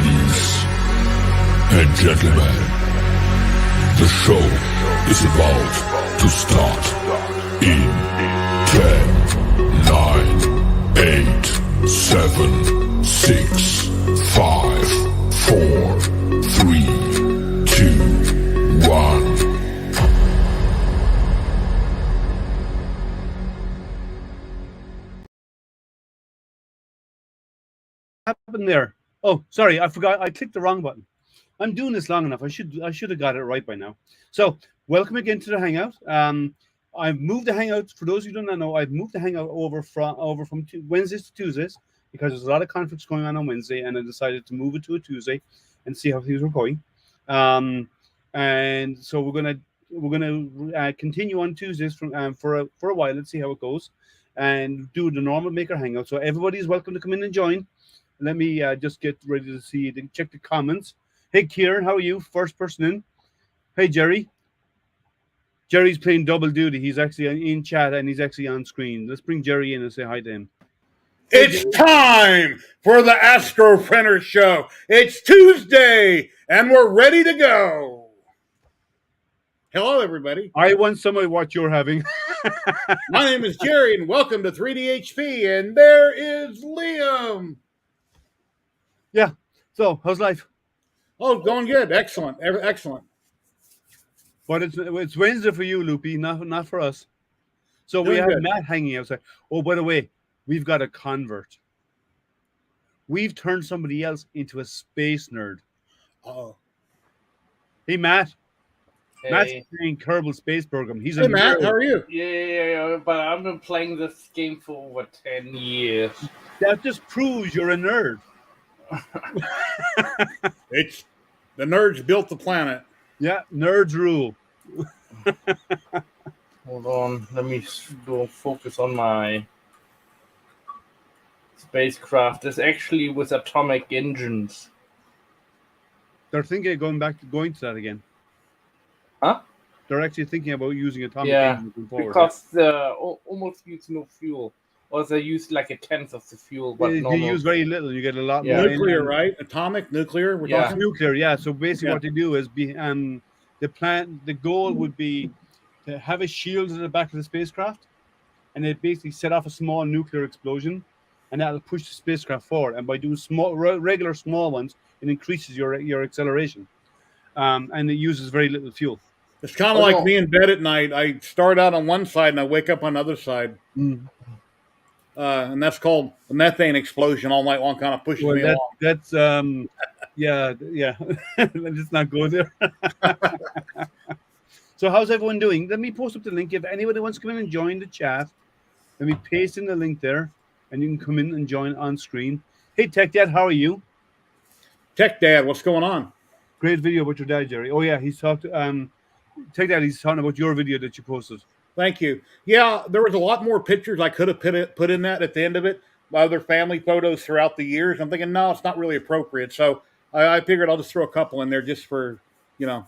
Ladies and gentlemen, the show is about to start in 10, 9, 8, 7, 6, 5, 4, 3, 2, 1. Happened there? Oh, sorry, I forgot. I clicked the wrong button. I'm doing this long enough. I should have got it right by now. So, welcome again to the Hangout. I've moved the Hangout. For those of you who don't know, I've moved the Hangout over from Wednesdays to Tuesdays because there's a lot of conflicts going on Wednesday, and I decided to move it to a Tuesday and see how things were going. And so we're gonna continue on Tuesdays for a while. Let's see how it goes, and do the normal Maker Hangout. So everybody is welcome to come in and join. Let me just get ready to see, check the comments. Hey, Kieran, how are you? First person in. Hey, Jerry. Jerry's playing double duty. He's actually in chat and he's actually on screen. Let's bring Jerry in and say hi to him. Hey, it's Jerry. Time for the Astro Printer Show. It's Tuesday and we're ready to go. Hello, everybody. I want some of what you're having. My name is Jerry and welcome to 3DHP. And there is Liam. Yeah. So, how's life? Oh, going good. Excellent. Excellent. But it's Wednesday for you, Loopy, not for us. So we have Matt hanging outside. Oh, by the way, we've got a convert. We've turned somebody else into a space nerd. Oh. Hey, Matt. Hey. Matt's playing Kerbal Space Program. He's hey, Matt, how are you? Yeah, but I've been playing this game for over 10 years. That just proves you're a nerd. It's the nerds built the planet. Yeah, nerds rule. Hold on, let me go focus on my spacecraft. It's actually with atomic engines. They're thinking of going to that again. Huh? They're actually thinking about using atomic engines going forward. Because they almost use no fuel. Or they use like a tenth of the fuel. But they use very little. You get a lot more. Nuclear, right? Atomic, nuclear. We're talking nuclear, yeah. So basically, what they do is the goal would be to have a shield at the back of the spacecraft, and they basically set off a small nuclear explosion, and that'll push the spacecraft forward. And by doing regular small ones, it increases your acceleration, and it uses very little fuel. It's kind of like me in bed at night. I start out on one side and I wake up on the other side. Mm. And that's called a methane explosion all night long, kind of pushes me along. That's yeah. Let's not go there. So how's everyone doing? Let me post up the link. If anybody wants to come in and join the chat, let me paste in the link there, and you can come in and join on screen. Hey, Tech Dad, how are you? Tech Dad, what's going on? Great video about your dad, Jerry. Oh yeah, he's talked. Tech Dad, he's talking about your video that you posted. Thank you. Yeah, there was a lot more pictures I could have put in that at the end of it. My other family photos throughout the years. I'm thinking, no, it's not really appropriate. So I figured I'll just throw a couple in there just for, Anyway,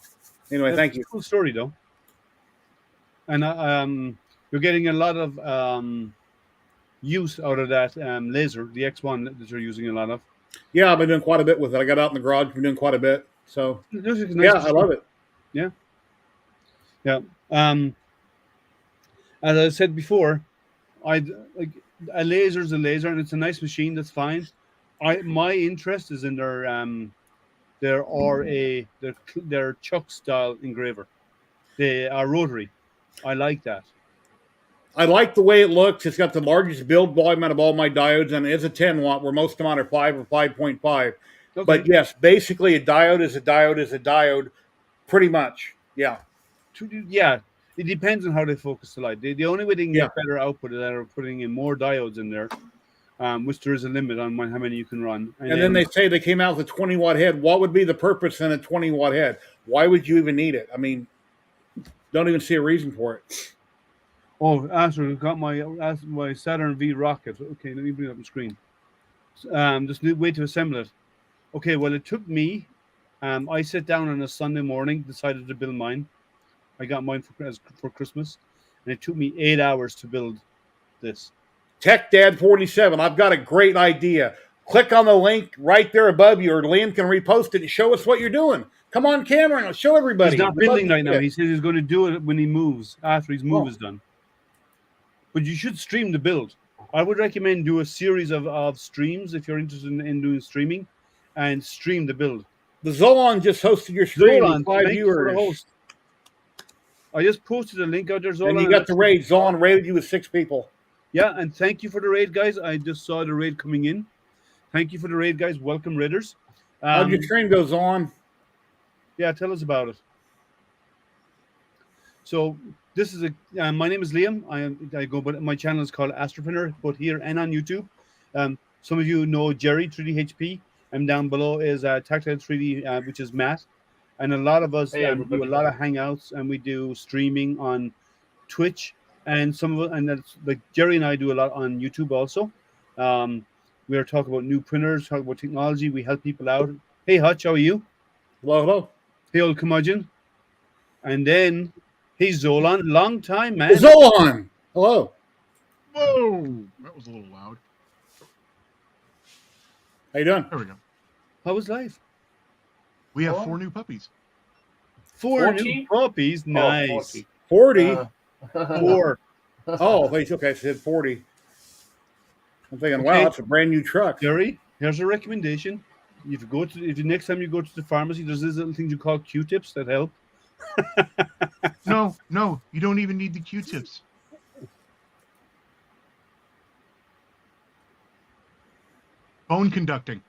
That's thank you. Cool story, though. And you're getting a lot of use out of that laser, the X1 that you're using a lot of. Yeah, I've been doing quite a bit with it. I got out in the garage. Been doing quite a bit. So, nice I love it. Yeah. Yeah. As I said before, a laser is a laser, and it's a nice machine. That's fine. My interest is in their Chuck style engraver. They are rotary. I like that. I like the way it looks. It's got the largest build volume out of all my diodes, and it is a 10 watt, where most of them are 5 or 5.5. Okay. But yes, basically a diode is a diode is a diode, pretty much. Yeah. Yeah. It depends on how they focus the light. The only way they can get better output is that are putting in more diodes in there, which there is a limit on how many you can run. And then they say they came out with a 20 watt head. What would be the purpose in a 20 watt head? Why would you even need it? I mean, don't even see a reason for it. Oh, Astro, got my Saturn V rocket. Okay, let me bring it up on screen. Just wait to assemble it. Okay, well, it took me. I sat down on a Sunday morning, decided to build mine. I got mine for Christmas, and it took me 8 hours to build this. Tech Dad 47, I've got a great idea. click on the link right there above you, or Liam can repost it and show us what you're doing. Come on camera and show everybody. He's not building right now. He says he's going to do it when he moves, after his move is done. But you should stream the build. I would recommend do a series of streams if you're interested in doing streaming, and stream the build. The Zolan just hosted your stream with 5 thank you for the viewers. host. I just posted a link out there, Zolan. And you got the raid. Zolan raided you with 6 people. Yeah, and thank you for the raid, guys. I just saw the raid coming in. Thank you for the raid, guys. Welcome, raiders. How'd your stream goes on? Yeah, tell us about it. So this is my name is Liam. I go, but my channel is called Astropreneur, both here and on YouTube. Some of you know Jerry 3D HP, and down below is Tactile 3D, which is Matt. And a lot of us do a lot of hangouts, and we do streaming on Twitch, and that's like Jerry and I do a lot on YouTube also. We are talking about new printers, talking about technology. We help people out. Hey, Hutch, how are you? Hello, hello. Hey, old curmudgeon. And then, hey, Zolan, long time, man. Zolan! Hello. Whoa! That was a little loud. How you doing? There we go. How was life? We have 4 new puppies. 4 40? new puppies. Nice. 40? 4. Oh, wait, okay, I said 40. I'm thinking, wow, Okay. that's a brand new truck. Jerry, here's a recommendation. If the next time you go to the pharmacy, there's these little things you call Q-tips that help. No, you don't even need the Q-tips. Bone conducting.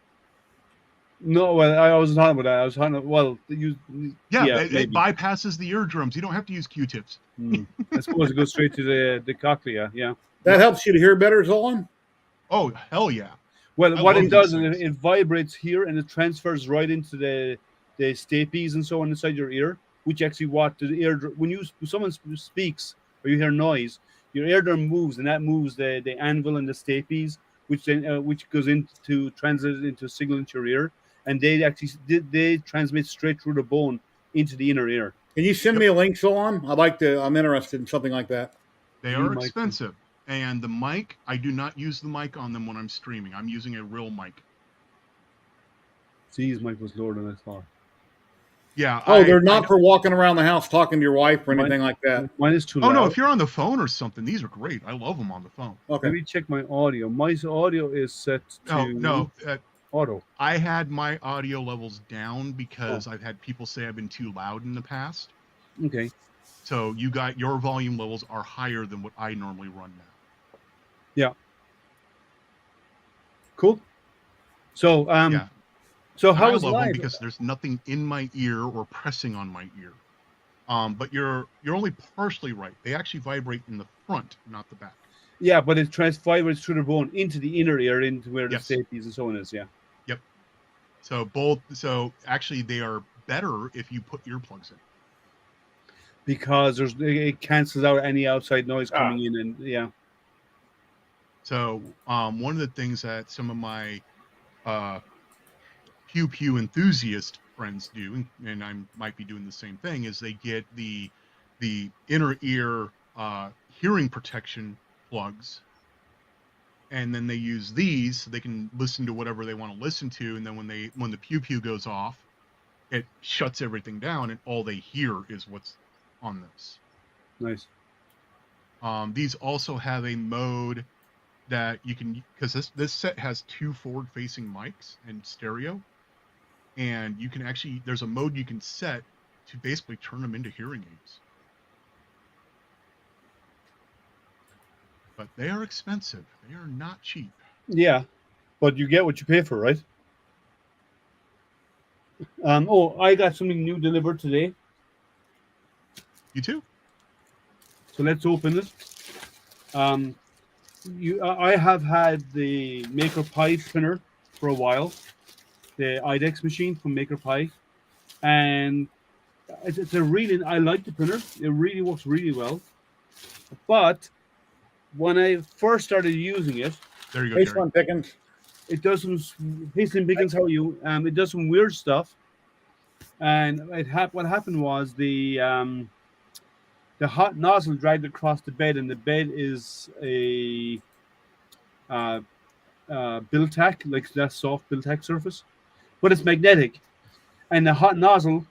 No, well, I wasn't talking about that. I was talking about, well, It bypasses the eardrums. You don't have to use Q-tips. I suppose it goes straight to the cochlea, yeah. That helps you to hear better, Zolan? Oh, hell yeah. Well, I what love it does these is things. it vibrates here and it transfers right into the stapes and so on inside your ear, which actually when someone speaks or you hear noise, your eardrum moves, and that moves the anvil and the stapes, which then which goes translates into a signal into your ear, and they transmit straight through the bone into the inner ear. Can you send me a link, Zolan? I'm interested in something like that. They You are might- expensive. And the mic, I do not use the mic on them when I'm streaming. I'm using a real mic. See, his mic was lower than I thought. Yeah. Oh, they're not for walking around the house talking to your wife or anything like that. Mine is too Oh, loud. no, if you're on the phone or something, these are great. I love them on the phone. Okay. Let me check my audio. My audio is set to Oh, no. auto. I had my audio levels down because I've had people say I've been too loud in the past. Okay. So your volume levels are higher than what I normally run now. Yeah. Cool. So, Yeah. so how I was love them live? because there's nothing in my ear or pressing on my ear. But you're only partially right. They actually vibrate in the front, not the back. Yeah, but it vibrates through the bone into the inner ear, into where Yes. the stapes and so on is. Yeah. Yep. So actually they are better if you put earplugs in. Because it cancels out any outside noise coming in, and yeah. So one of the things that some of my pew pew enthusiast friends do, and I might be doing the same thing, is they get the inner ear hearing protection plugs, and then they use these so they can listen to whatever they want to listen to, and then when the pew pew goes off, it shuts everything down, and all they hear is what's on this. Nice. These also have a mode that you can, because this set has 2 forward-facing mics and stereo, and you can actually, there's a mode you can set to basically turn them into hearing aids. But they are expensive. They are not cheap. Yeah, but you get what you pay for, right? I got something new delivered today, You too? so let's open it. I have had the Maker Pi printer for a while, the IDEX machine from Maker Pi, and I like the printer. It really works really well. But when I first started using it, There you go, Hey, Jerry. Sean Pickens. it does some. Hey, Slim Pickens, how are you? It does some weird stuff, and what happened was the hot nozzle dragged across the bed, and the bed is a build tack, like that soft build tack surface, but it's magnetic, and the hot nozzle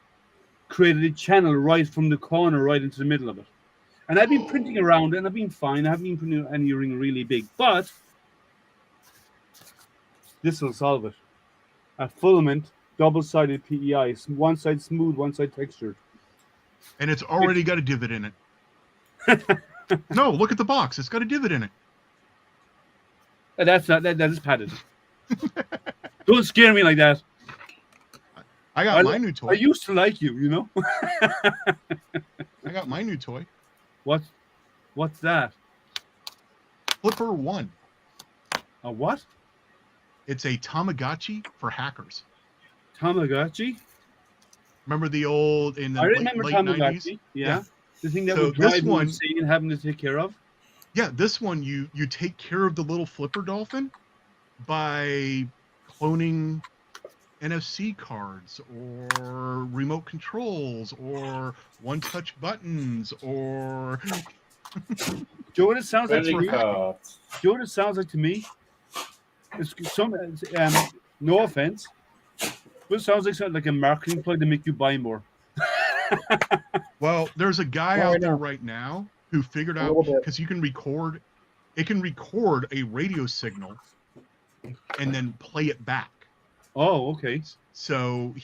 created a channel right from the corner right into the middle of it. And I've been printing around, and I've been fine. I haven't been printing anything really big, but this will solve it. A filament, double-sided PEI, one side smooth, one side textured. And it's already got a divot in it. No, look at the box. It's got a divot in it. That's not that is padded. Don't scare me like that. I got my new toy. I used to like you, you know. I got my new toy. What's that? Flipper 1. A what? It's a Tamagotchi for hackers. Tamagotchi? Remember the old in the I remember late Tamagotchi. 90s? Yeah. The thing that So would drive this you one- insane and having to take care of. Yeah, this one you take care of the little flipper dolphin by cloning NFC cards or remote controls or one-touch buttons or Do you know what it sounds like to Credit me? cards. Do you know what it sounds like to me? It's some no offense, but it sounds like something like a marketing plug to make you buy more. well, there's a guy Oh, I out there know. right now who figured A out little bit. because you can record it can record a radio signal and then play it back. Oh, okay. So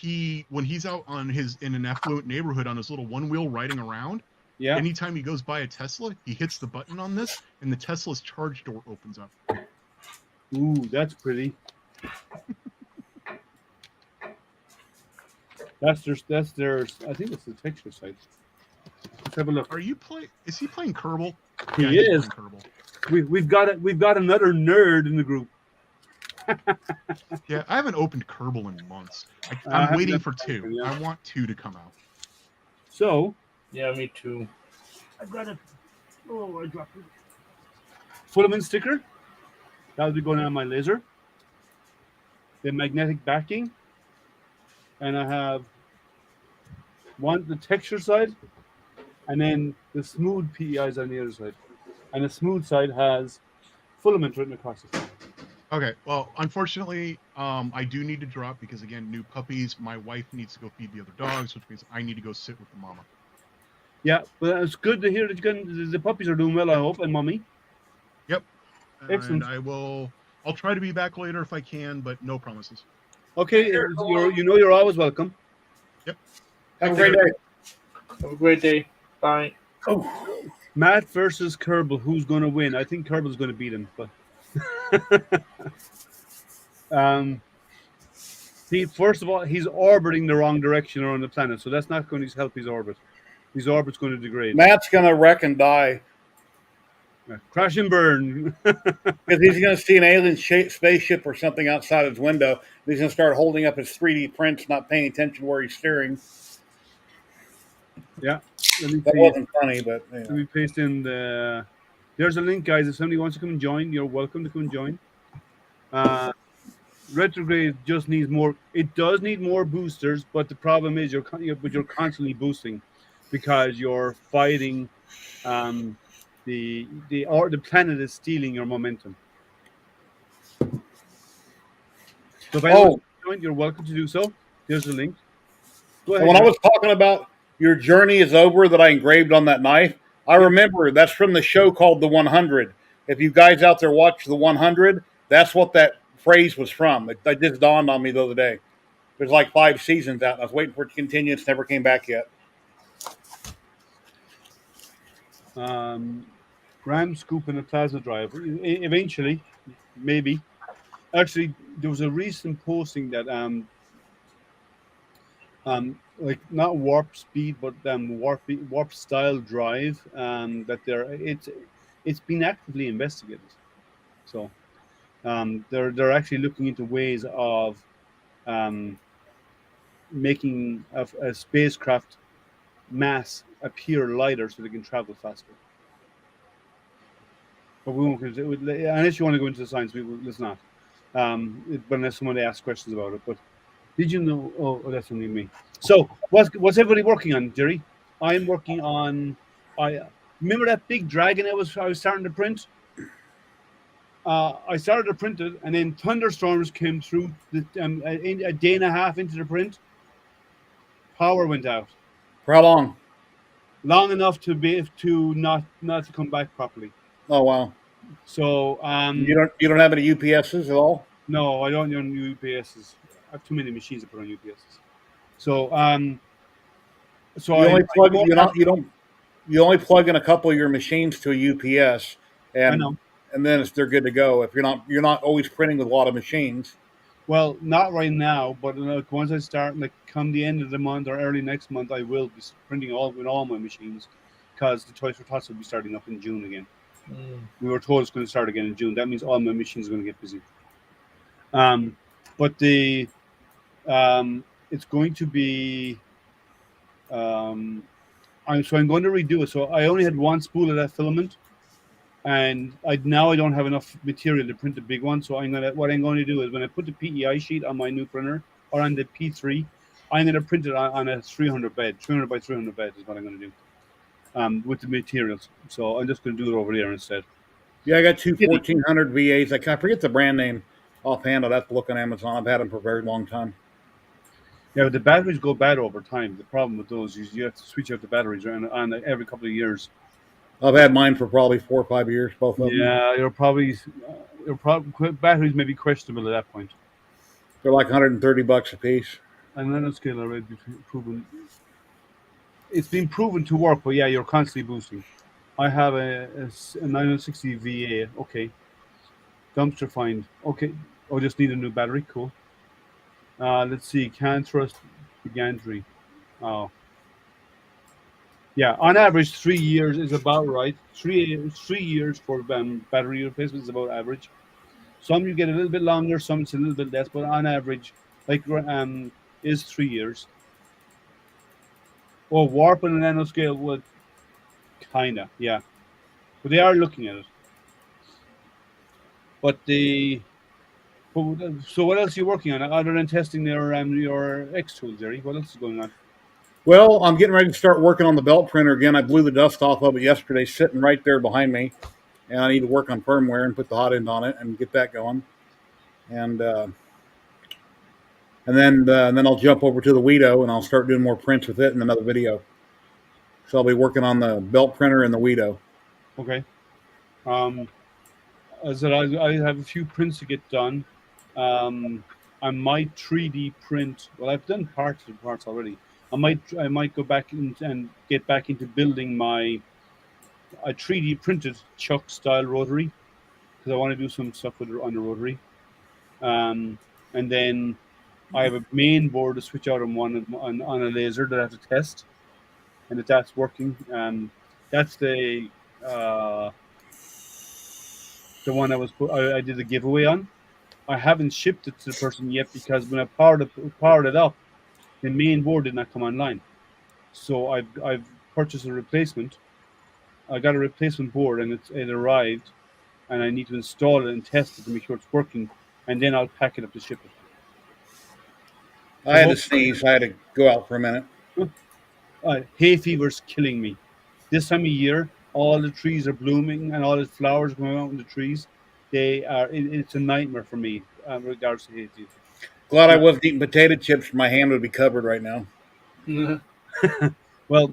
when he's out in an affluent neighborhood on his little one wheel riding around, Yeah. anytime he goes by a Tesla, he hits the button on this and the Tesla's charge door opens up. Ooh, that's pretty. That's theirs. I think it's the texture site. Let's have a look. Is he playing Kerbal? He Yeah, he's is. playing Kerbal. We've got another nerd in the group. Yeah, I haven't opened Kerbal in months. I I'm haven't waiting done for that 2. either, yeah. I want 2 to come out. So Yeah, me too. I got it. Oh, I dropped it. Filament sticker. That'll be going on my laser. The magnetic backing, and I have the texture side, and then the smooth PEIs on the other side. And the smooth side has filament written across it. Okay, well, unfortunately, I do need to drop because, again, new puppies. My wife needs to go feed the other dogs, which means I need to go sit with the mama. Yeah, but it's good to hear that the puppies are doing well, I hope, and mommy. Yep. Excellent. And I'll try to be back later if I can, but no promises. Okay, you're always welcome. Have a great day. Have a great day. Bye. Oh, Matt versus Kerbal, who's going to win? I think Kerbal's going to beat him, but first of all, he's orbiting the wrong direction around the planet, so that's not going to help his orbit. His orbit's going to degrade. Matt's gonna wreck and die Crash and burn. because he's gonna see an alien spaceship or something outside his window. He's gonna start holding up his 3D prints, not paying attention where he's steering. Yeah. Let me That see. wasn't funny, but Let me paste in the. There's a link, guys. If somebody wants to come and join, you're welcome to come and join. Retrograde just needs more. It does need more boosters, but the problem is you're constantly boosting because you're fighting. The planet is stealing your momentum. So if anyone wants to join, you're welcome to do so. There's the link. Go ahead. when I was talking about your journey is over that I engraved on that knife, I remember that's from the show called The 100. If you guys out there watch The 100, that's what that phrase was from. It just dawned on me the other day. There's like 5 seasons out, and I was waiting for it to continue. It's never came back yet. Ram scoop and a plasma drive. Eventually, maybe. Actually, there was a recent posting that like not warp speed, but warp style drive. That it's been actively investigated. So they're actually looking into ways of making a spacecraft mass appear lighter so they can travel faster. But we won't, unless you want to go into the science, let's not. But unless someone asks questions about it. But did you know? Oh, that's only me. So what's everybody working on, Jerry? I'm working on. I remember that big dragon I was starting to print. I started to print it, and then thunderstorms came through. A day and a half into the print, power went out. For how long? Long enough to not to come back properly. Oh wow. So You don't have any UPSs at all? no, I don't run UPSs. I have too many machines to put on UPSs. So so You I only plug more you have, not you don't you only plug in a couple of your machines to a UPS, I and know. then they're good to go. If you're not always printing with a lot of machines. Well, not right now, but like once I start, like come the end of the month or early next month, I will be printing all my machines, because the Toys for Tots will be starting up in June again. We were told it's going to start again in June. That means all my machines are going to get busy. Um, but the it's going to be I'm going to redo it. So I only had one spool of that filament, and I don't have enough material to print the big one. So what I'm going to do is when I put the PEI sheet on my new printer or on the P3, I'm going to print it on a 300 by 300 bed is what I'm going to do with the materials. So I'm just going to do it over there instead. Yeah, I got two Kitty. 1400 VAs. I forget the brand name offhand. I'd have to look on Amazon. I've had them for a very long time. Yeah, but the batteries go bad over time. The problem with those is you have to switch out the batteries on every couple of years. I've had mine for probably 4 or 5 years, both of them. Yeah, your batteries may be questionable at that point. They're like $130 a piece. And then scale already proven. It's been proven to work, but yeah, you're constantly boosting. I have a 960 VA. Okay, dumpster find. Okay, I just need a new battery. Cool. Let's see. Can't trust the gantry. Oh, yeah. On average, 3 years is about right. Three years for battery replacement is about average. Some you get a little bit longer, some it's a little bit less, but on average, like is 3 years. Or warp and a nanoscale would kinda, yeah. But they are looking at it. But so what else are you working on other than testing your X tools, Jerry? What else is going on? Well, I'm getting ready to start working on the belt printer again. I blew the dust off of it yesterday, sitting right there behind me, and I need to work on firmware and put the hot end on it and get that going. And then I'll jump over to the Weedo and I'll start doing more prints with it in another video. So I'll be working on the belt printer and the Weedo. Okay. As I have a few prints to get done. I might 3D print. Well, I've done parts already. I might go back and get back into building a 3D printed Chuck style rotary, because I want to do some stuff on the rotary. And then I have a main board to switch out on a laser that I have to test, and if that's working, that's the one I did a giveaway on. I haven't shipped it to the person yet because when I powered it up, the main board did not come online. So I've purchased a replacement. I got a replacement board and it arrived, and I need to install it and test it to make sure it's working, and then I'll pack it up to ship it. I had to sneeze. I had to go out for a minute. Hay fever's killing me. This time of year, all the trees are blooming and all the flowers going out in the trees. It's a nightmare for me in regards to hay fever. Glad I wasn't eating potato chips. My hand would be covered right now. Well,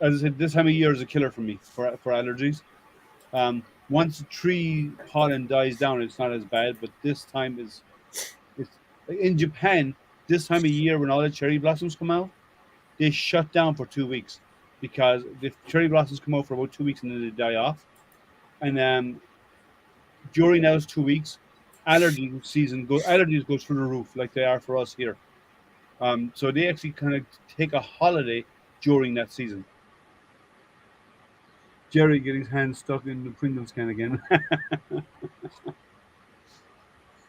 as I said, this time of year is a killer for me for allergies. Once the tree pollen dies down, it's not as bad. But this time it's in Japan. This time of year, when all the cherry blossoms come out, they shut down for 2 weeks because the cherry blossoms come out for about 2 weeks and then they die off. And during those 2 weeks, allergies go through the roof like they are for us here. So they actually kind of take a holiday during that season. Jerry getting his hands stuck in the Pringles can again.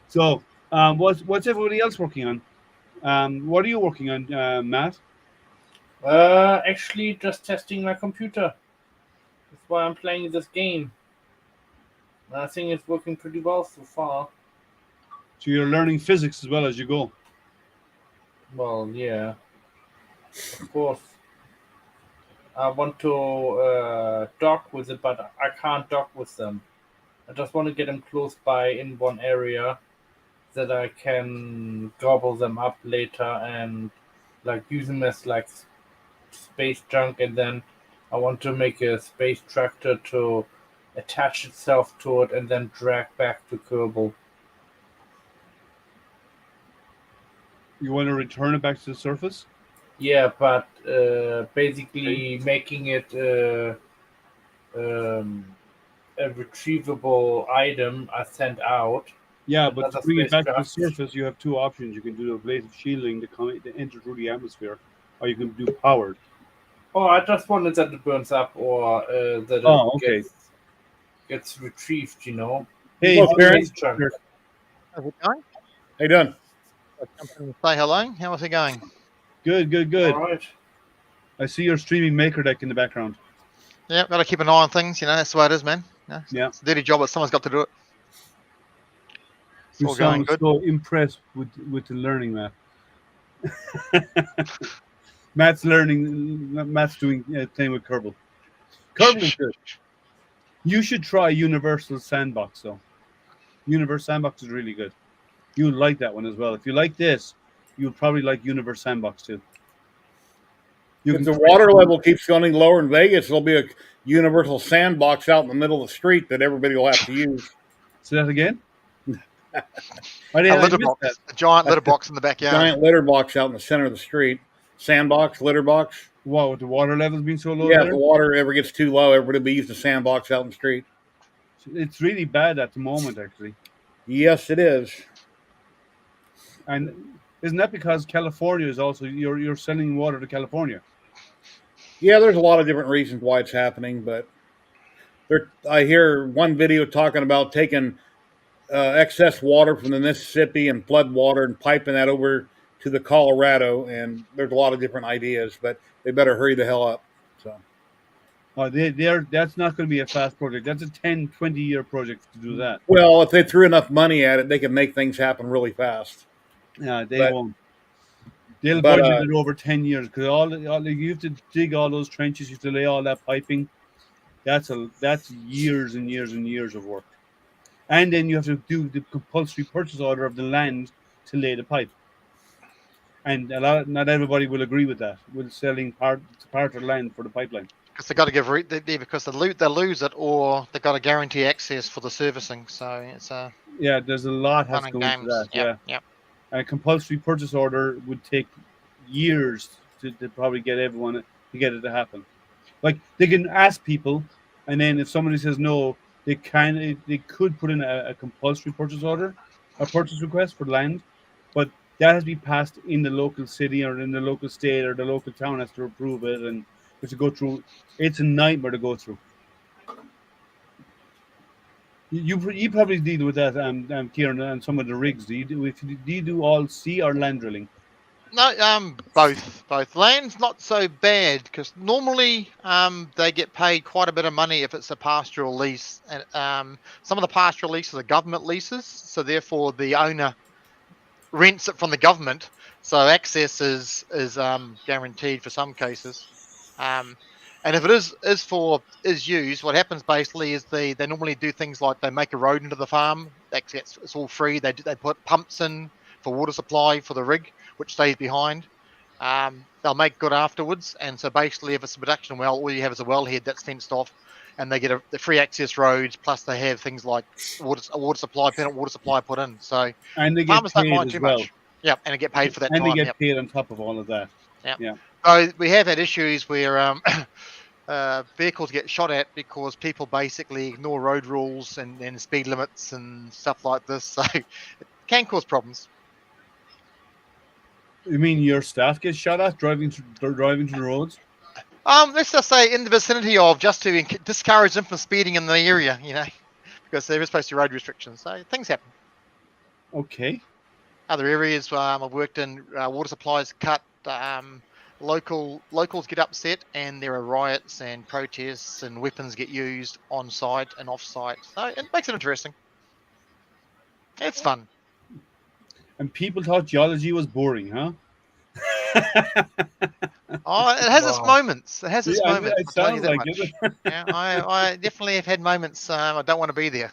So, what's everybody else working on? What are you working on, Matt? Actually, just testing my computer. That's why I'm playing this game. I think it's working pretty well so far. So you're learning physics as well as you go. Well, yeah. Of course. I want to dock with it, but I can't dock with them. I just want to get them close by in one area that I can gobble them up later and like use them as like space junk, and then I want to make a space tractor to attach itself to it and then drag back to Kerbal. You want to return it back to the surface? Yeah, but basically making it a retrievable item I sent out. Yeah, but to Another bring it back to the spacecraft. surface, you have two options. You can do a blade of shielding to enter through the atmosphere, or you can do powered. Oh, I just wanted that it burns up or that it Oh, okay. gets retrieved, you know. Hey, Hello, how's Karen. it going? How's it going? How you doing? I'll jump in and say hello. How is it going? Good, good, good. All right. I see your streaming maker deck in the background. Yeah, got to keep an eye on things. You know, that's the way it is, man. Yeah. It's a dirty job, but someone's got to do it. It's You all going sound good. so impressed with the learning, Matt. Matt's learning. Matt's doing playing with Kerbal. Kerbal's good. You should try Universal Sandbox though. Universe Sandbox is really good. You'll like that one as well. If you like this, you'll probably like Universe Sandbox too. If the water level keeps going lower in Vegas, there'll be a universal sandbox out in the middle of the street that everybody will have to use. Say that again. A I litter missed box, that. a giant litter box in the backyard. Giant litter box out in the center of the street. Sandbox, litter box. Wow, with the water levels being so low Yeah, if there, the water ever gets too low, everybody will be using the sandbox out in the street. it's really bad at the moment, actually. Yes, it is. And isn't that because California is also you're sending water to California? Yeah, there's a lot of different reasons why it's happening, but I hear one video talking about taking excess water from the Mississippi and flood water and piping that over to the Colorado, and there's a lot of different ideas, but they better hurry the hell up. So That's not going to be a fast project. That's a 10, 20-year project to do that. well, if they threw enough money at it, they can make things happen really fast. Yeah, they But- won't. They'll but, budget it over 10 years because you have to dig all those trenches, you have to lay all that piping. That's years and years and years of work. And then you have to do the compulsory purchase order of the land to lay the pipe. And not everybody will agree with that. With selling part of the land for the pipeline. Because they've got to give because they lose it, or they've got to guarantee access for the servicing. So it's a Yeah, there's a lot has fun to and go into games. that. Yep. And a compulsory purchase order would take years to probably get everyone to get it to happen. Like they can ask people, and then if somebody says no, they could put in a compulsory purchase order, a purchase request for land, but that has to be passed in the local city or in the local state, or the local town has to approve it, and has to go through. It's a nightmare to go through. You probably deal with that, Kieran, and some of the rigs. Do you do all sea or land drilling? No, both. Land's not so bad because normally they get paid quite a bit of money if it's a pastoral lease, and some of the pastoral leases are government leases, so therefore the owner rents it from the government, so access is guaranteed for some cases. And if it is used, what happens basically is they normally do things like they make a road into the farm. It's all free. They put pumps in for water supply for the rig, which stays behind. They'll make good afterwards. And so basically, if it's a production well, all you have is a wellhead that's fenced off, and they get the free access roads. Plus, they have things like a water supply put in. So And they get farmers don't paid mind as too well. much. Yeah, and they get paid for that And time. they get Yep. paid on top of all of that. So we have had issues where vehicles get shot at because people basically ignore road rules and speed limits and stuff like this. So it can cause problems. You mean your staff gets shot at driving through the roads? Let's just say in the vicinity of, just to discourage them from speeding in the area, because there is supposed to be road restrictions. So things happen. Okay. Other areas I've worked in, water supplies cut. Locals get upset, and there are riots and protests, and weapons get used on site and off site. So it makes it interesting. It's fun. And people thought geology was boring, huh? Oh, it has its Wow. moments. It has its Yeah, moments. it I'll tell you sounds that like much. it. Yeah, I definitely have had moments. I don't want to be there.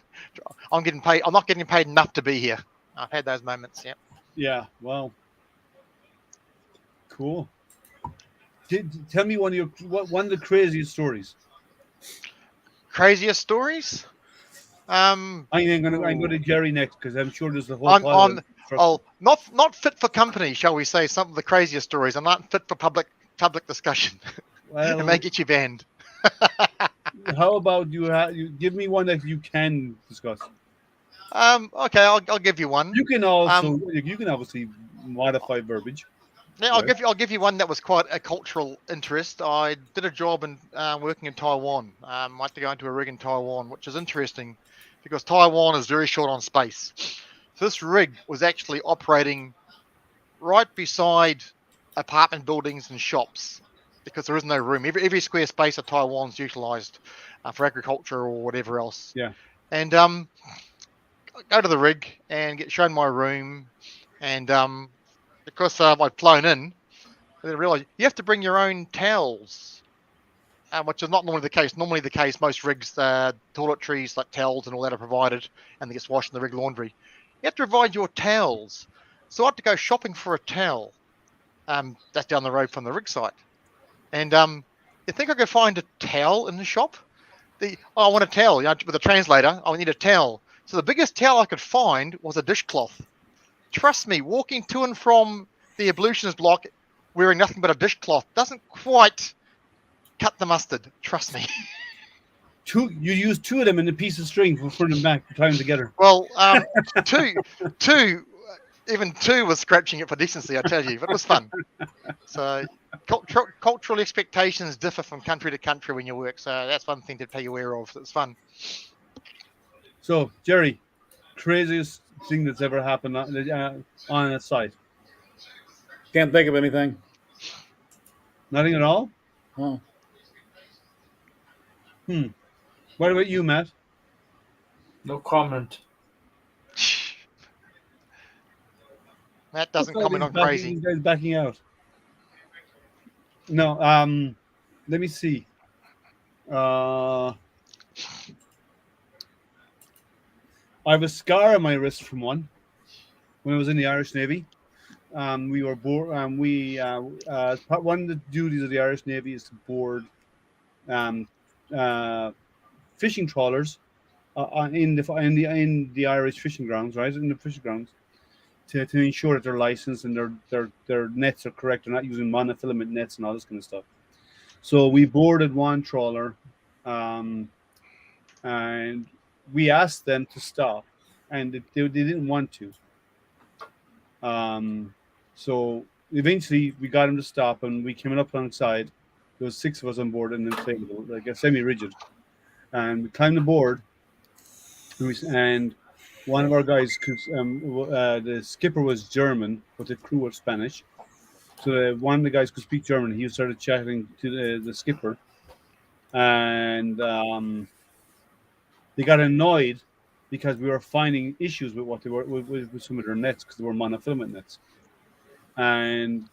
I'm getting paid. I'm not getting paid enough to be here. I've had those moments. Yeah. Yeah, well, cool. Tell me one of the craziest stories. Craziest stories. I'm going Ooh. to Jerry next because I'm sure there's a whole I'm pile of I'm them. Trust me. oh not fit for company, shall we say? Some of the craziest stories. I'm not fit for public discussion. It may Well, get you banned. how about you give me one that you can discuss. Okay, I'll give you one. You can obviously modify verbiage, Yeah, right? I'll give you one that was quite a cultural interest. I did a job in working in Taiwan. I had to go into a rig in Taiwan, which is interesting because Taiwan is very short on space. So this rig was actually operating right beside apartment buildings and shops because there is no room. Every square space of Taiwan's utilized for agriculture or whatever else. Yeah. And go to the rig and get shown my room, and because I'd flown in, I didn't realize you have to bring your own towels, which is not normally the case. Normally the case, most rigs, toiletries like towels and all that are provided, and they get washed in the rig laundry. You have to provide your towels. So I had to go shopping for a towel. That's down the road from the rig site. And you think I could find a towel in the shop? I want a towel, with a translator. I need a towel. So the biggest towel I could find was a dishcloth. Trust me, walking to and from the ablutions block wearing nothing but a dishcloth doesn't quite cut the mustard. Trust me. You use two of them in a piece of string for front and back to tie them together. Well, two, even two was scratching it for decency, I tell you, but it was fun. So cultural expectations differ from country to country when you work. So that's one thing to be aware of. It's fun. So, Jerry, craziest thing that's ever happened on a site? Can't think of anything. Nothing at all? Oh. What about you, Matt? No comment. Matt doesn't Looks like comment on he's crazy. He's backing out. No, let me see. I have a scar on my wrist from one when I was in the Irish Navy. We were board. One of the duties of the Irish Navy is to board fishing trawlers in the Irish fishing grounds, right? In the fishing grounds, to ensure that they're licensed and their nets are correct. They're not using monofilament nets and all this kind of stuff. So we boarded one trawler, and we asked them to stop, and they didn't want to. So eventually we got them to stop, and we came up alongside. There was 6 of us on board, and inflatable, like a semi-rigid, and we climbed aboard. And one of our guys, because the skipper was German, but the crew was Spanish. So one of the guys could speak German. He started chatting to the skipper, and they got annoyed because we were finding issues with what they were with some of their nets because they were monofilament nets. And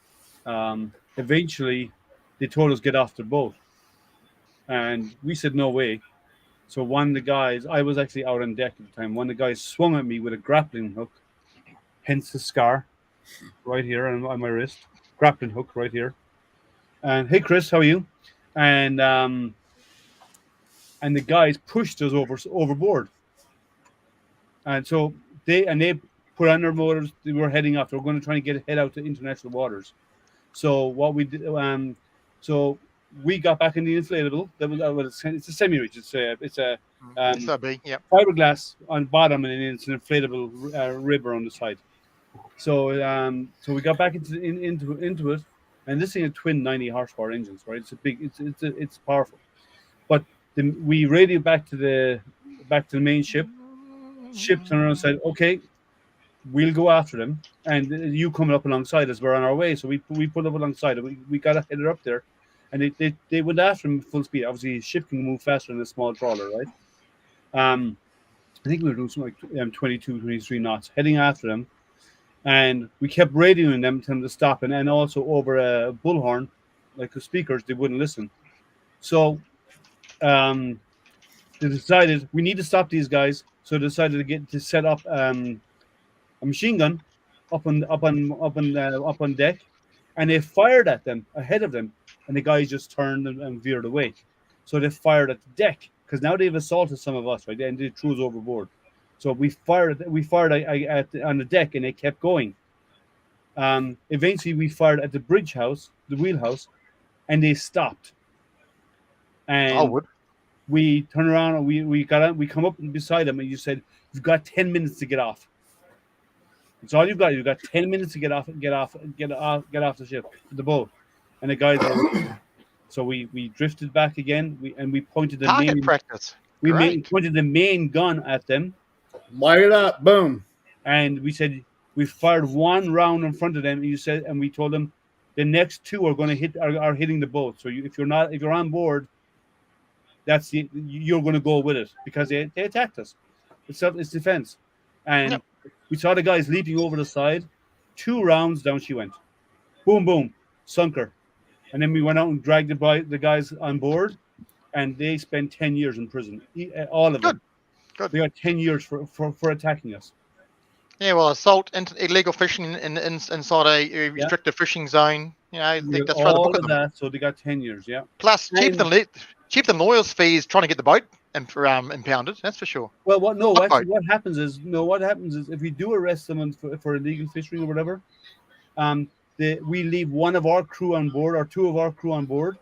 eventually, they told us get off the boat, and we said no way. So one of the guys, I was actually out on deck at the time. One of the guys swung at me with a grappling hook, hence the scar right here on my wrist. Grappling hook right here. And hey, Chris, how are you? And the guys pushed us overboard. And so they put on their motors. They were heading off. They were going to try and head out to international waters. So what we did, so we got back in the inflatable. It's a semi-rigid. It's a SRB, yep. fiberglass on bottom, and it's an inflatable ribber on the side. So so we got back into it, and this thing had twin 90 horsepower engines, right? It's a big, it's powerful. But we radioed back to the main ship. Ship turned around and said, "Okay, we'll go after them, and you coming up alongside us. We're on our way." So we pulled up alongside. We got headed up there, and they went after him full speed. Obviously, a ship can move faster than a small trawler, right? I think we were doing something like 22, 23 knots, heading after them, and we kept radioing them, telling them to stop, and also over a bullhorn, like the speakers, they wouldn't listen. So they decided we need to stop these guys. So they decided to set up a machine gun up on deck, and they fired at them ahead of them, and the guys just turned and veered away. So they fired at the deck because now they've assaulted some of us, right? And they threw us overboard. So we fired on the deck, and they kept going. Eventually, we fired at the bridge house, the wheelhouse, and they stopped. I And would. we turn around and we got out, we come up beside them, and you said, "You've got 10 minutes to get off. It's all you've got. You've got 10 minutes to get off the ship, the boat." And the guys were, so we drifted back again. We pointed the Target practice. Great. pointed the main gun at them, Light it up. Boom. and we said we fired one round in front of them. And you said, and we told them the next two are going to are hitting the boat. So if you're on board, you're going to go with it because they attacked us. It's defense, and Yep. we saw the guys leaping over the side. 2 rounds down she went, boom, boom, sunk her, and then we went out and dragged the guys on board, and they spent 10 years in prison. All of them. Good. They got 10 years for attacking us. Yeah, well, assault into illegal fishing inside a restricted fishing zone. You know, I think that's right. The All book of of them. that, so they got 10 years. Yeah. Plus, cheaper than lawyers' fees trying to get the boat impounded. That's for sure. Well, Not actually, what happens is if we do arrest someone for illegal fishing or whatever, we leave one of our crew on board or 2 of our crew on board.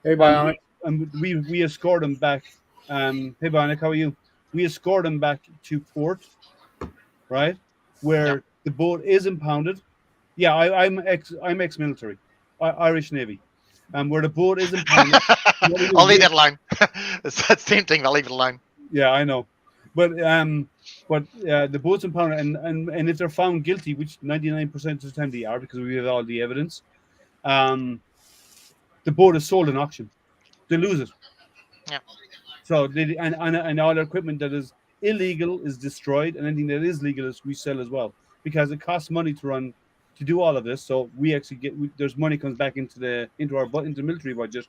Hey, Bionic. And we escort them back. Hey, Bionic, how are you? We escort them back to port, right, where the boat is impounded. Yeah, I'm ex-military, Irish Navy, where the boat is impounded. I'll leave that alone. It's tempting. I'll leave it alone. Yeah, I know, but the boat's impounded, and if they're found guilty, which 99% of the time they are because we have all the evidence, the boat is sold in auction. They lose it. Yeah. So and all the equipment that is illegal is destroyed, and anything that is legal is we sell as well because it costs money to do all of this. So we actually there's money comes back into the military budget.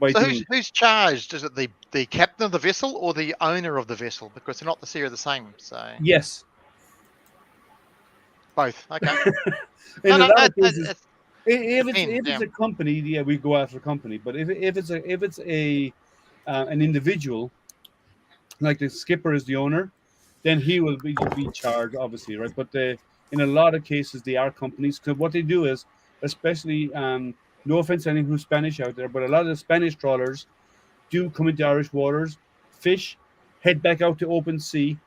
So who's charged? Is it the captain of the vessel or the owner of the vessel? Because they're not the same. So yes, both. Okay. in a No, lot of cases, if depends, it's a company, yeah, we go after a company. But if it's an individual, like the skipper is the owner, then he will be charged, obviously, right? But in a lot of cases, they are companies because what they do is, especially no offense to anyone who's Spanish out there, but a lot of the Spanish trawlers do come into Irish waters, fish, head back out to open sea,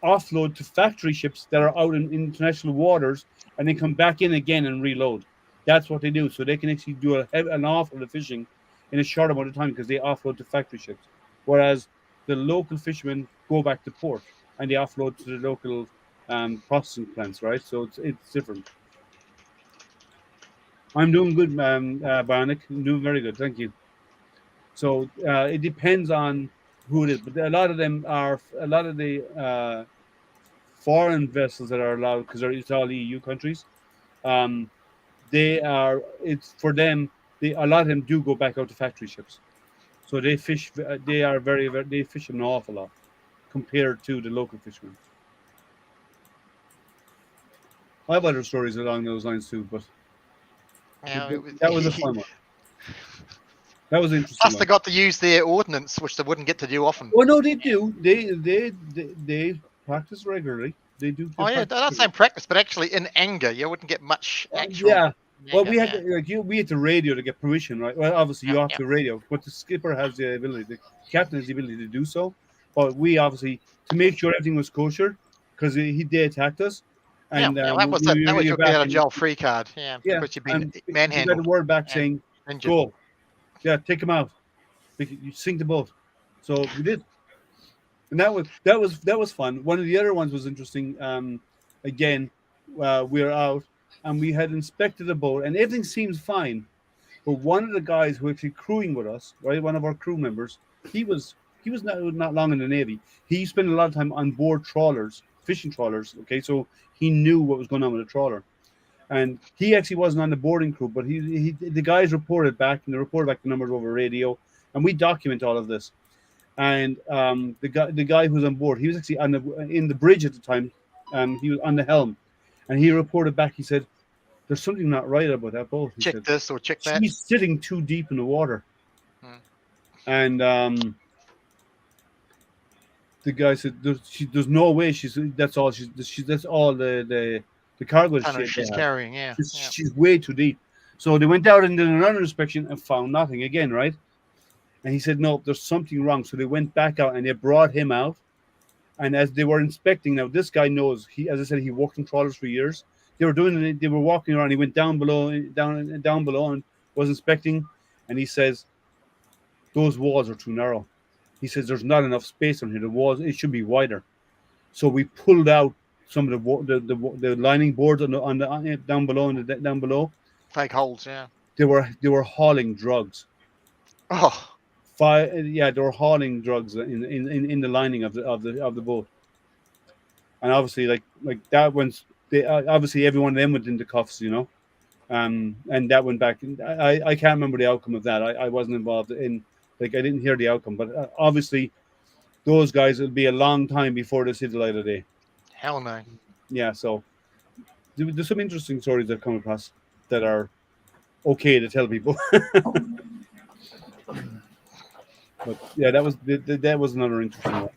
offload to factory ships that are out in international waters, and then come back in again and reload. That's what they do. So they can actually do an awful lot of fishing in a short amount of time because they offload to factory ships. Whereas the local fishermen go back to port and they offload to the local processing plants, right? So it's different. I'm doing good, Bionic. I'm doing very good. Thank you. So it depends on who it is, but a lot of the foreign vessels that are allowed because it's all EU countries. It's for them. A lot of them do go back out to factory ships, so they fish. They are they fish an awful lot compared to the local fishermen. I have other stories along those lines too, but that was a fun one. That was interesting. Plus, they got to use their ordnance, which they wouldn't get to do often. Well, no, they do. They practice regularly. They do. Oh yeah, that's saying practice, but actually in anger, you wouldn't get much actual. Yeah. Well, we had to radio to get permission, right? Well, obviously you have to radio, but the skipper has the ability, the captain has the ability to do so. But we obviously to make sure everything was kosher because they attacked us. And that was your get out of jail free card. Yeah, because you've been manhandled. You got a word back saying, "Go, take him out. You sink the boat." So we did, and that was fun. One of the other ones was interesting. Again, we were out and we had inspected the boat, and everything seems fine. But one of the guys who actually crewing with us, right, one of our crew members, he was not long in the Navy. He spent a lot of time on board trawlers, fishing trawlers. Okay, so he knew what was going on with the trawler. And he actually wasn't on the boarding crew, but the guys reported back, and they reported back the numbers over radio, and we document all of this. And the guy who was on board, he was actually in the bridge at the time. He was on the helm, and he reported back. He said, "There's something not right about that boat." He Check said, this or check that. "She's sitting too deep in the water." And the guy said, "There's no way that's all that's all the cargo She's carrying. Yeah. She's way too deep." So they went out and did another inspection and found nothing again, right? And he said, "No, there's something wrong." So they went back out and they brought him out. And as they were inspecting, now this guy knows, as I said, he worked in trawlers for years. They were walking around. He went down below and was inspecting. And he says, "Those walls are too narrow." He says, "There's not enough space on here. The walls, it should be wider." So we pulled out some of the lining boards down below. Fake holes. Yeah. They were hauling drugs. Oh. They were hauling drugs in the lining of the boat, and obviously like that one's obviously every one of them went into cuffs, and that went back. I can't remember the outcome of that. I wasn't involved in, I didn't hear the outcome, but obviously those guys, it'll be a long time before they see the light of day. Hell no. Yeah, so there's some interesting stories that come across that are okay to tell people. But yeah, that was another interesting one.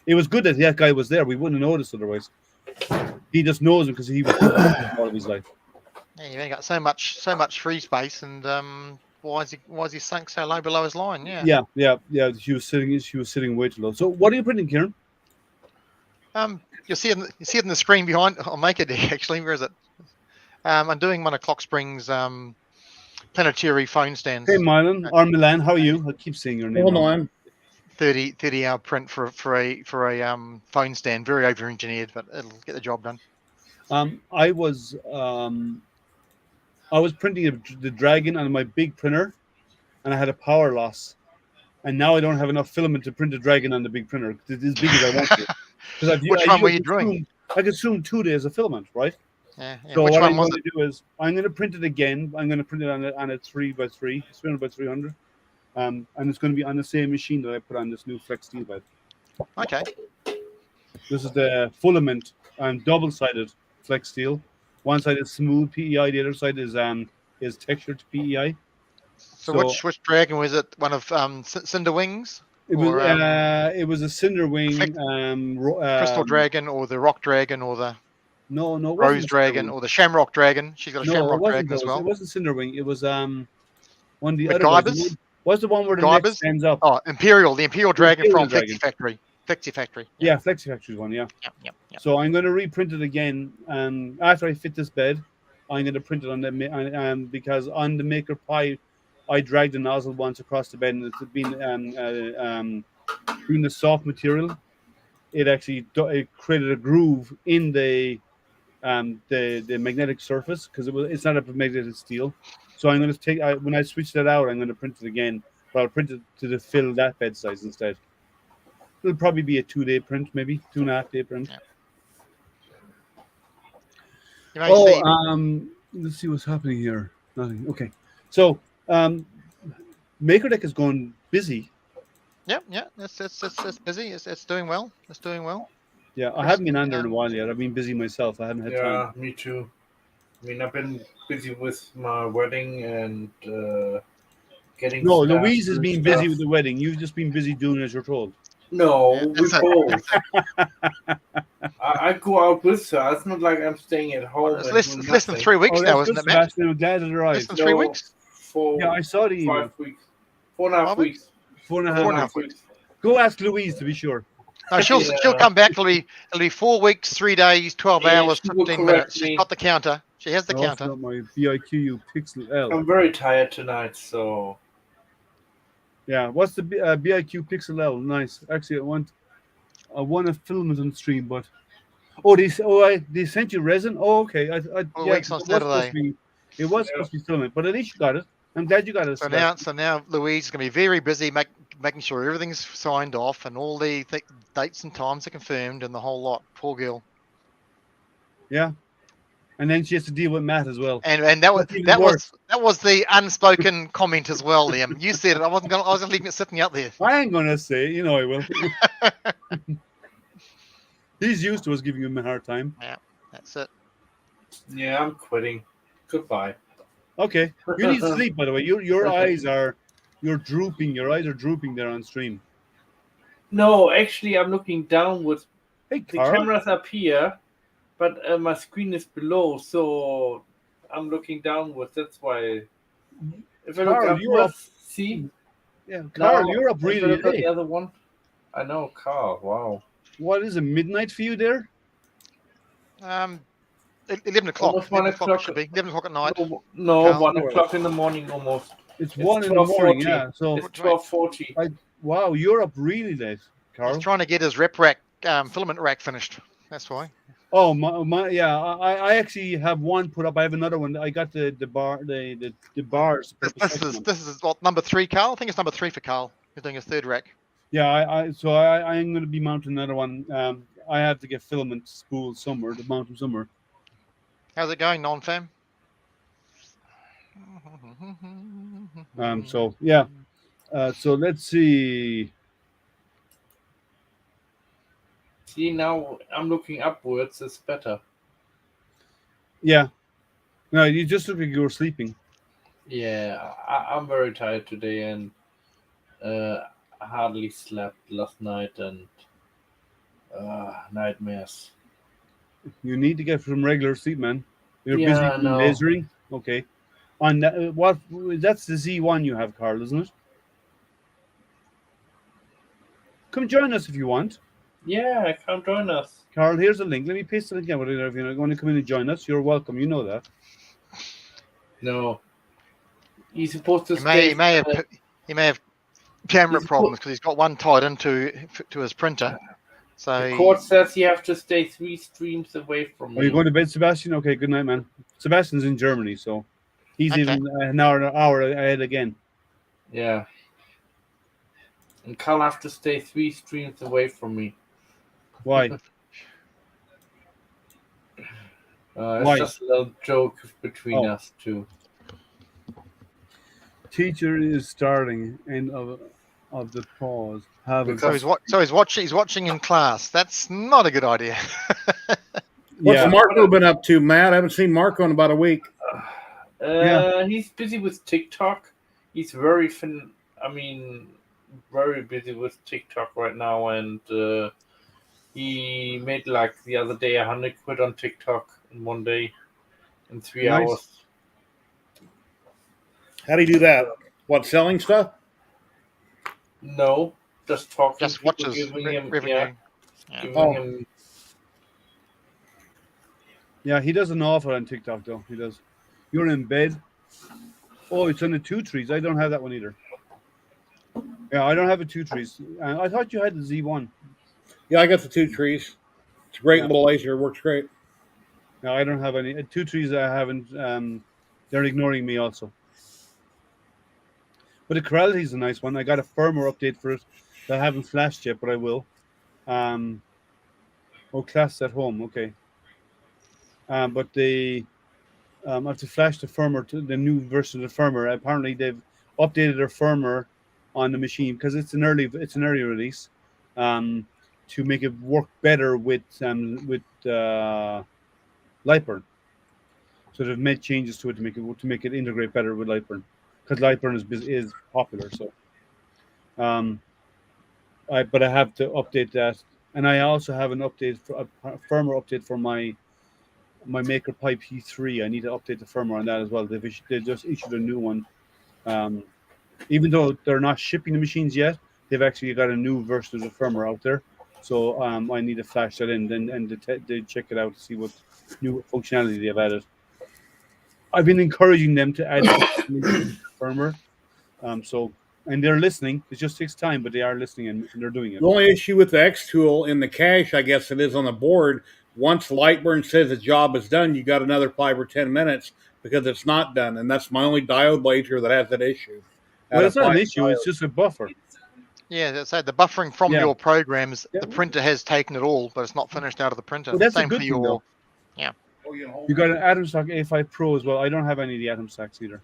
It was good that guy was there. We wouldn't have noticed otherwise. He just knows him because he was all of his life. Yeah, you've only got so much free space, and why is he sunk so low below his line? Yeah. Yeah. She was sitting way too low. So what are you printing, Kieran? You see it in the screen behind. I'll make it actually. Where is it? I'm doing one of Clock Springs planetary phone stands. Hey, Milan or Milan, how are you? I keep saying your name. Hold on. 30 hour print for a phone stand. Very over engineered, but it'll get the job done. I was printing the dragon on my big printer, and I had a power loss, and now I don't have enough filament to print the dragon on the big printer. It's as big as I want to. Which one were you doing? I consumed 2 days of filament, right? Yeah. So Which what one I'm was going to do is I'm going to print it again. I'm going to print it on a 3x3, 300 by 300, and it's going to be on the same machine that I put on this new Flex Steel bed. Okay. This is the filament double-sided Flex Steel. One side is smooth PEI, the other side is textured PEI. So which dragon was it? One of Cinder Wings? It was a Cinder Wing, Crystal Dragon, or the Rock Dragon, or the no, Rose Dragon, or the Shamrock Dragon. She's got a Shamrock Dragon as well. It wasn't Cinder Wing. It was one of the other ones. What's the one where the neck stands up? Oh, the Imperial Dragon from Flexi Factory. Flexi Factory. Yeah, Flexi Factory's one. Yeah. Yep. So I'm going to reprint it again. After I fit this bed, I'm going to print it on the because on the Maker Pi, I dragged the nozzle once across the bed, and it's been being the soft material. It actually created a groove in the magnetic surface because it's not a magnetic steel. So I'm going to take when I switch that out, I'm going to print it again, but I'll print it to fill that bed size instead. It'll probably be a 2-day print, maybe 2.5-day print. Yeah. Let's see what's happening here. Nothing. Okay, so MakerDeck is going busy. Yeah. It's busy. It's doing well. It's doing well. Yeah, I haven't been on there in a while yet. I've been busy myself. I haven't had time. Yeah, me too. I mean, I've been busy with my wedding and getting. No, Louise has been busy with the wedding. You've just been busy doing as you're told. No, we both. I go out with her. It's not like I'm staying at home. It's less than 3 weeks now, isn't it, Matt? I'm glad it arrived. Less than 3 weeks? Yeah, I saw the email. 5 weeks. 4.5 weeks. 4.5 weeks. Go ask Louise to be sure. No, she'll come back. It'll be 4 weeks, 3 days, 12 hours, 15 minutes. She's got the counter. She has the counter. Got my BIQ Pixel L. I'm very tired tonight, so. Yeah, what's the BIQ Pixel L? Nice. Actually, I want to film it on stream, but they sent you resin. Oh, okay. Weeks on Saturday. It was supposed to be filming, but at least you got it. I'm glad you got it. So now Louise is going to be very busy making sure everything's signed off and all the dates and times are confirmed and the whole lot. Poor girl. Yeah. And then she has to deal with Matt as well. And that was That's even that worse. was the unspoken comment as well, Liam. You said it. I was just leaving it sitting out there. I ain't gonna say it, you know I will. He's used to us giving him a hard time. Yeah, that's it. Yeah, I'm quitting. Goodbye. Okay. You need sleep, by the way. Your eyes are you're drooping. Your eyes are drooping there on stream. No, actually, I'm looking downwards. Hey, The Carl. camera's up here, but my screen is below, so I'm looking downwards. That's why. If I look Carl, you're upwards, up. see? Yeah, Carl, Now, you're up if I really look at late. the other one. I know, Carl. Wow. What is it, midnight for you there? 11 o'clock. Almost 1 o'clock. It should be 11 o'clock at night. No, Carl, 1 o'clock in the morning almost. It's It's 1 in the morning, 12:40. yeah. So It's 12:40. wow, you're up really late, He's Carl. trying to get his rep rack, filament rack finished. That's why. Oh my yeah, I actually have one put up. I have another one. I got the bars. This is what, number 3, Carl? I think it's number 3 for Carl. He's doing his third rack. Yeah, I'm going to be mounting another one. I have to get filament spools somewhere to mount them somewhere. How's it going, non-fam? So yeah, so let's see. See, now I'm looking upwards. It's better. Yeah, no, you just look like you were sleeping. Yeah, I'm very tired today and I hardly slept last night and nightmares. You need to get some regular sleep, man. You're Yeah, I busy know. lasering. Okay, on that, that's the Z1 you have, Carl, isn't it? Come join us if you want. Yeah, come join us. Carl, here's a link. Let me paste the link again. If you're going to come in and join us, you're welcome. You know that. No. He's supposed to He stay. may have camera He's problems because he's got one tied into to his printer. So The court says you have to stay 3 streams away from me. Are you going to bed, Sebastian? Okay, good night, man. Sebastian's in Germany, so he's Okay. even an hour ahead again. Yeah. And Carl have to stay 3 streams away from me. Why? It's Why? just a little joke between Oh. us two. Teacher is starting. End of the pause. he's watching in class. That's not a good idea. What's Yeah. Marco been up to, Matt? I haven't seen Marco in about a week. He's busy with TikTok. He's very very busy with TikTok right now, and he made like the other day 100 quid on TikTok in one day, in 3 Nice. hours. How do you do that? What, selling stuff? No, just talking. Just people watches giving him, revenue. yeah, Yeah. giving Oh. him. Yeah, he does an awful on TikTok, though. He does. You're in bed. Oh, it's on the 2 trees. I don't have that one either. Yeah, I don't have a 2 trees. I thought you had the Z1. Yeah, I got the 2 trees. It's a great Yeah. little laser. Works great. No, I don't have any. 2 trees I haven't. They're ignoring me also. But the Corelli is a nice one. I got a firmware update for it. I haven't flashed yet, but I will. Class at home. Okay. But they I have to flash the firmware to the new version of the firmware. Apparently, they've updated their firmware on the machine because it's an early release to make it work better with Lightburn. So they've made changes to it to make it integrate better with Lightburn because Lightburn is popular. So, but I have to update that, and I also have an update for a firmware update for my Maker Pi P3. I need to update the firmware on that as well. They just issued a new one. Even though they're not shipping the machines yet, they've actually got a new version of the firmware out there. So I need to flash that in and they check it out to see what new functionality they've added. I've been encouraging them to add firmware. And they're listening. It just takes time, but they are listening and they're doing it. The only issue with the X tool in the cache, I guess it is on the board, once Lightburn says the job is done, you got another 5 or 10 minutes because it's not done. And that's my only diode laser that has that issue. Well, it's not an Out of issue. 5 It's just a buffer. Yeah, that's it. The buffering from Yeah. your programs, Yeah. the printer has taken it all, but it's not finished out of the printer. Well, that's a Same good for thing, your. though. You got an Atom Stock A5 Pro as well. I don't have any of the Atom Stocks either.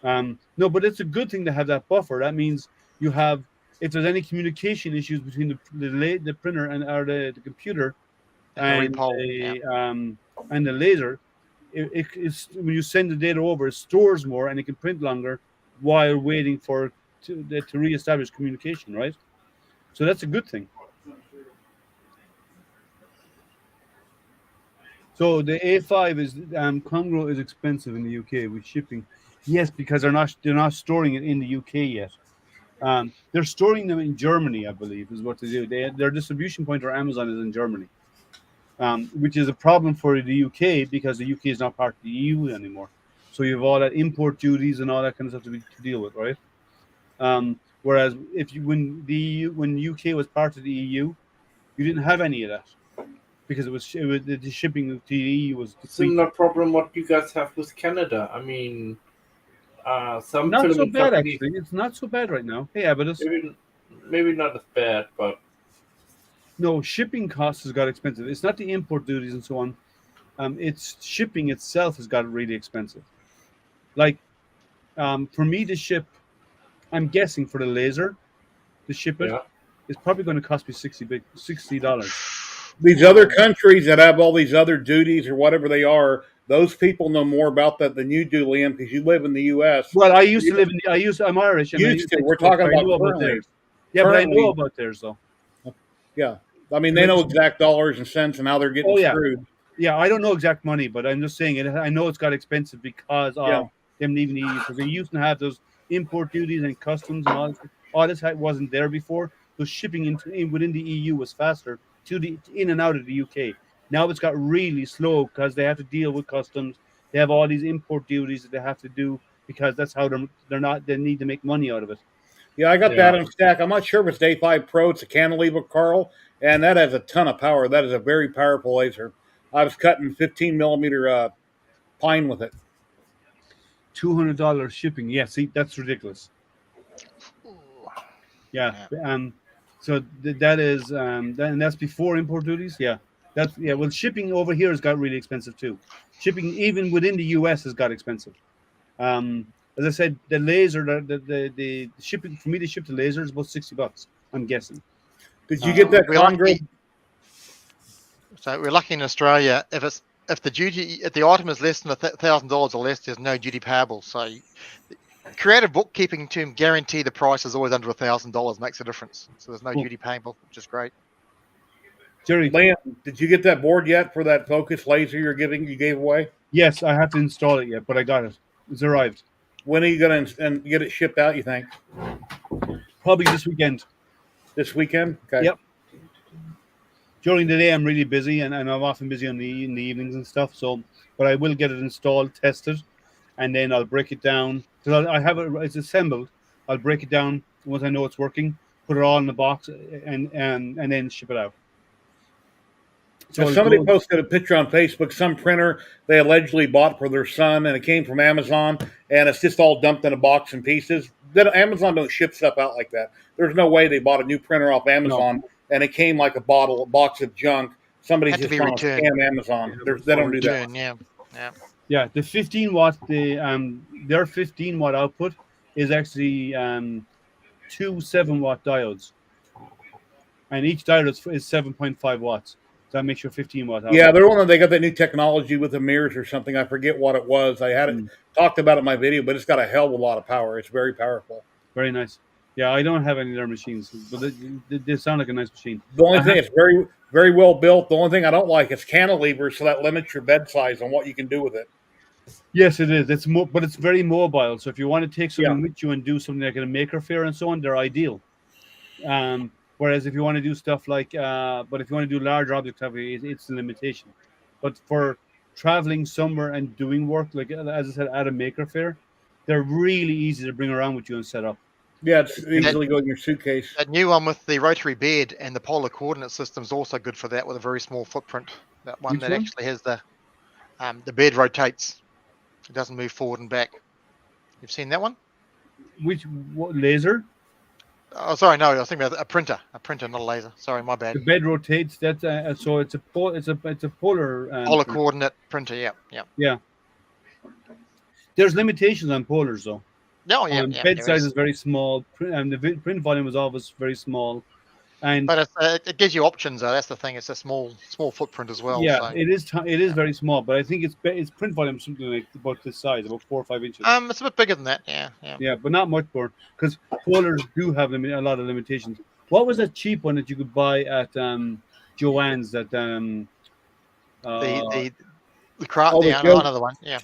No, but it's a good thing to have that buffer. That means you have, if there's any communication issues between the printer and or the computer and the laser, it's when you send the data over, it stores more and it can print longer while waiting for to reestablish communication, right? So that's a good thing. So the A5 is Congo is expensive in the UK with shipping. Yes, because they're not storing it in the UK yet. They're storing them in Germany, I believe, is what they do. Their distribution point or Amazon is in Germany, which is a problem for the UK because the UK is not part of the EU anymore. So you have all that import duties and all that kind of stuff to deal with, right? Whereas when UK was part of the EU, you didn't have any of that because it was the shipping to the EU was similar problem what you guys have with Canada. I mean, some not so filming bad companies, actually. It's not so bad right now. Hey, but it's maybe not as bad, but no, shipping costs has got expensive. It's not the import duties and so on. It's shipping itself has got really expensive. Like, for me to ship, I'm guessing for the laser, to ship it, it's probably going to cost me $60. These other countries that have all these other duties or whatever they are, those people know more about that than you do, Liam, because you live in the U.S. Well, I used to live in. I'm Irish. And We're talking about theirs. Yeah, but I know about theirs though. Yeah, I mean they know exact dollars and cents and how they're getting screwed. Yeah, I don't know exact money, but I'm just saying it. I know it's got expensive because of them leaving the EU. Because they used to have those import duties and customs and all this. All this wasn't there before. So shipping within the EU was faster in and out of the UK. Now it's got really slow because they have to deal with customs. They have all these import duties that they have to do because that's how they need to make money out of it. Yeah, I got that on stack. I'm not sure if it's the A5 Pro. It's a cantilever, Carl, and that has a ton of power. That is a very powerful laser. I was cutting 15 millimeter pine with it. $200 shipping. Yeah, see, that's ridiculous. Yeah. So that is and that's before import duties. Yeah. Well, shipping over here has got really expensive too. Shipping even within the US has got expensive. As I said, the laser, the shipping for me to ship the laser is about $60. I'm guessing. Did you get that Congo? So we're lucky in Australia. If the item is less than $1,000 or less, there's no duty payable. So creative bookkeeping to guarantee the price is always under $1,000 makes a difference. So there's no duty payable, which is great. Jerry, Liam, did you get that board yet for that focus laser you gave away? Yes, I have to install it yet, but I got it. It's arrived. When are you going to get it shipped out, you think? Probably this weekend. This weekend? Okay. Yep. During the day, I'm really busy, and I'm often busy in the evenings and stuff. So, but I will get it installed, tested, and then I'll break it down. So I have it's assembled. I'll break it down once I know it's working. Put it all in the box, and then ship it out. So somebody posted a picture on Facebook, some printer they allegedly bought for their son, and it came from Amazon, and it's just all dumped in a box in pieces. Amazon don't ship stuff out like that. There's no way they bought a new printer off Amazon, and it came like a box of junk. Somebody's just trying to scam Amazon. They don't do that. Yeah, the 15 watt, their 15 watt output is actually 2 7-watt diodes, and each diode is 7.5 watts. That makes your 15 watt output. Yeah, they got that new technology with the mirrors or something. I forget what it was. I had it talked about it in my video, but it's got a hell of a lot of power. It's very powerful. Very nice. Yeah, I don't have any of their machines, but they sound like a nice machine. The only thing, it's very, very well built. The only thing I don't like is cantilever, so that limits your bed size on what you can do with it. Yes, it is. But it's very mobile. So if you want to take something with you and do something like a Maker Faire and so on, they're ideal. Whereas if you want to do stuff like, but if you want to do large objects, it's a limitation. But for traveling somewhere and doing work, like as I said, at a Maker Faire, they're really easy to bring around with you and set up. Yeah, it's easily go in your suitcase. That new one with the rotary bed and the polar coordinate system is also good for that with a very small footprint. That one actually has the bed rotates. It doesn't move forward and back. You've seen that one? What laser? Oh, sorry, no, I was thinking about a printer, not a laser. Sorry, my bad. The bed rotates. That's so it's a polar. Polar coordinate printer. Yeah, yeah. Yeah. There's limitations on polars though. No, yeah, yeah. Bed there size is. is very small, and the print volume is always very small. And But it gives you options though. That's the thing. It's a small footprint as well. yeah, So. it is very small, but I think its print volume is something like about this size, about 4 or 5 inches. It's a bit bigger than that. Yeah, yeah. Yeah, but not much more because polars do have a lot of limitations. What was that cheap one that you could buy at Joanne's? That The craft. Oh, the Yeah, Joe- another one. Yeah.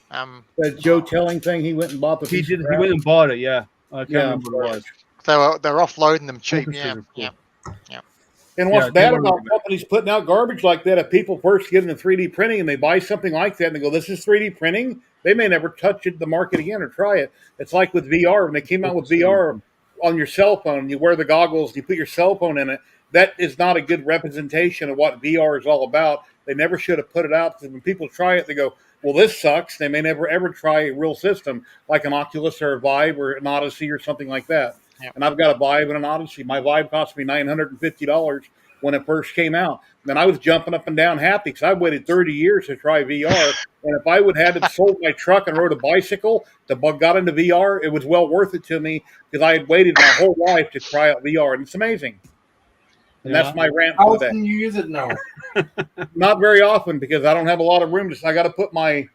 That Joe Telling thing, he went and bought the he piece did. of He crap. went and bought it. Yeah, I can't Yeah, remember what it was. They're offloading them cheap. Focus Yeah, scissors, yeah. cool. And what's Yeah, they bad were about really bad. companies putting out garbage like that, if people first get into 3D printing and they buy something like that and they go, this is 3D printing, they may never touch it, the market again or try it. It's like with VR. When they came out with VR on your cell phone, you wear the goggles, you put your cell phone in it. That is not a good representation of what VR is all about. They never should have put it out, because when people try it, they go, well, this sucks. They may never ever try a real system like an Oculus or a Vive or an Odyssey or something like that. Yep. And I've got a Vive and an Odyssey. My Vive cost me $950 when it first came out. And I was jumping up and down happy because I waited 30 years to try VR. And if I would have had sold my truck and rode a bicycle to got into VR, it was well worth it to me because I had waited my whole life to try out VR. And it's amazing. And Yeah. that's my rant How for the day. often you use it now? Not very often because I don't have a lot of room. I got to put my.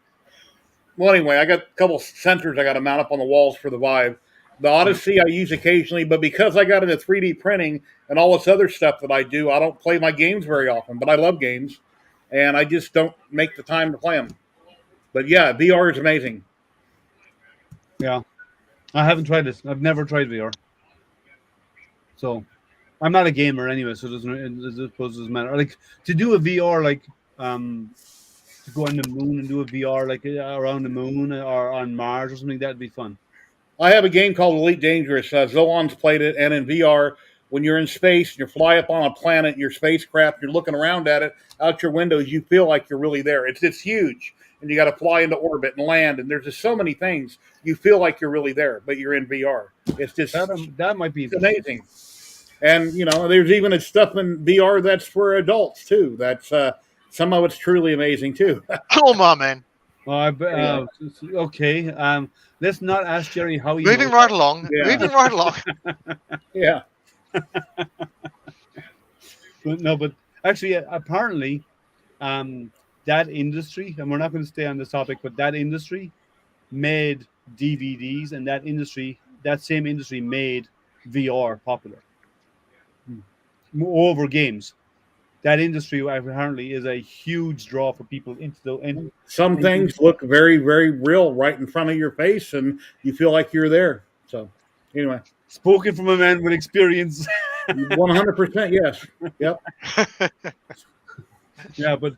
Well, anyway, I got a couple sensors I got to mount up on the walls for the Vive. The Odyssey I use occasionally, but because I got into 3D printing and all this other stuff that I do, I don't play my games very often. But I love games, and I just don't make the time to play them. But yeah, VR is amazing. Yeah, I haven't tried this. I've never tried VR. So, I'm not a gamer anyway, so it doesn't matter. Like to do a VR, like to go on the moon and do a VR like around the moon or on Mars or something, that'd be fun. I have a game called Elite Dangerous. Zolan's played it, and in VR, when you're in space, and you fly up on a planet, your spacecraft, you're looking around at it out your windows, you feel like you're really there. It's huge, and you got to fly into orbit and land, and there's just so many things. You feel like you're really there, but you're in VR. It's just That might be amazing. And there's even stuff in VR that's for adults too. That's some of it's truly amazing too. Come on, man. Okay. Let's not ask Jerry how he Moving knows. right along. Yeah. Moving right along. Yeah. But actually, apparently, that industry, and we're not going to stay on this topic, but that industry made DVDs, and that same industry made VR popular over games. That industry apparently is a huge draw for people Some things look very, very real right in front of your face, and you feel like you're there. So, anyway, spoken from a man with experience. 100%, yes. Yep. Yeah, but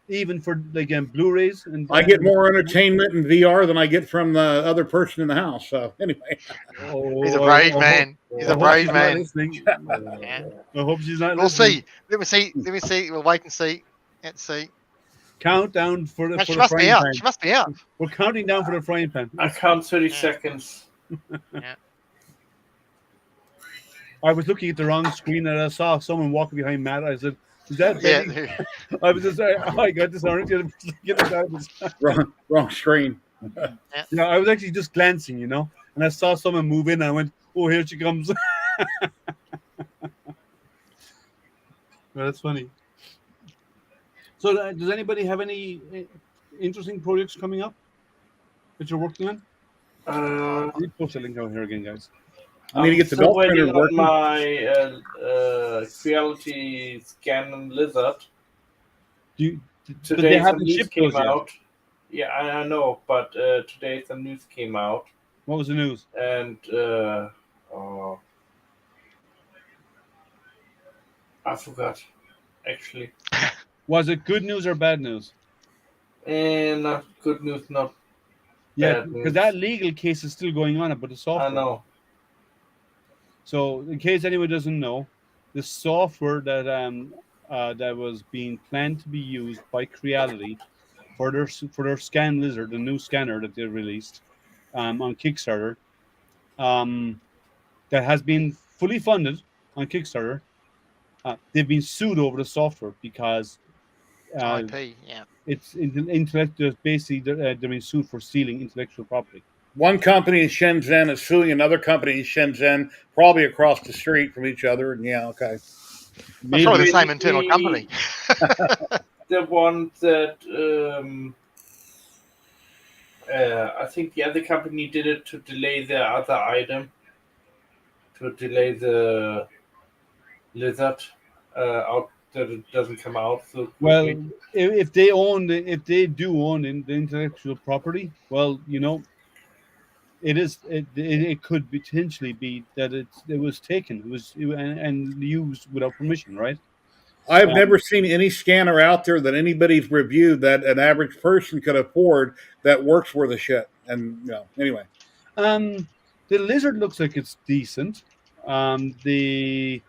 even for Blu-rays, and I get more entertainment in VR than I get from the other person in the house. So, anyway, He's a brave man. He's a brave man. I hope she's not. We'll listening. see. Let me see. We'll wait and see. Let's see. Countdown for the. She for the must be frying out. pan. She must be out. We're counting down for the frying pan. I count 30 seconds. Yeah. I was looking at the wrong screen and I saw someone walking behind Matt. I said, "Is that?" Betty?" Yeah. I was just, I got this orange. Get this out of this. wrong screen. Yeah, I was actually just glancing, and I saw someone move in. And I went, "Oh, here she comes." Well, that's funny. So, does anybody have any interesting projects coming up that you're working on? Let me post a link out here again, guys. I need to get the still golf waiting printer on working. my Reality Scan and Lizard. But they Today some haven't news shipped came those yet. out. Yeah, I know, but today some news came out, What was the news? and I forgot actually. Was it good news or bad news? And not good news, not Yeah, bad because news. that legal case is still going on about the software. I know. So, in case anyone doesn't know, the software that that was being planned to be used by Creality for their Scan Lizard, the new scanner that they released on Kickstarter, that has been fully funded on Kickstarter. They've been sued over the software because IP, yeah. it's intellectual. Basically, they're being sued for stealing intellectual property. One company in Shenzhen is suing another company in Shenzhen, probably across the street from each other. And yeah, okay. That's probably the Maybe. same internal company. The one that I think the other company did it to delay their other item, to delay the lizard out, that it doesn't come out so quickly. Well, if they do own the intellectual property, well, it could potentially be that it was taken, and used without permission, right? I've never seen any scanner out there that anybody's reviewed that an average person could afford that works worth a shit. And anyway. The lizard looks like it's decent. What's the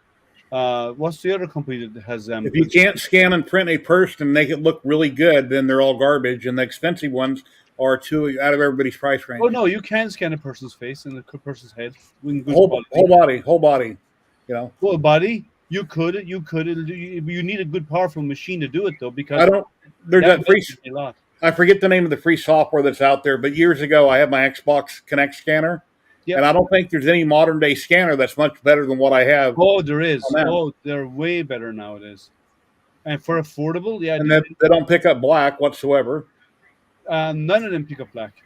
other company that has If you can't scan and print a person and make it look really good, then they're all garbage. And the expensive ones are too out of everybody's price range. Oh no, you can scan a person's face and a person's head. Whole body. Whole body. You could. You need a good, powerful machine to do it though, because There's that free. A lot. I forget the name of the free software that's out there, but years ago I had my Xbox Connect scanner, and I don't think there's any modern day scanner that's much better than what I have. Oh, there is. Oh, they're way better nowadays, and for affordable, yeah. And they don't pick up black whatsoever. None of them pick up black,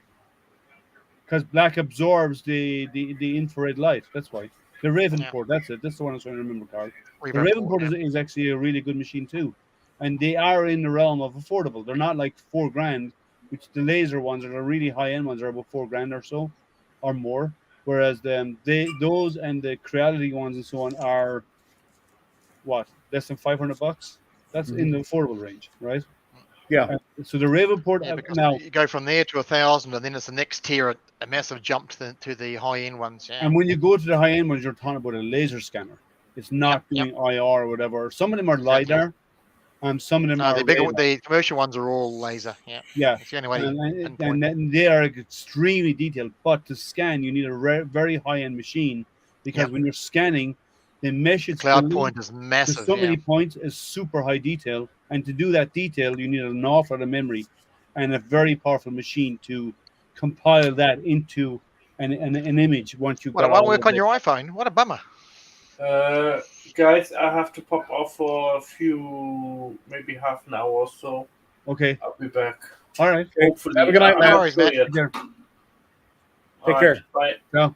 because black absorbs the infrared light. That's why. The Ravenport, that's it. That's the one I was trying to remember, Carl. The Ravenport is actually a really good machine too, and they are in the realm of affordable. They're not like $4,000, which the laser ones or the really high end ones are about $4,000 or so, or more. Whereas those and the Creality ones and so on are less than $500. That's in the affordable range, right? Yeah. So the Ravenport now you go from there to 1,000, and then it's the next tier, a massive jump to the high end ones. Yeah. And when you go to the high end ones, you're talking about a laser scanner. It's not doing IR or whatever. Some of them are LiDAR, some of them are. The commercial ones are all laser. Yeah. Yeah. It's the only way. And they are extremely detailed. But to scan, you need a very high end machine, because when you're scanning, the mesh cloud point is massive. There's so many points is super high detail, and to do that detail, you need an awful lot of memory and a very powerful machine to compile that into an image. Once you it won't work on your iPhone. What a bummer. Guys, I have to pop off for a few, maybe half an hour or so. Okay, I'll be back. All right. Hopefully. Have a good night, man. Take care. Bye. Yeah.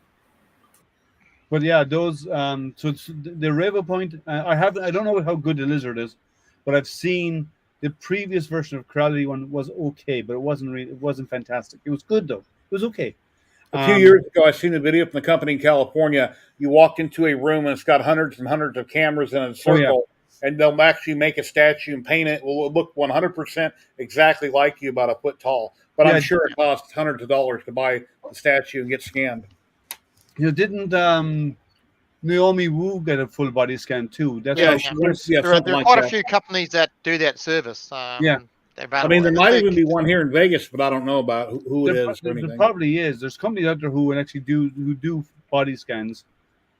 But yeah, those so it's the Raven Point. I don't know how good the lizard is, but I've seen the previous version of Creality one was okay, but it wasn't fantastic. It was good though. It was okay. A few years ago, I seen a video from the company in California. You walk into a room and it's got hundreds and hundreds of cameras in a circle, and they'll actually make a statue and paint it. It will look 100% exactly like you, about a foot tall. But I'm sure it costs hundreds of dollars to buy the statue and get scanned. Didn't Naomi Wu get a full body scan too? That's there are quite a few companies that do that service. I mean, there might even be one here in Vegas, but I don't know about who it is. There probably is. There's companies out there who actually do body scans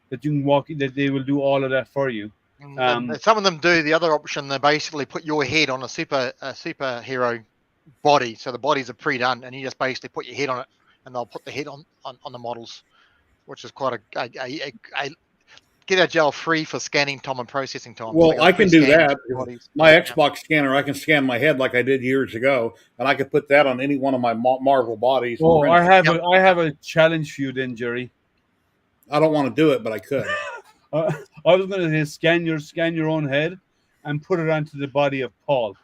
that you can walk. That they will do all of that for you. Some of them do the other option. They basically put your head on a superhero body, so the bodies are pre-done, and you just basically put your head on it, and they'll put the head on the models, which is quite a get out jail free for scanning time and processing time. Well, I can do that. My Xbox scanner, I can scan my head like I did years ago, and I could put that on any one of my Marvel bodies. Oh, I have a challenge for you then, Jerry. I don't want to do it, but I could. I was going to say scan your own head and put it onto the body of Paul.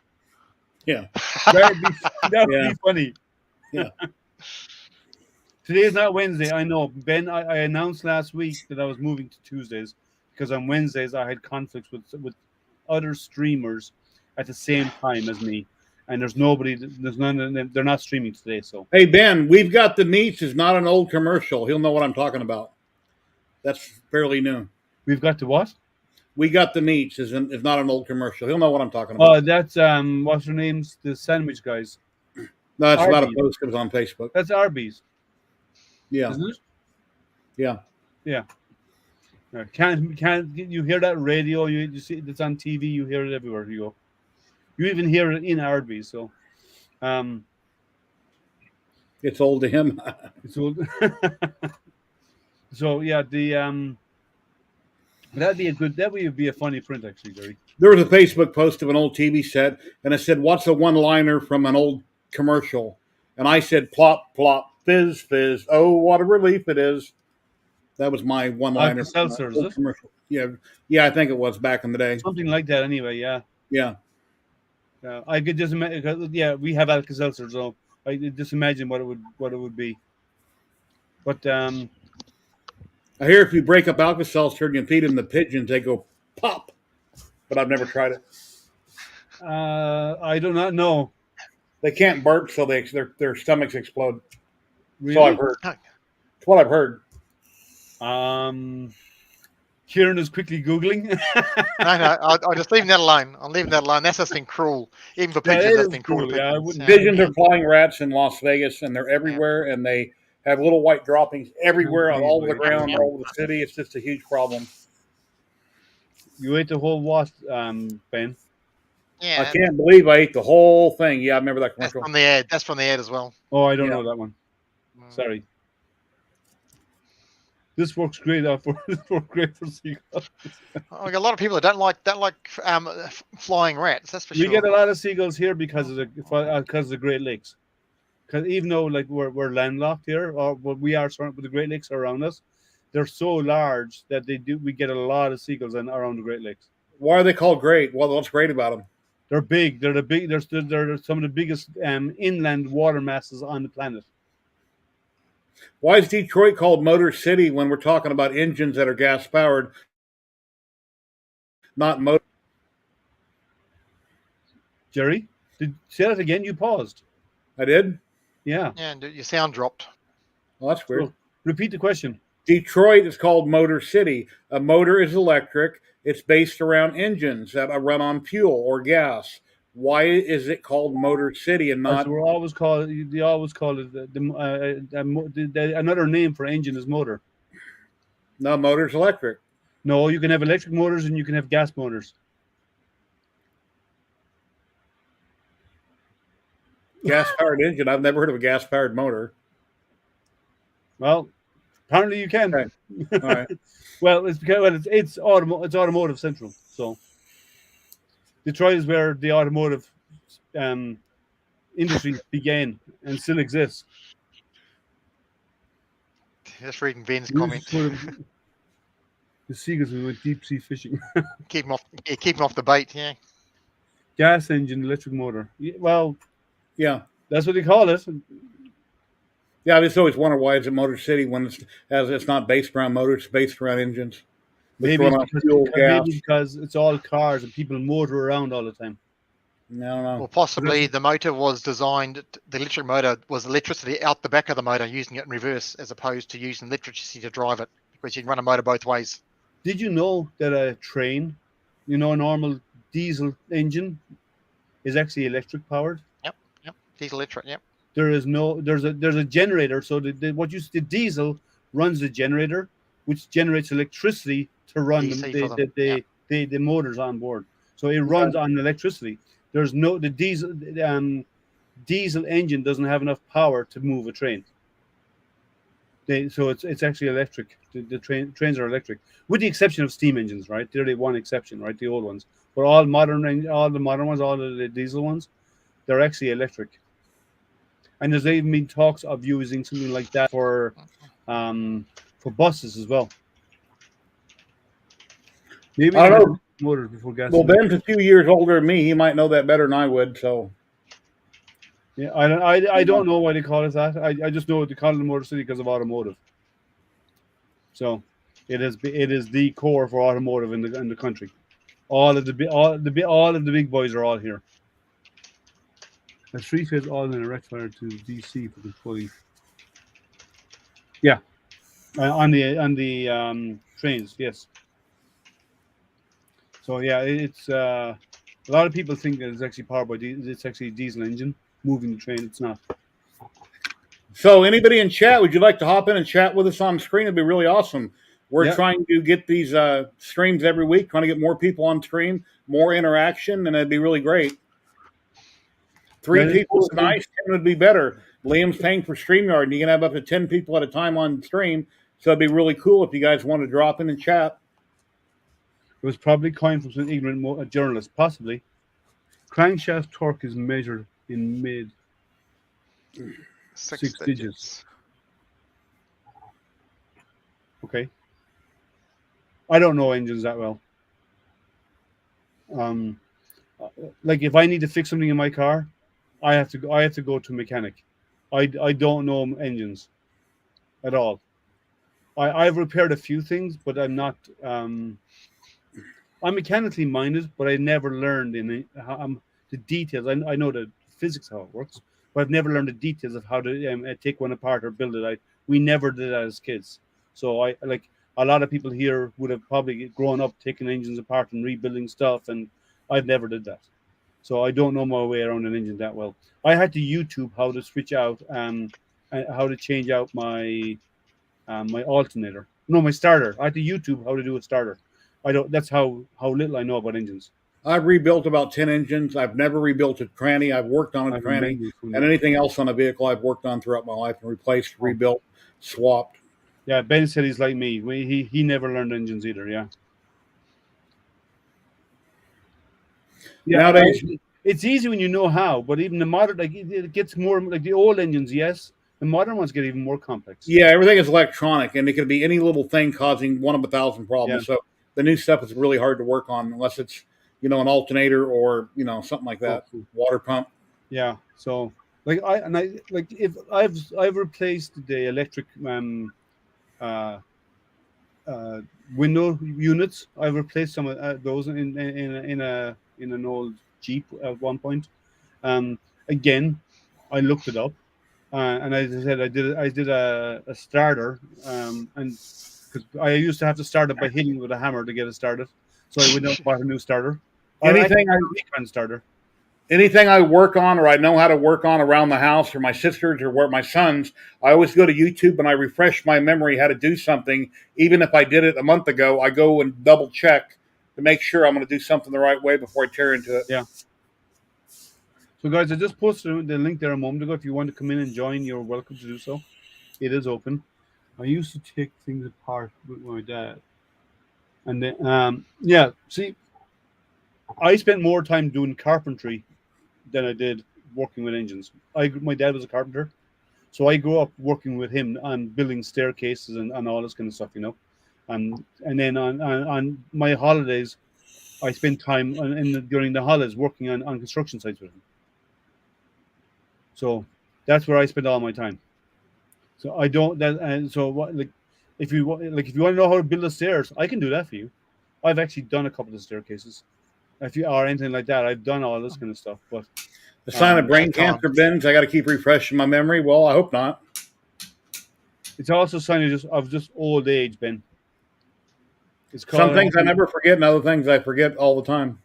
Yeah, that would be funny. Yeah. Today is not Wednesday. I know, Ben. I announced last week that I was moving to Tuesdays because on Wednesdays I had conflicts with other streamers at the same time as me, and there's none of them. They're not streaming today. So hey, Ben, we've got the meats is not an old commercial. He'll know what I'm talking about. That's fairly new. We've got the what? We got the meats is not an old commercial. He'll know what I'm talking about. Oh, that's what's their names? The sandwich guys. No, that's Arby's. a lot of posts comes on Facebook. That's Arby's. Yeah. Isn't it? Yeah. Yeah. Can't you hear that radio? You see it's on TV. You hear it everywhere you go. You even hear it in Ardby. So, um, It's old to him. so so yeah, that would be a funny print actually, Gary. There was a Facebook post of an old TV set, and it said, "What's a one-liner from an old commercial?" And I said, "Plop, plop, fizz, fizz. Oh, what a relief it is." That was my one-liner from an Seltzer, is old it? commercial. Yeah, I think it was back in the day. Something like that, anyway. Yeah. Yeah. I could just imagine. Yeah, we have Alka Seltzer, so I could just imagine what it would be. But I hear if you break up Alka-Seltzer and you feed them the pigeons, they go pop. But I've never tried it. I do not know. They can't burp, so their stomachs explode. Really? So I've heard. That's what I've heard. Kieran is quickly googling. No, I'll just leave that alone. I'm leaving that alone. That's just been cruel. Even for pigeons, that's been cruel. Yeah, I Pigeons. Pigeons are flying rats in Las Vegas, and they're everywhere, and they have little white droppings everywhere on all over the ground, all over the city. It's just a huge problem. You ate the whole wasp, Ben. Yeah, I can't believe I ate the whole thing. Yeah, I remember that that's commercial. from the ad. That's from the ad as well. Oh, I don't know that one. Sorry. This works great for seagulls. A lot of people that don't like flying rats. That's for sure. We get a lot of seagulls here because of the Great Lakes. Because even though like we're landlocked here, or we are surrounded with the Great Lakes around us, they're so large that we get a lot of seagulls around the Great Lakes. Why are they called great? Well, what's great about them? They're big. They're some of the biggest inland water masses on the planet. Why is Detroit called Motor City when we're talking about engines that are gas powered, not motor? Jerry, say that again. You paused. I did? Yeah. Yeah, and your sound dropped. Well, that's weird. So, repeat the question. Detroit is called Motor City. A motor is electric. It's based around engines that run on fuel or gas. Why is it called Motor City and not? They always call it another name for engine is motor. No, motor's electric. No, you can have electric motors and you can have gas motors. Gas-powered engine. I've never heard of a gas-powered motor. Well, apparently you can. Okay. All right. Well, it's automotive central. So Detroit is where the automotive industry began and still exists. Just reading Ben's comment. The seagulls went deep sea fishing. Keep him off the bait. Yeah. Gas engine, electric motor. Well, yeah, that's what they call it. Yeah, I just always wonder why it's a Motor City when it's not based around motors, it's based around engines. Maybe because it's all cars and people motor around all the time. No. Well, possibly the motor was designed. The electric motor was electricity out the back of the motor, using it in reverse as opposed to using electricity to drive it, because you can run a motor both ways. Did you know that a train, a normal diesel engine, is actually electric powered? Yep. Diesel electric. Yep. There's a generator. So the diesel runs the generator, which generates electricity to run the motors on board. So it runs on electricity. There's the diesel engine doesn't have enough power to move a train. So it's actually electric. The trains are electric, with the exception of steam engines, right? They're the one exception, right? The old ones, but all the modern ones, all the diesel ones, they're actually electric. And there's even been talks of using something like that for buses as well. Maybe I don't know. Motors before gas. Well, Ben's a few years older than me. He might know that better than I would. So, yeah, I don't know why they call it that. I just know they call it Motor City because of automotive. So, it is the core for automotive in the country. All of the big boys are all here. A 3-phase all-in rectifier to DC for the fully. Yeah, on the trains, yes. So yeah, it's a lot of people think that it's actually powered by it's actually a diesel engine moving the train. It's not. So anybody in chat, would you like to hop in and chat with us on screen? It'd be really awesome. We're trying to get these streams every week, trying to get more people on stream, more interaction, and it'd be really great. 3 people is nice, 10 would be better. Liam's paying for StreamYard, and you can have up to 10 people at a time on stream. So it'd be really cool if you guys want to drop in and chat. It was probably coined from some ignorant journalist, possibly. Crankshaft torque is measured in mid 6 digits. Okay. I don't know engines that well. Like if I need to fix something in my car, I have to go to a mechanic. I don't know engines at all. I've repaired a few things, but I'm not. I'm mechanically minded, but I never learned the details. I know the physics how it works, but I've never learned the details of how to take one apart or build it. We never did that as kids. So I like a lot of people here would have probably grown up taking engines apart and rebuilding stuff, and I've never did that. So I don't know my way around an engine that well. I had to YouTube how to switch out and how to change out my my alternator. No, my starter. I had to YouTube how to do a starter. I don't. That's how little I know about engines. I've rebuilt about 10 engines. I've never rebuilt a tranny. I've worked on a tranny, and anything else on a vehicle I've worked on throughout my life and replaced, rebuilt, swapped. Yeah, Ben said he's like me. He never learned engines either. Yeah. Nowadays, it's easy when you know how, but even the modern, like it gets more like the old engines. Yes, the modern ones get even more complex. Yeah, everything is electronic, and it can be any little thing causing one of 1,000 problems. Yeah. So the new stuff is really hard to work on unless it's an alternator or something like that, water pump. Yeah. So if I've replaced the electric window units. I've replaced some of those in an old Jeep at one point. Again, I looked it up, and as I said, I did a starter, and because I used to have to start it by hitting it with a hammer to get it started, so I went out and bought a new starter. Anything I work on or I know how to work on around the house or my sisters or my sons, I always go to YouTube and I refresh my memory how to do something. Even if I did it a month ago, I go and double check to make sure I'm going to do something the right way before I tear into it. Yeah. So guys, I just posted the link there a moment ago. If you want to come in and join, you're welcome to do so. It is open. I used to take things apart with my dad. And then, see, I spent more time doing carpentry than I did working with engines. My dad was a carpenter, so I grew up working with him on building staircases and all this kind of stuff, and then on my holidays, I spent time during the holidays working on construction sites with him. So that's where I spend all my time. So I don't that and so what if you want to know how to build the stairs, I can do that for you. I've actually done a couple of staircases. If you are anything like that, I've done all this kind of stuff. But the sign of brain cancer, Ben, I got to keep refreshing my memory. Well, I hope not. It's also a sign of just old age, Ben. Some things I never forget, and other things I forget all the time.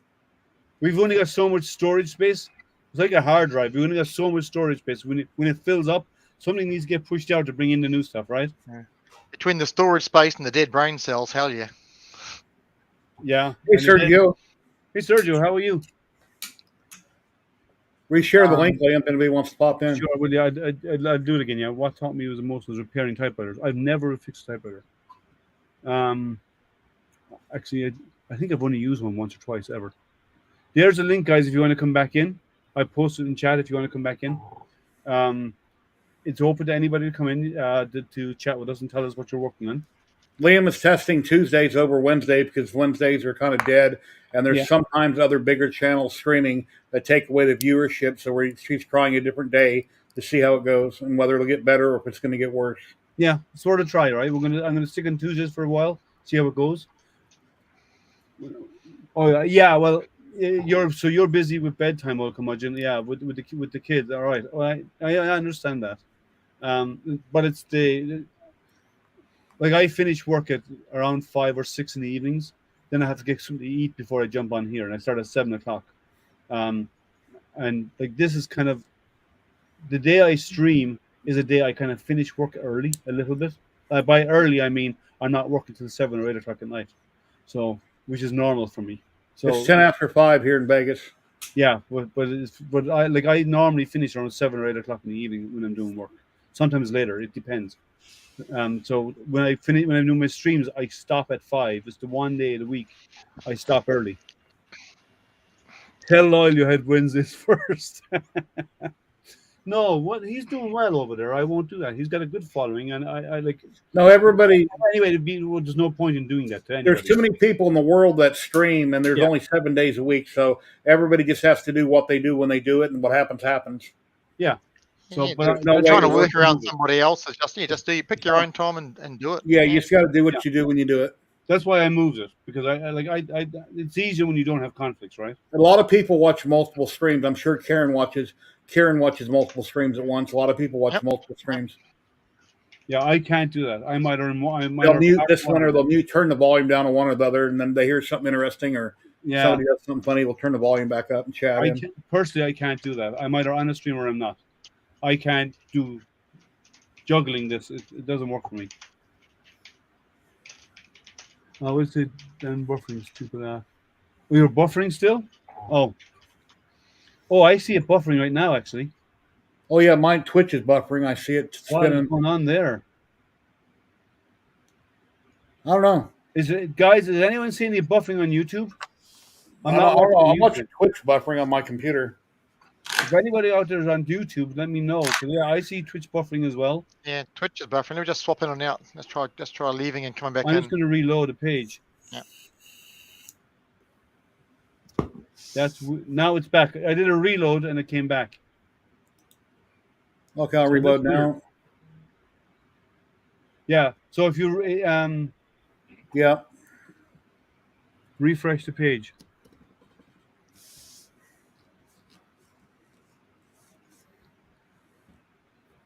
We've only got so much storage space. It's like a hard drive. We only got so much storage space. When it fills up, something needs to get pushed out to bring in the new stuff, right? Yeah. Between the storage space and the dead brain cells, hell yeah. Yeah. Hey, Sergio. Hey, Sergio, how are you? Reshare the link, Liam, if anybody wants to pop in. Sure, well, yeah, I'd do it again. Yeah, what taught me was the most was repairing typewriters. I've never fixed a typewriter. Actually, I think I've only used one once or twice ever. There's a link, guys, if you want to come back in. I posted in chat if you want to come back in. It's open to anybody to come in to chat with us and tell us what you're working on. Liam is testing Tuesdays over Wednesday because Wednesdays are kind of dead, and there's sometimes other bigger channels streaming that take away the viewership. So she's trying a different day to see how it goes and whether it'll get better or if it's going to get worse. Yeah, sort of try, right? I'm gonna stick on Tuesdays for a while, see how it goes. Oh yeah, well, you're busy with bedtime, I'll imagine. Yeah, with the kids. All right, well, I understand that. But it's I finish work at around 5 or 6 in the evenings. Then I have to get something to eat before I jump on here, and I start at 7 o'clock. And this is kind of the day I stream. is a day I kind of finish work early a little bit. By early, I mean I'm not working till 7 or 8 o'clock at night, so which is normal for me. So It's 10 after 5 here in Vegas. yeah, but I normally finish around 7 or 8 o'clock in the evening when I'm doing work. Sometimes later, it depends. So when I'm doing my streams, I stop at 5. It's the one day of the week I stop early. Tell Lyle you had Wednesdays first. No, what he's doing well over there. I won't do that. He's got a good following, and I like. No, everybody. Anyway, there's no point in doing that to anybody. There's too many people in the world that stream, and there's Yeah. only 7 days a week, so everybody just has to do what they do when they do it, and what happens happens. Yeah. So, Yeah, but no you're way trying to to work work around with it. somebody else. It's just do you pick your own time and do it. Yeah, you just got to do what you do when you do it. that's why I moved it, because I it's easier when you don't have conflicts, right? A lot of people watch multiple streams. I'm sure Karen watches multiple streams at once. A lot of people watch Yep. multiple streams. Yeah, I can't do that. I might earn more. They'll mute this one, or they'll turn the volume down on one or the other, and then they hear something interesting or Yeah, somebody does something funny. We'll turn the volume back up and chat in. personally, I can't do that. I'm either on a stream or I'm not. I can't do juggling this. It doesn't work for me. I always say then buffering stupid. We were buffering still? Oh, I see it buffering right now. Actually, Oh yeah, mine Twitch is buffering. I see it what is spinning. going on there? I don't know. Is it, guys? Is anyone seeing the buffering on YouTube? I'm watching Twitch buffering on my computer. If anybody out there is on YouTube, let me know. 'Cause, yeah, I see Twitch buffering as well. Yeah, Twitch is buffering. Let me just swap in and out. Let's try leaving and coming back I'm in. just going to reload the page. Yeah. Now it's back. I did a reload and it came back. Okay, I'll reload now. Yeah. So if you Yeah. refresh the page.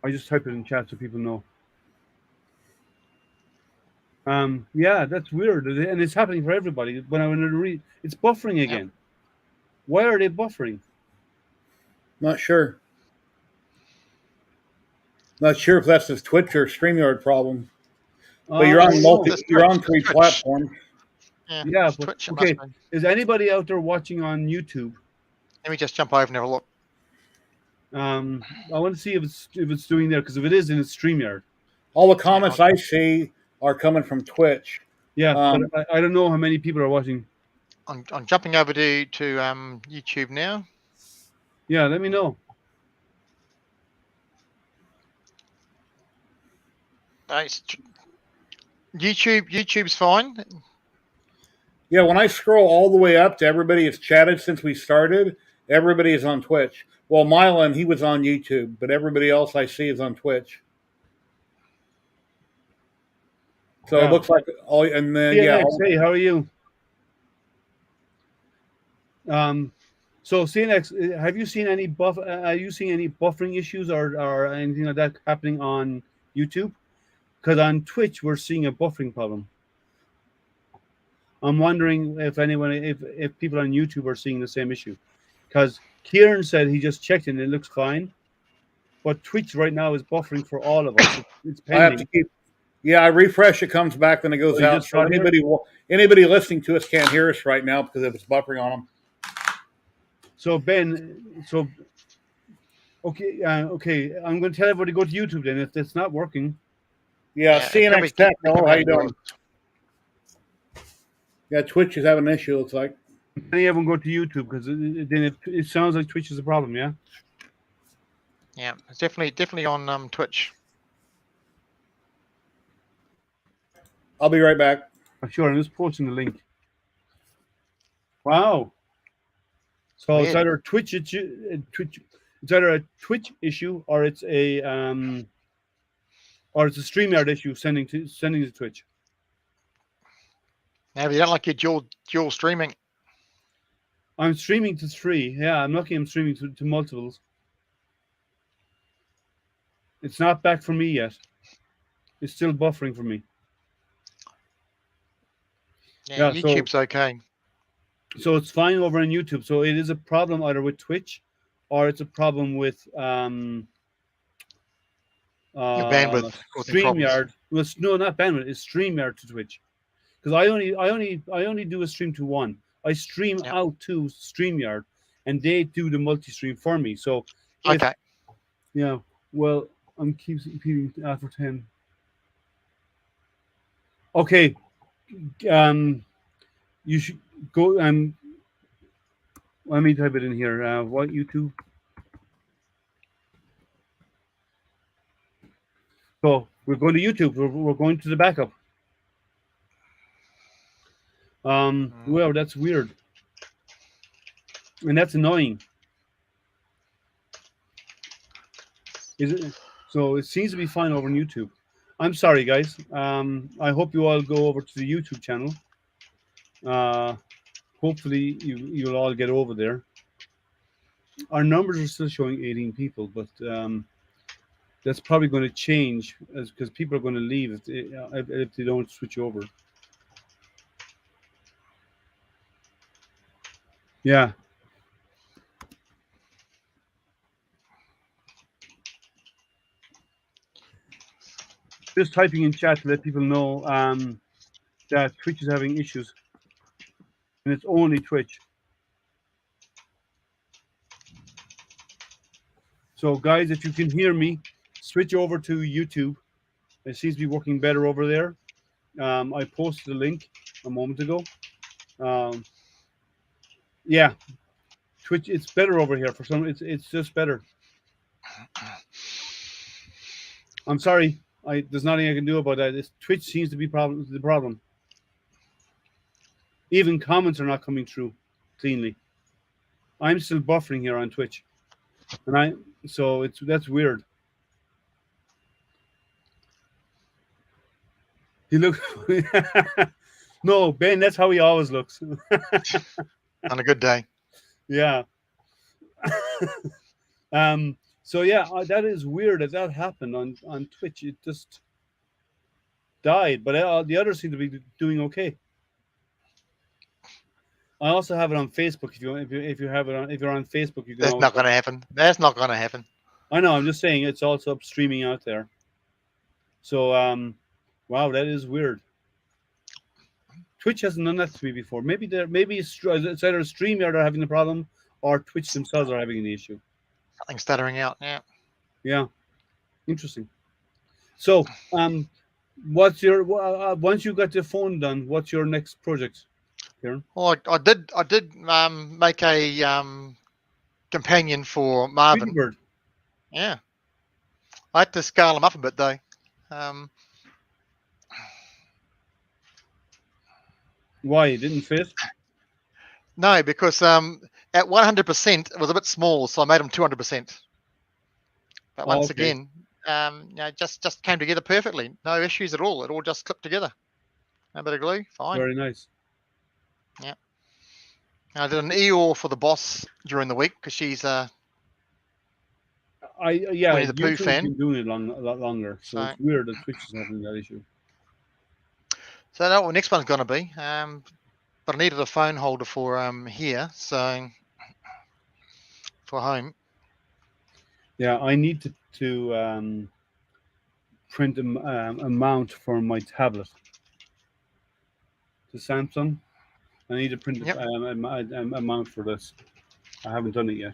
I just type it in chat so people know. Yeah, that's weird, and it's happening for everybody. When I read, it's buffering again. Why are they buffering? Not sure. Not sure if that's a Twitch or StreamYard problem. But you're on you're on three platforms. Yeah, it's Twitch, okay. Is anybody out there watching on YouTube? Let me just jump over and have a look. I want to see if it's doing there, because if it is, then it's StreamYard. All the comments I see are coming from Twitch. Yeah, but I don't know how many people are watching. I'm jumping over to YouTube now. Yeah, let me know. YouTube's fine. Yeah, when I scroll all the way up to everybody has chatted since we started, everybody is on Twitch. Well, Mylan, he was on YouTube, but everybody else I see is on Twitch. So it looks like all, and then hey, how are you? So CNX, have you seen any are you seeing any buffering issues or anything like that happening on YouTube? Because on Twitch we're seeing a buffering problem. I'm wondering if if people on YouTube are seeing the same issue. Because Kieran said he just checked and it looks fine, but Twitch right now is buffering for all of us. It's pending. I have to keep. Yeah, I refresh. It comes back, then it goes out. So anybody listening to us can't hear us right now because if it's buffering on them. So Ben, okay, I'm going to tell everybody to go to YouTube then if it's not working. Yeah, CNX Tech. Oh, how you doing? Yeah, Twitch is having an issue. It's like. Any of them go to YouTube because then it sounds like Twitch is a problem. Yeah. Yeah, it's definitely on Twitch. I'll be right back. Sure, I'm just posting the link. Wow. So it's either Twitch. It's either a Twitch issue or it's a StreamYard issue sending to Twitch. Now, if you don't like your dual streaming. I'm streaming to 3. Yeah, I'm lucky I'm streaming to multiples. It's not back for me yet. It's still buffering for me. Yeah, YouTube's okay. So it's fine over on YouTube. So it is a problem either with Twitch or it's a problem with Your bandwidth causing problems. StreamYard. Well, no, not bandwidth. It's StreamYard to Twitch. Because I only do a stream to one. I stream Yep. out to StreamYard, and they do the multi-stream for me. So, if, Okay. yeah. Well, I'm keep repeating for 10. Okay. You should go. Let me type it in here. What YouTube? So we're going to YouTube. We're going to the backup. Well, that's weird, and that's annoying. Is it? So it seems to be fine over on YouTube. I'm sorry, guys. I hope you all go over to the YouTube channel. Hopefully you'll all get over there. Our numbers are still showing 18 people, but that's probably going to change because people are going to leave if they don't switch over. Yeah. Just typing in chat to let people know that Twitch is having issues, and it's only Twitch. So, guys, if you can hear me, switch over to YouTube. It seems to be working better over there. I posted a link a moment ago. Yeah, Twitch. It's better over here for some. It's just better. I'm sorry. There's nothing I can do about that. Twitch seems to be the problem. Even comments are not coming through cleanly. I'm still buffering here on Twitch, and so that's weird. He looks. No, Ben. That's how he always looks. On a good day. Yeah. So yeah, that is weird that happened on Twitch. It just died, but the others seem to be doing okay. I also have it on Facebook. If you're on Facebook, you can. That's not going to happen. That's not going to happen. I know. I'm just saying it's also up streaming out there. So wow, that is weird. Twitch hasn't done that to me before. Maybe it's either StreamYard are having the problem or Twitch themselves are having an issue. Something stuttering out. Yeah. Yeah. Interesting. So, what's your once you got your phone done? What's your next project, Kieran? Well, I did make a companion for Marvin. Bird. Yeah. I had to scale him up a bit though. Why it didn't fit? No, because at 100% it was a bit small, so I made him 200%. But once again, just came together perfectly. No issues at all. It all just clipped together. A bit of glue, fine. Very nice. Yeah. I did an Eeyore for the boss during the week because she's Winnie the Pooh fan. Been doing it a lot longer, so it's weird that Twitch is having that issue. So I know what the next one's going to be. But I needed a phone holder for here, so for home. Yeah, I need to print a mount for my tablet. The Samsung. I need to print a mount for this. I haven't done it yet.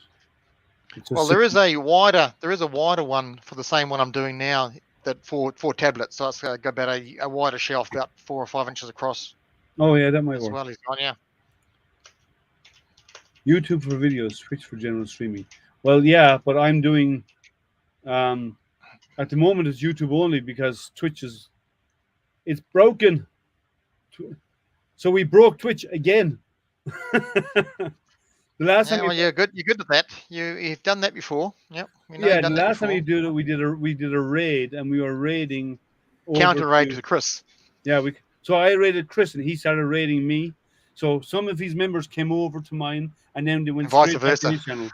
Well, there is a wider one for the same one I'm doing now that for tablets. So it's got about a wider shelf, about 4 or 5 inches across. Oh yeah, that might work. Well, he's gone, yeah. YouTube for videos, Twitch for general streaming. Well, yeah, but I'm doing. At the moment, it's YouTube only because Twitch it's broken. So we broke Twitch again. The last time you're good at that. You've done that before. Yep. The last time you did it, we did a raid, and we were raiding. Counter raid to Chris. Yeah, so I raided Chris, and he started raiding me. So some of his members came over to mine, and then they went vice straight back versa. to his channel.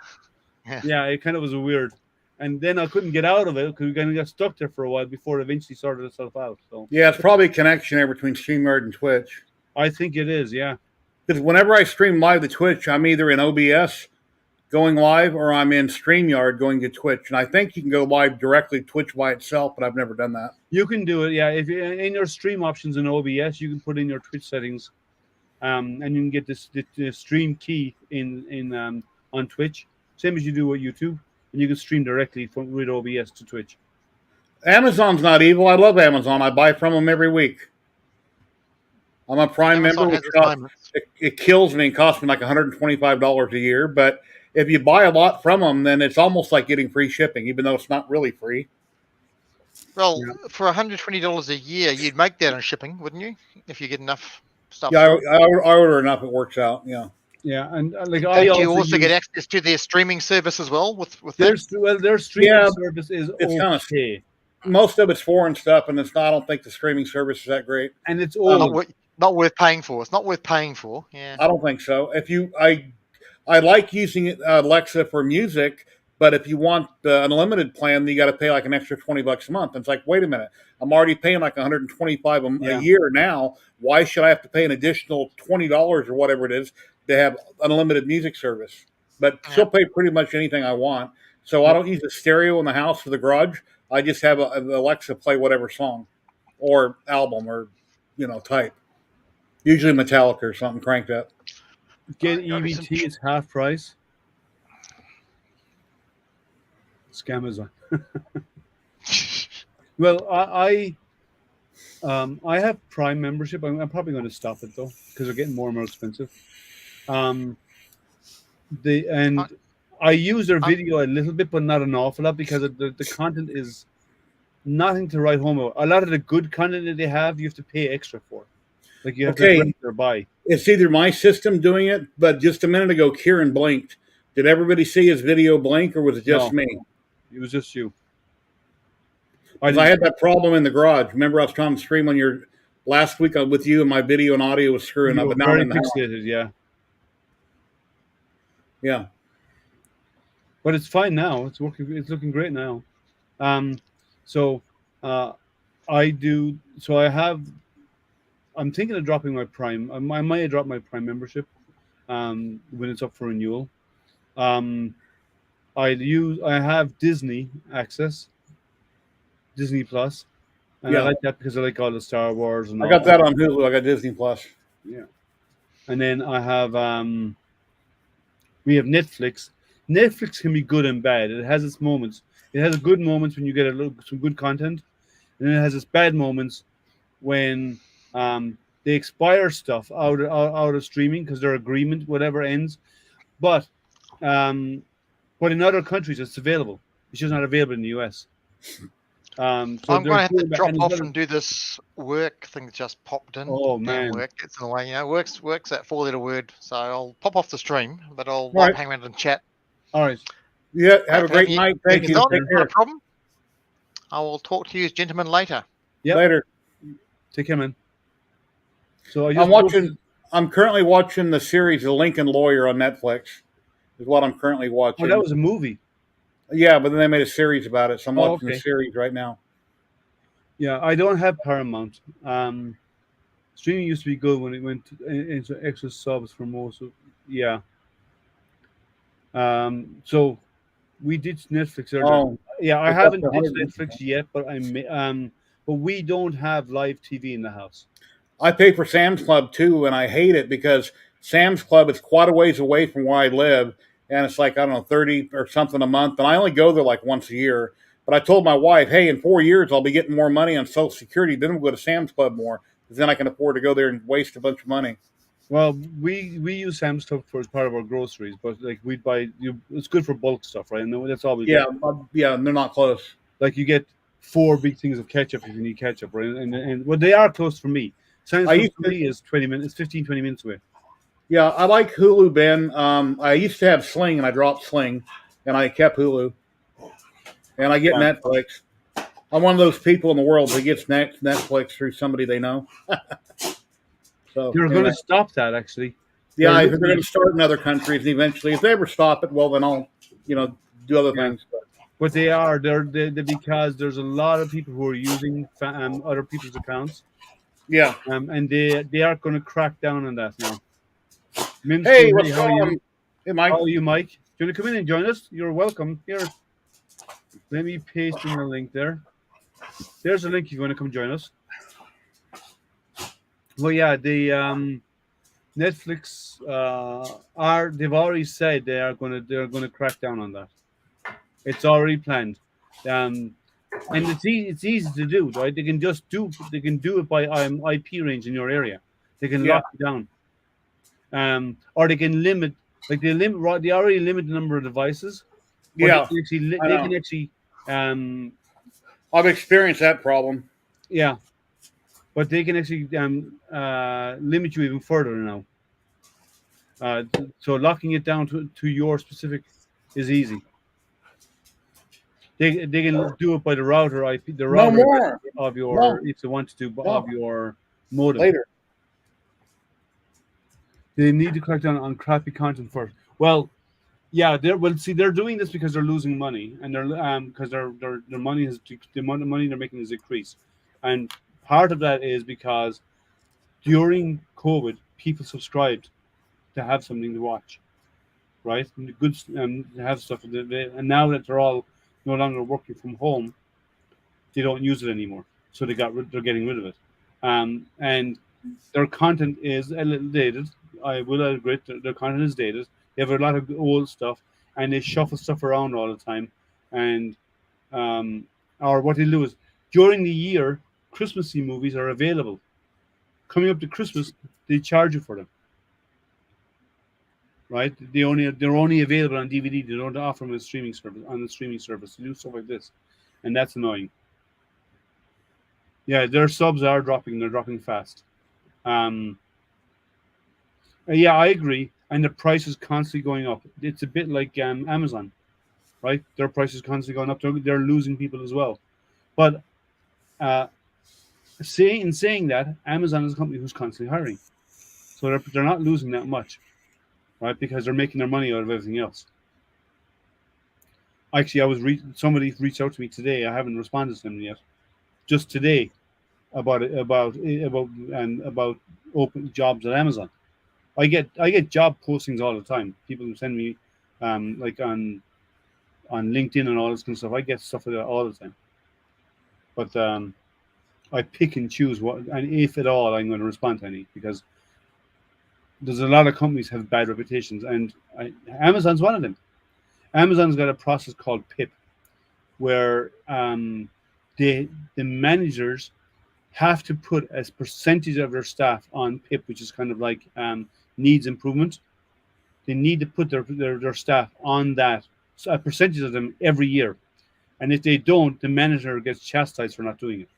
Yeah, it kind of was weird. And then I couldn't get out of it because we kind of got stuck there for a while before it eventually sorted itself out. So yeah, it's probably a connection there between StreamYard and Twitch. I think it is, yeah. Because whenever I stream live to Twitch, I'm either in OBS going live, or I'm in StreamYard going to Twitch. And I think you can go live directly Twitch by itself, but I've never done that. You can do it, yeah. If you're in your stream options in OBS, you can put in your Twitch settings, and you can get the stream key in on Twitch, same as you do with YouTube, and you can stream directly with OBS to Twitch. Amazon's not evil. I love Amazon. I buy from them every week. I'm a Prime Amazon member, has which its moments. it kills me and costs me like $125 a year. But if you buy a lot from them, then it's almost like getting free shipping, even though it's not really free. Well, Yeah. for $120 a year, you'd make that on shipping, wouldn't you? If you get enough stuff. Yeah, I order enough, it works out. Yeah. Yeah, and And you also get access to their streaming service as well with their that? their streaming Yeah, service is it's kinda- okay, Most of it's foreign stuff, and it's not. I don't think the streaming service is that great. and it's Not, old. not worth paying for. It's not worth paying for. Yeah. I don't think so. I like using Alexa for music, but if you want the unlimited plan, you got to pay like an extra $20 a month. And it's like, wait a minute, I'm already paying like 125 Yeah. a year now. Why should I have to pay an additional $20 or whatever it is to have unlimited music service? But still pay pretty much anything I want. So I don't use a stereo in the house or the garage. I just have an Alexa play whatever song or album or type. Usually Metallica or something cranked up. Get EBT is half price. Scamazon. Well, I have Prime membership. I'm probably going to stop it though because they're getting more and more expensive. I use their video a little bit, but not an awful lot because the content is nothing to write home about. A lot of the good content that they have, you have to pay extra for. Like you have to rent or buy. It's either my system doing it, but just a minute ago, Kieran blinked. Did everybody see his video blink, or was it just me? It was just you. I had that problem in the garage. Remember, I was trying to stream on your last week with you, and my video and audio was screwing up. But now I'm in the house. Fixated, yeah. Yeah. But it's fine now. It's working. It's looking great now. I'm thinking of dropping my Prime. I might drop my Prime membership when it's up for renewal. I have Disney access, Disney Plus, and I like that because I like all the Star Wars and I got that on Hulu. I got Disney Plus. Yeah, and then I have we have Netflix. Netflix can be good and bad. It has its moments. It has good moments when you get some good content, and then it has its bad moments when they expire stuff out of streaming because their agreement, whatever, ends. But in other countries, it's available. It's just not available in the US. So I'm going to have to drop off and do this work thing that just popped in. Oh, man. Work. It's in the way, work's that 4-letter word. So I'll pop off the stream, but I'll Right. hang around and chat. All right. Yeah, have a great night. Thank you. Not Take a care. problem. I will talk to you as gentlemen later. Yep. Later. Take care, man. So I'm currently watching the series The Lincoln Lawyer on Netflix. Is what I'm currently watching. Oh, that was a movie. Yeah, but then they made a series about it, so I'm watching okay. the series right now. Yeah, I don't have Paramount. Streaming used to be good when it went into extra subs for most of. Yeah. So we ditched Netflix earlier. Oh, Yeah, I But haven't that's ditched 100%. Netflix yet, but we don't have live TV in the house. I pay for Sam's Club too, and I hate it because Sam's Club is quite a ways away from where I live, and it's like, I don't know, 30 or something a month, and I only go there like once a year. But I told my wife, hey, in 4 years I'll be getting more money on Social Security, then we'll go to Sam's Club more, because then I can afford to go there and waste a bunch of money. Well, we use Sam's stuff for as part of our groceries, but like we'd buy it's good for bulk stuff, right? And that's all we Yeah, get. yeah, and they're not close. Like you get 4 big things of ketchup if you need ketchup, right? And well, they are close for me. Sam's I Club used for to- me is 20 minutes, 15, 20 minutes away. Yeah, I like Hulu, Ben. I used to have Sling, and I dropped Sling, and I kept Hulu. And I get Yeah. Netflix. I'm one of those people in the world that gets Netflix through somebody they know. So You're anyway. going to stop that, actually. Yeah, they're they're going to start in other countries, and eventually, if they ever stop it, well, then I'll, do other Yeah. things. But But they're because there's a lot of people who are using other people's accounts, yeah. and they are going to crack down on that now. Mims, Hey, what's how are going on? you? Hey, Mike. How are you, Mike? you want to come in and join us? You're welcome. Here, let me paste in the link there. There's a link if you want to come join us. Well, yeah, the Netflix they've already said they're gonna crack down on that. It's already planned, and it's easy to do, right? They can do it by IP range in your area. They can lock it down, or they can limit they already limit the number of devices. Yeah, they can actually I've experienced that problem. yeah, but they can actually limit you even further now. So locking it down to your specific is easy. They can do it by the router IP, the router more. of your if they want to of your modem. Later. They need to crack down on crappy content first. Well, yeah, they're doing this because they're losing money, and they're because their money the amount of money they're making has decreased, and part of that is because during COVID, people subscribed to have something to watch, right? And good to have stuff, and now that they're all no longer working from home, they don't use it anymore, so they're getting rid of it, and their content is a little dated. I will admit their content is dated. They have a lot of old stuff, and they shuffle stuff around all the time, and or what they do is during the year, Christmassy movies are available. Coming up to Christmas, they charge you for them. Right? They're only available on DVD. They don't offer them on the streaming service. They do stuff like this, and that's annoying. Yeah, their subs are dropping. They're dropping fast. Yeah, I agree. And the price is constantly going up. It's a bit like Amazon, right? Their price is constantly going up. They're losing people as well. But saying that, Amazon is a company who's constantly hiring, so they're not losing that much, right? Because they're making their money out of everything else. Actually, somebody reached out to me today. I haven't responded to them yet. Just today, about open jobs at Amazon. I get job postings all the time. People send me like on LinkedIn and all this kind of stuff. I get stuff like that all the time. But I pick and choose what, and if at all, I'm going to respond to any, because there's a lot of companies have bad reputations, and Amazon's one of them. Amazon's got a process called PIP, where the managers have to put a percentage of their staff on PIP, which is kind of like needs improvement. They need to put their staff on that, so a percentage of them every year, and if they don't, the manager gets chastised for not doing it.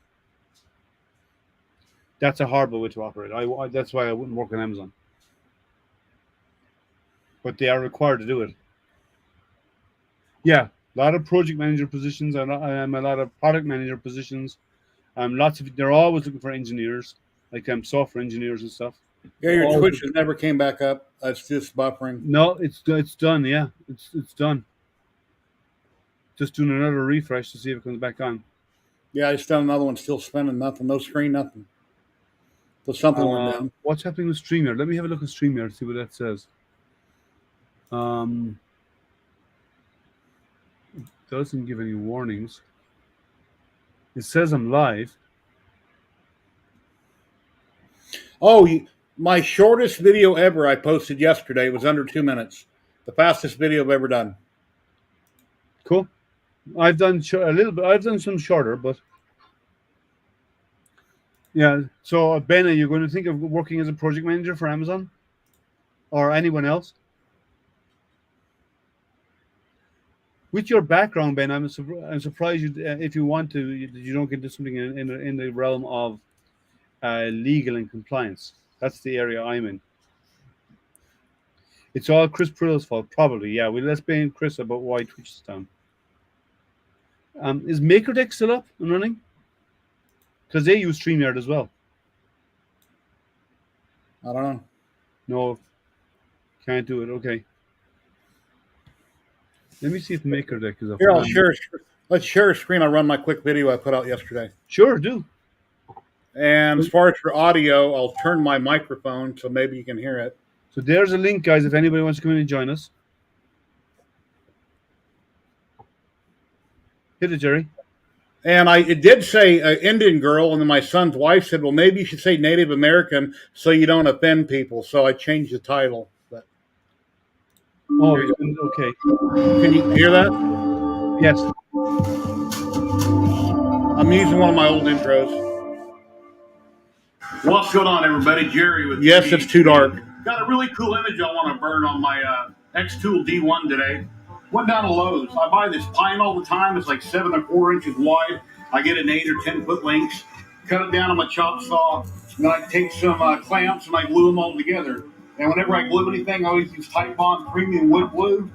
That's a horrible way to operate. That's why I wouldn't work on Amazon, but they are required to do it. Yeah, a lot of project manager positions, a lot of product manager positions. They're always looking for engineers, like software engineers and stuff. Yeah, your Twitch has never came back up. That's just buffering. No, it's done. Yeah, it's done. Just doing another refresh to see if it comes back on. Yeah, I just done another one, still spinning, nothing, no screen, nothing. So something went down. What's happening with StreamYard? Let me have a look at StreamYard and see what that says. It doesn't give any warnings. It says I'm live. Oh, my shortest video ever I posted yesterday was under 2 minutes. The fastest video I've ever done. Cool. I've done a little bit. I've done some shorter, but yeah. So Ben, are you going to think of working as a project manager for Amazon or anyone else? With your background, Ben, I'm surprised if you want to, you don't get into something in the realm of legal and compliance. That's the area I'm in. It's all Chris Prill's fault, probably. Yeah, let's blame Chris about why Twitch is down. Is MakerDeck still up and running? Because they use StreamYard as well. I don't know. No, can't do it. Okay. Let me see if MakerDeck is up. Here, let's share a screen. I'll run my quick video I put out yesterday. Sure, do. And as far as for audio, I'll turn my microphone so maybe you can hear it. So there's a link, guys, if anybody wants to come in and join us. Hit it, Jerry. And it did say Indian girl, and then my son's wife said, "Well, maybe you should say Native American so you don't offend people." So I changed the title. But Oh, okay. can you hear that? Yes. I'm using one of my old intros. What's going on, everybody? Jerry with Yes, it's too dark. Got a really cool image I want to burn on my X-Tool D1 today. Went down to Lowe's. I buy this pine all the time. It's like 7 1/4 inches wide. I get an 8 or 10 foot lengths. Cut it down on my chop saw. And then I take some clamps and I glue them all together. And whenever I glue anything, I always use Tight Bond Premium Wood Glue.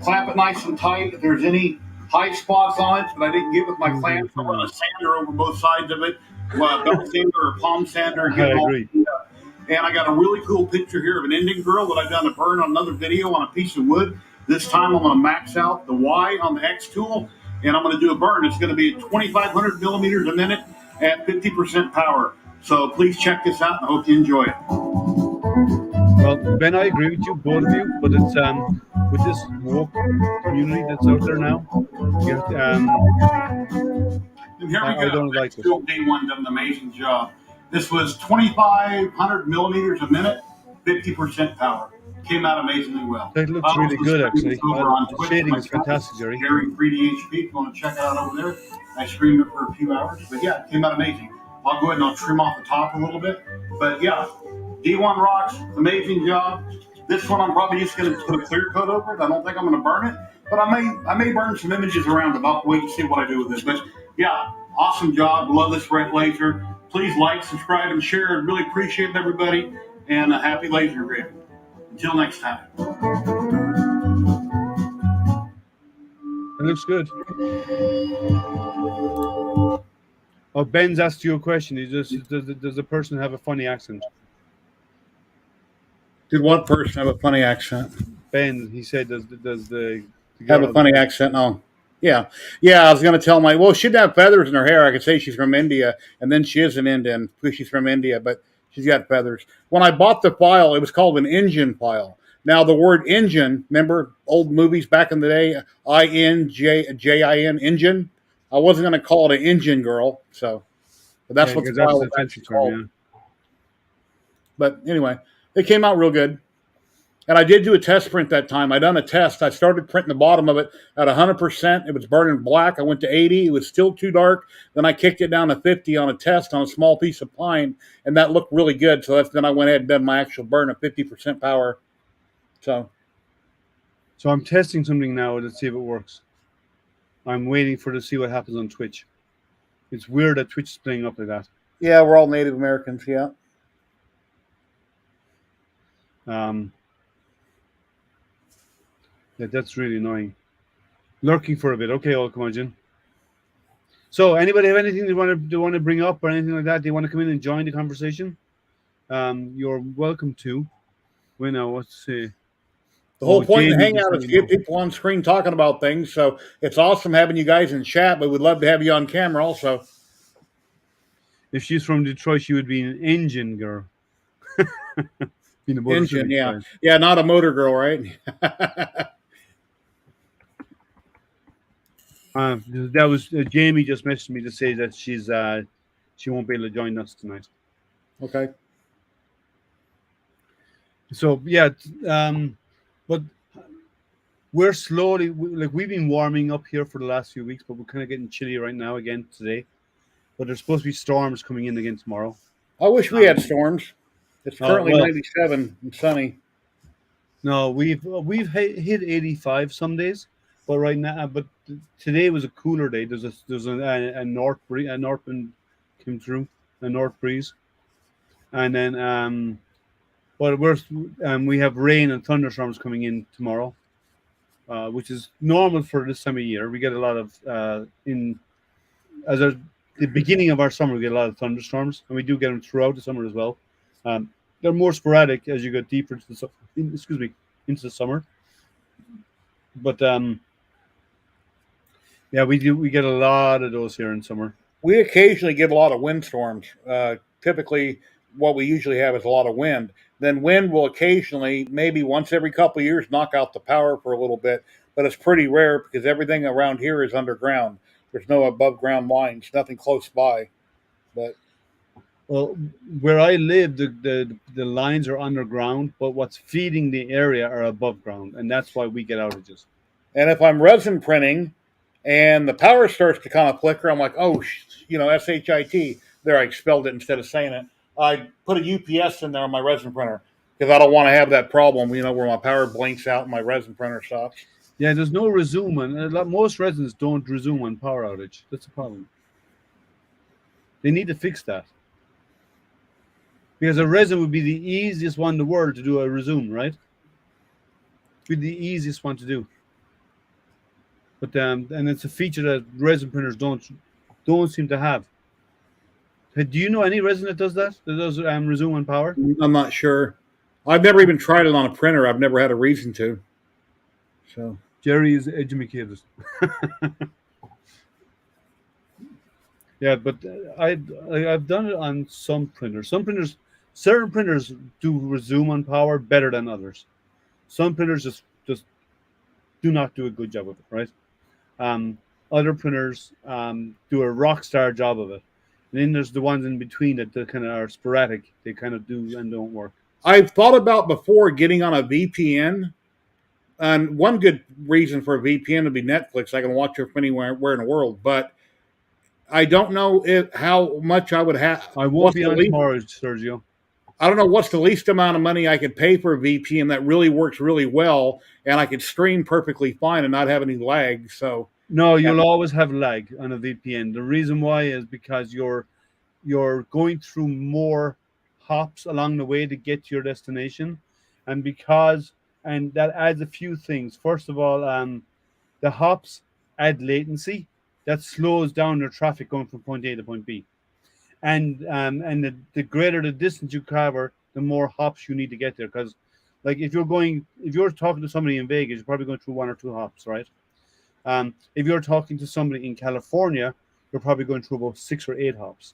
Clamp it nice and tight. If there's any high spots on it that I didn't get with my clamps, I run a sander over both sides of it. Belt sander or palm sander. I agree. And I got a really cool picture here of an Indian girl that I've done to burn on another video on a piece of wood. This time I'm going to max out the Y on the X tool, and I'm going to do a burn. It's going to be at 2,500 millimeters a minute at 50% power. So please check this out, and I hope you enjoy it. Well, Ben, I agree with you, both of you, but it's with this woke community that's out there now, and here we go. I don't like it. D1 done an amazing job. This was 2,500 millimeters a minute, 50% power. Came out amazingly well. That looks really good, actually. The shading is fantastic, Jerry. Jerry 3DHP, if you want to check it out over there. I streamed it for a few hours, but yeah, it came out amazing. I'll go ahead and I'll trim off the top a little bit, but yeah, D1 rocks, amazing job. This one I'm probably just going to put a clear coat over it. I don't think I'm going to burn it, but I may burn some images around it. I'll wait and see what I do with it. But yeah, awesome job. Love this red laser. Please like, subscribe, and share. I really appreciate it, everybody, and a happy laser grid. Until next time. It looks good. Oh, Ben's asked you a question. Does the person have a funny accent? Did one person have a funny accent? Ben, he said, does the have a funny accent? No. Yeah. I was going to tell well, she didn't have feathers in her hair. I could say she's from India, and then she is an Indian because she's from India, but she's got feathers. When I bought the file, it was called an engine file. Now, the word engine, remember old movies back in the day, INJIN, engine? I wasn't going to call it an engine girl, so but that's what the file was actually called. Yeah. But anyway, it came out real good. And I did do a test print that time. I done a test. I started printing the bottom of it at 100%. It was burning black. I went to 80. It was still too dark. Then I kicked it down to 50 on a test on a small piece of pine, and that looked really good. So then I went ahead and done my actual burn at 50% power. So I'm testing something now to see if it works. I'm waiting to see what happens on Twitch. It's weird that Twitch is playing up like that. Yeah, we're all Native Americans. Yeah. Yeah, that's really annoying. Lurking for a bit. Okay, all curmudgeon. So, anybody have anything they want to bring up or anything like that? They want to come in and join the conversation? You're welcome to. We know what to say. The whole point of the Hangout is to get people on screen talking about things. So it's awesome having you guys in chat, but we'd love to have you on camera also. If she's from Detroit, she would be an engine girl. Engine, yeah. Yeah, not a motor girl, right? That was Jamie just messaged me to say that she won't be able to join us tonight. Okay. So yeah, but we're slowly we've been warming up here for the last few weeks, but we're kind of getting chilly right now again today. But there's supposed to be storms coming in again tomorrow. I wish we had storms. It's currently 97 and sunny. No, we've hit 85 some days, but right now, but today was a cooler day. There's a north breeze, a north wind came through, a north breeze, and then but we have rain and thunderstorms coming in tomorrow, which is normal for this time of year. We get a lot of the beginning of our summer, we get a lot of thunderstorms, and we do get them throughout the summer as well. They're more sporadic as you get deeper into the summer. But yeah, we get a lot of those here in summer. We occasionally get a lot of windstorms. Typically, what we usually have is a lot of wind. then wind will occasionally, maybe once every couple of years, knock out the power for a little bit. But it's pretty rare because everything around here is underground. There's no above ground lines, nothing close by. But Well, where I live, the lines are underground, but what's feeding the area are above ground, and that's why we get outages. and if I'm resin printing and the power starts to kind of flicker, I'm like, oh, SHIT. There, I spelled it instead of saying it. I put a UPS in there on my resin printer because I don't want to have that problem, where my power blinks out and my resin printer stops. Yeah, there's no resume, and most resins don't resume on power outage. That's a problem. They need to fix that. Because a resin would be the easiest one in the world to do a resume, right? Be the easiest one to do. But and it's a feature that resin printers don't seem to have. Do you know any resin that does that? That does resume on power? I'm not sure. I've never even tried it on a printer. I've never had a reason to. So Jerry is educated. Yeah, but I've done it on some printers. Certain printers do resume on power better than others. Some printers just do not do a good job of it, right? Other printers do a rock star job of it. And then there's the ones in between that kind of are sporadic. They kind of do and don't work. I've thought about before getting on a VPN. And one good reason for a VPN would be Netflix. I can watch it from anywhere in the world. But I don't know how much I would have. I won't be on tomorrow, Sergio. I don't know what's the least amount of money I could pay for a VPN that really works really well, and I could stream perfectly fine and not have any lag. So no, you'll always have lag on a VPN. The reason why is because you're going through more hops along the way to get to your destination, and that adds a few things. First of all, the hops add latency that slows down your traffic going from point A to point B. And the greater the distance you cover, the more hops you need to get there. Because, like, if you're talking to somebody in Vegas, you're probably going through 1 or 2 hops, right? If you're talking to somebody in California, you're probably going through about 6 or 8 hops.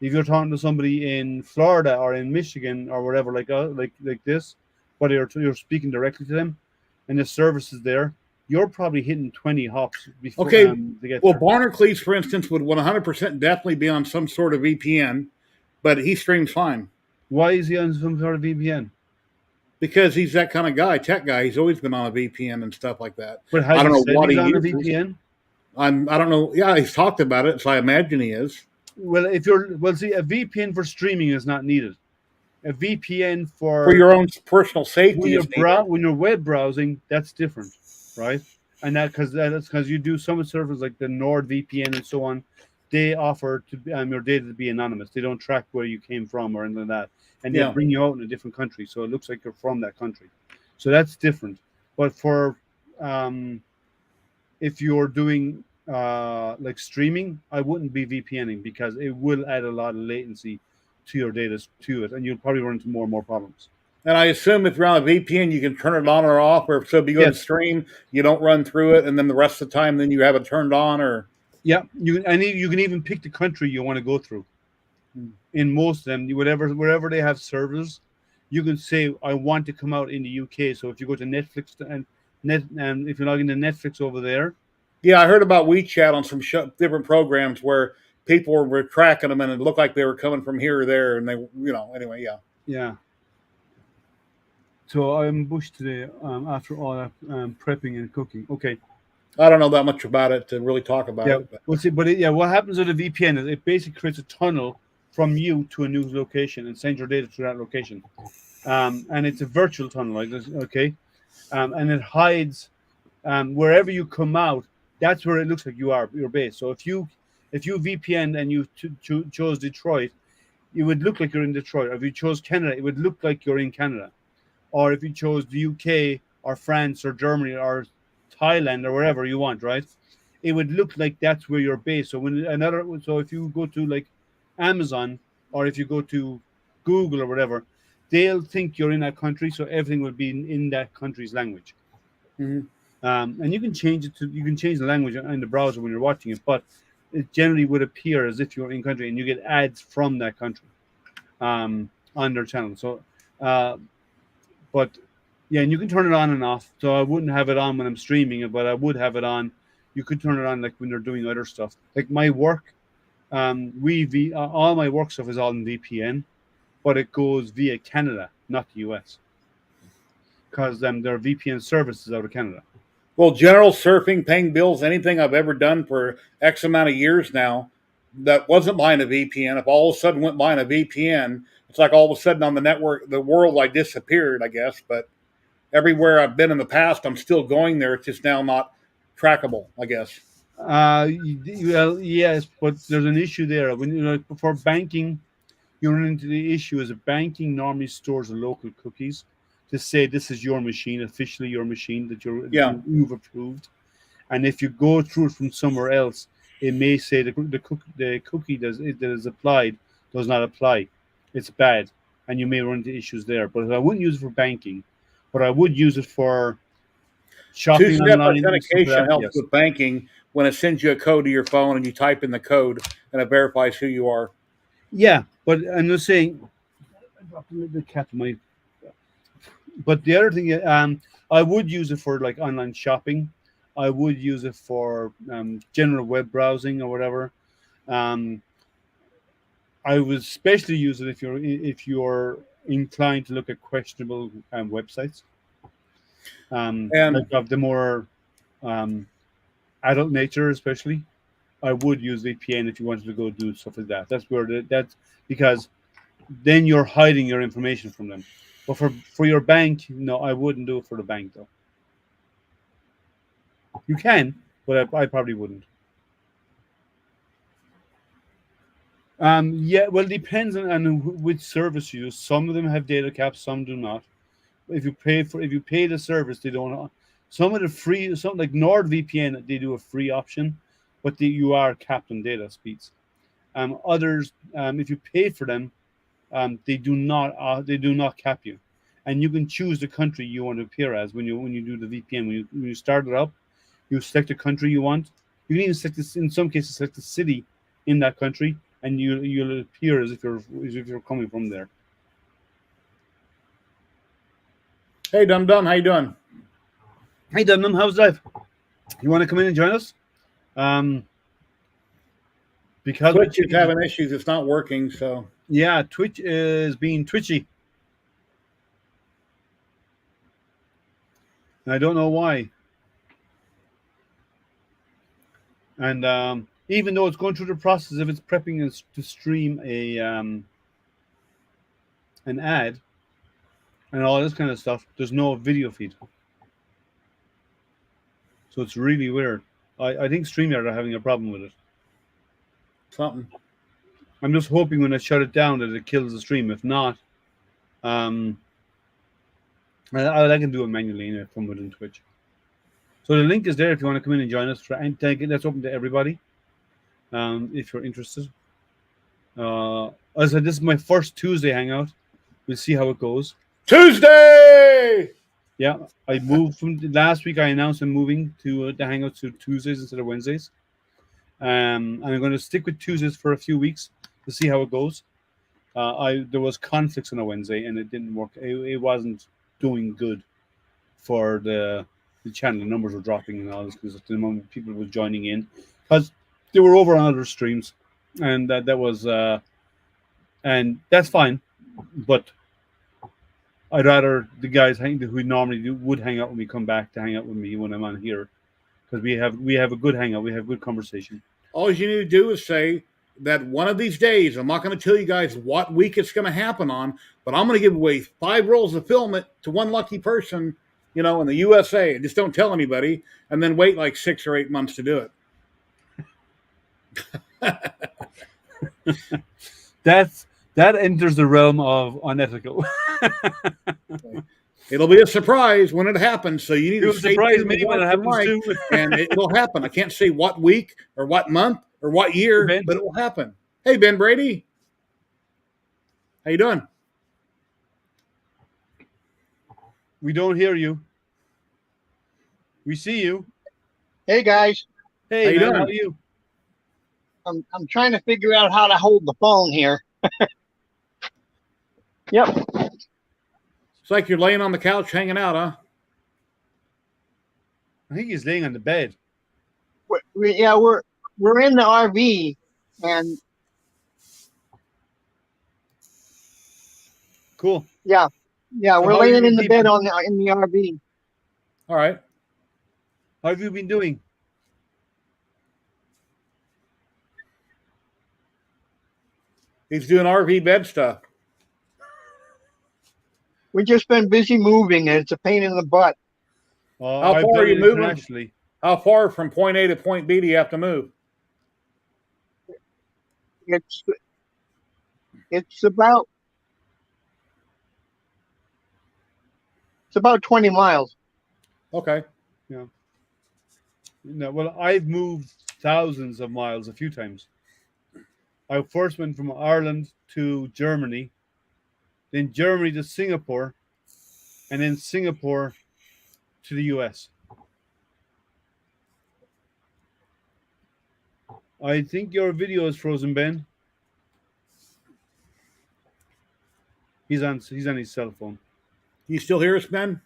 If you're talking to somebody in Florida or in Michigan or whatever, like this, but you're speaking directly to them, and the service is there, you're probably hitting 20 hops before. Okay. To get well, there. Barnacles, for instance, would 100% definitely be on some sort of VPN, but he streams fine. Why is he on some sort of VPN? Because he's that kind of guy, tech guy. He's always been on a VPN and stuff like that. But I don't know what he's he on a uses. VPN? I don't know. Yeah, he's talked about it, so I imagine he is. Well, a VPN for streaming is not needed. A VPN for your own personal safety when you're web browsing, that's different, right? And that's because you do some servers like the NordVPN and so on. They offer to your data to be anonymous. They don't track where you came from or anything like that, and they bring you out in a different country, so it looks like you're from that country. So that's different. But for if you're doing like streaming, I wouldn't be VPNing because it will add a lot of latency to your data to it, and you'll probably run into more and more problems. And I assume if you're on a VPN, you can turn it on or off, or so if you go to stream, you don't run through it, and then the rest of the time, then you have it turned on, or you can even pick the country you want to go through. In most of them, wherever they have servers, you can say I want to come out in the UK. So if you go to Netflix and if you log into Netflix over there, I heard about WeChat on some different programs where people were tracking them, and it looked like they were coming from here or there, and they, anyway, yeah. So I'm Bush today after all that prepping and cooking. Okay. I don't know that much about it to really talk about it. We'll see. But what happens with a VPN is it basically creates a tunnel from you to a new location and sends your data to that location. And it's a virtual tunnel like this, okay? And it hides wherever you come out, that's where it looks like your base. So if you VPN and you chose Detroit, it would look like you're in Detroit. Or if you chose Canada, it would look like you're in Canada. Or if you chose the UK or France or Germany or Thailand or wherever you want, right? It would look like that's where you're based. So if you go to like Amazon or if you go to Google or whatever, they'll think you're in that country, so everything will be in that country's language. Mm-hmm. And you can change the language in the browser when you're watching it, but it generally would appear as if you're in country, and you get ads from that country on their channel. So But yeah, and you can turn it on and off. So I wouldn't have it on when I'm streaming it, but I would have it on. You could turn it on like when they're doing other stuff. Like my work, all my work stuff is all in VPN, but it goes via Canada, not the US, because there are VPN services out of Canada. Well, general surfing, paying bills, anything I've ever done for X amount of years now that wasn't buying a VPN, if all of a sudden went buying a VPN, it's like all of a sudden on the network, the world, I disappeared, I guess. But everywhere I've been in the past, I'm still going there. It's just now not trackable, I guess. Well, yes, but there's an issue there. When for banking, you run into the issue is that banking normally stores the local cookies to say this is your machine, officially your machine that you've approved. And if you go through it from somewhere else, it may say the cookie that is applied does not apply. It's bad, and you may run into issues there. But I wouldn't use it for banking, but I would use it for shopping Two-step online. authentication helps Yes. with banking when it sends you a code to your phone and you type in the code and it verifies who you are. Yeah, but I'm just saying. The cat my. But the other thing, I would use it for like online shopping. I would use it for general web browsing or whatever. Um, I would especially use it if you're inclined to look at questionable websites, And like of the more adult nature, especially. I would use VPN if you wanted to go do stuff like that. That's because then you're hiding your information from them. But for your bank, no, I wouldn't do it for the bank though. You can, but I probably wouldn't. Yeah, well, it depends on which service you use. Some of them have data caps, some do not. If you pay the service, they don't. Some of the free, some like NordVPN, they do a free option, but you are capped on data speeds. Others, if you pay for them, they do not cap you, and you can choose the country you want to appear as when you do the VPN. When you start it up, you select the country you want. You can even select this, in some cases, select the city in that country, and you'll appear as if you're coming from there. hey, Dum Dum, how you doing? Hey, Dum, how's life? You want to come in and join us? Because Twitch is having issues; it's not working. So yeah, Twitch is being twitchy, and I don't know why. And even though it's going through the process of it's prepping us to stream an ad and all this kind of stuff, there's no video feed. So it's really weird. I think StreamYard are having a problem with it. something. I'm just hoping when I shut it down that it kills the stream. If not, I can do it manually anyway from within Twitch. So the link is there if you want to come in and join us. That's open to everybody. If you're interested. As I said, this is my first Tuesday hangout. We'll see how it goes. Tuesday! Yeah, I moved from last week. I announced I'm moving to the hangouts to Tuesdays instead of Wednesdays. And I'm going to stick with Tuesdays for a few weeks to see how it goes. There was conflicts on a Wednesday and it didn't work. It wasn't doing good for the channel. The numbers were dropping and all this because the moment people were joining in because they were over on other streams, and that was and that's fine. But I'd rather the guys who normally would hang out when we come back to hang out with me when I'm on here, because we have a good hangout, we have good conversation. All you need to do is say that one of these days, I'm not going to tell you guys what week it's going to happen on, but I'm going to give away 5 rolls of film to one lucky person, in the USA. Just don't tell anybody, and then wait like 6 or 8 months to do it. That enters the realm of unethical. It'll be a surprise when it happens, so you need to surprise me when it happens too. And it will happen. I can't say what week or what month or what year, but it will happen. Hey, Ben Brady. How you doing? We don't hear you. We see you. Hey guys. Hey, how you doing? How are you? I'm trying to figure out how to hold the phone here. Yep. It's like you're laying on the couch hanging out, huh? I think he's laying on the bed. We're in the RV, and Cool. yeah, So we're how are laying you in the keeping? bed in the RV. All right. How have you been doing? He's doing RV bed stuff. We've just been busy moving, and it's a pain in the butt. How I've far done are you it moving? internationally. How far from point A to point B do you have to move? It's about 20 miles. Okay. No, well, I've moved thousands of miles a few times. I first went from Ireland to Germany, then Germany to Singapore, and then Singapore to the US. I think your video is frozen, Ben. He's on his cell phone. You still hear us, Ben?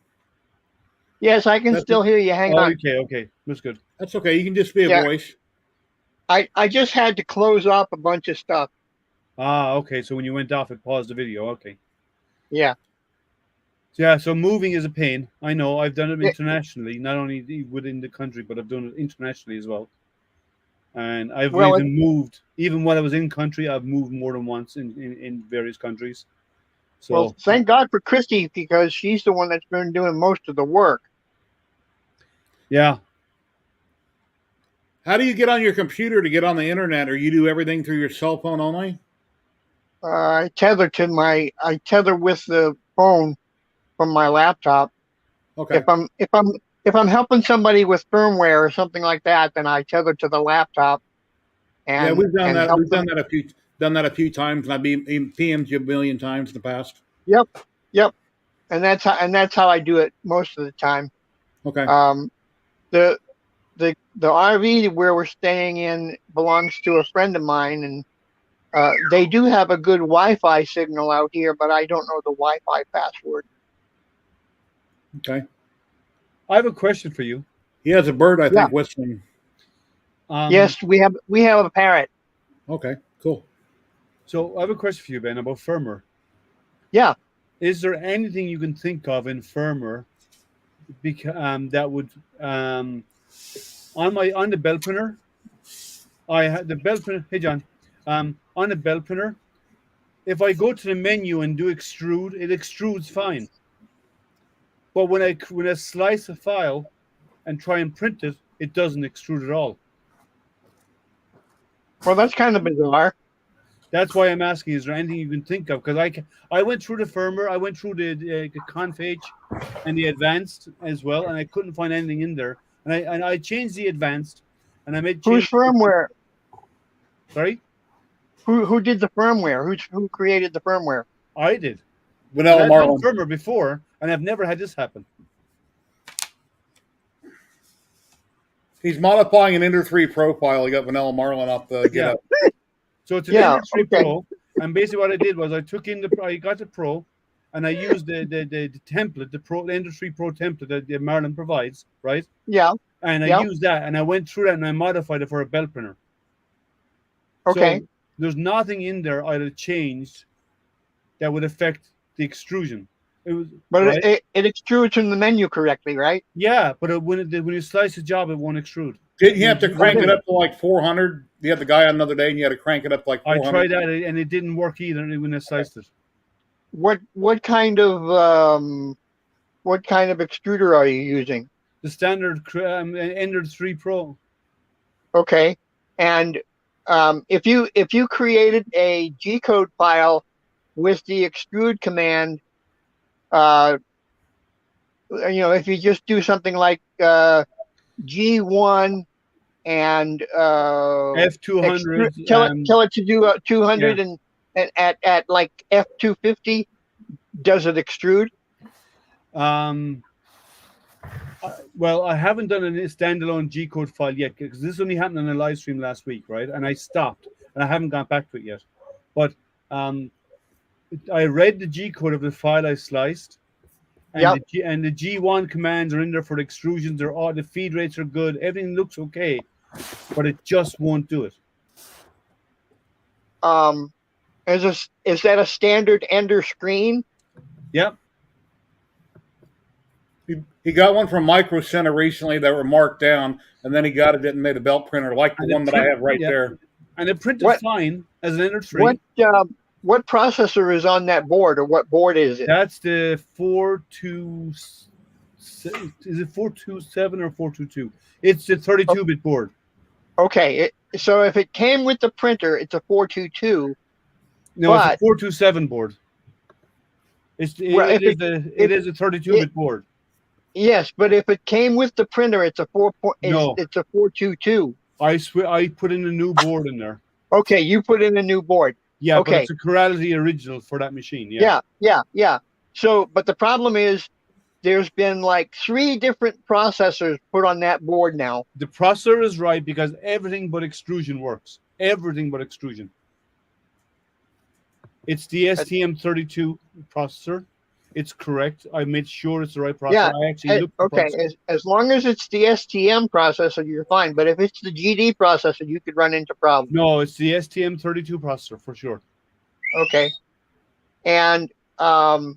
Yes, I can still hear you. Hang on. Okay. That's good. That's okay. You can just be a Yeah. voice. I just had to close off a bunch of stuff. Okay. So when you went off, it paused the video. Okay. Yeah. Yeah, so moving is a pain. I know. I've done it Yeah. internationally, not only within the country, but I've done it internationally as well. And I've Well, even moved, even when I was in country, I've moved more than once in various countries. So Well, thank God for Christy, because she's the one that's been doing most of the work. yeah, How do you get on your computer to get on the internet, or you do everything through your cell phone only? I tether with the phone from my laptop. Okay. If I'm helping somebody with firmware or something like that, then I tether to the laptop. And, Yeah, we've done and that. help We've them. done that a few times, and I've been PM'd you a million times in the past. Yep. And that's how I do it most of the time. Okay. The RV where we're staying in belongs to a friend of mine, and they do have a good Wi-Fi signal out here, but I don't know the Wi-Fi password. Okay. I have a question for you. He has a bird, I Yeah. think, whistling. Yes, we have a parrot. Okay. Cool. So I have a question for you, Ben, about firmware. Yeah. Is there anything you can think of in firmware that would on the belt printer? I had the belt printer. Hey, John. On the belt printer, if I go to the menu and do extrude, it extrudes fine. But when I slice a file and try and print it, it doesn't extrude at all. Well, that's kind of bizarre. That's why I'm asking: is there anything you can think of? Because I went through the firmware, I went through the config and the advanced as well, and I couldn't find anything in there. And I changed the advanced, and I made Whose firmware? Sorry, Who did the firmware? Who created the firmware? I did. Vanilla I've done Marlin. firmware before, and I've never had this happen. He's modifying an Ender 3 profile. He got Vanilla Marlin up the GitHub. So it's an Yeah, Ender 3 okay. Pro, and basically what I did was I got the Pro, and I used the template, the Ender 3 Pro template that the Marlin provides, right? Yeah. And I Yeah. used that, and I went through that, and I modified it for a belt printer. Okay. So there's nothing in there I'd have changed that would affect the extrusion. It was, But right? it extrudes in the menu correctly, right? Yeah, but when you slice the job, it won't extrude. Didn't you have to crank Okay. it up to like 400? You had the guy on another day, and you had to crank it up to like I 400. tried that, and it didn't work either when I sliced it. What kind of extruder are you using? The standard Ender 3 Pro. Okay. And if you created a G code file with the extrude command, if you just do something like G1 and F200. tell it to do 200 and at like F250, does it extrude? Well, I haven't done a standalone G code file yet because this only happened on a live stream last week, right? And I stopped, and I haven't gone back to it yet. But I read the G code of the file I sliced, And the G1 commands are in there for the extrusions. They're all, the feed rates are good. Everything looks okay, but it just won't do it. Is that a standard Ender screen? Yep. He got one from Micro Center recently that were marked down, and then he got it and made a belt printer like the one that I have right there. And it printed fine as an Ender 3. What processor is on that board, or what board is it? That's the 427. Is it 427 or 422? It's the 32-bit board. Okay, so if it came with the printer, it's a 422. No, it's a 427 board. It is a 32-bit board. Yes, but if it came with the printer, it's a 422. I put in a new board in there. Okay, you put in a new board. Yeah, okay. But it's a Corality original for that machine. Yeah. So, but the problem is, there's been like 3 different processors put on that board now. The processor is right because everything but extrusion works. Everything but extrusion. It's the STM32 processor. It's correct. I made sure it's the right processor. Yeah. I actually looked at the processor. As long as it's the STM processor, you're fine. But if it's the GD processor, you could run into problems. No, it's the STM32 processor for sure. Okay. And no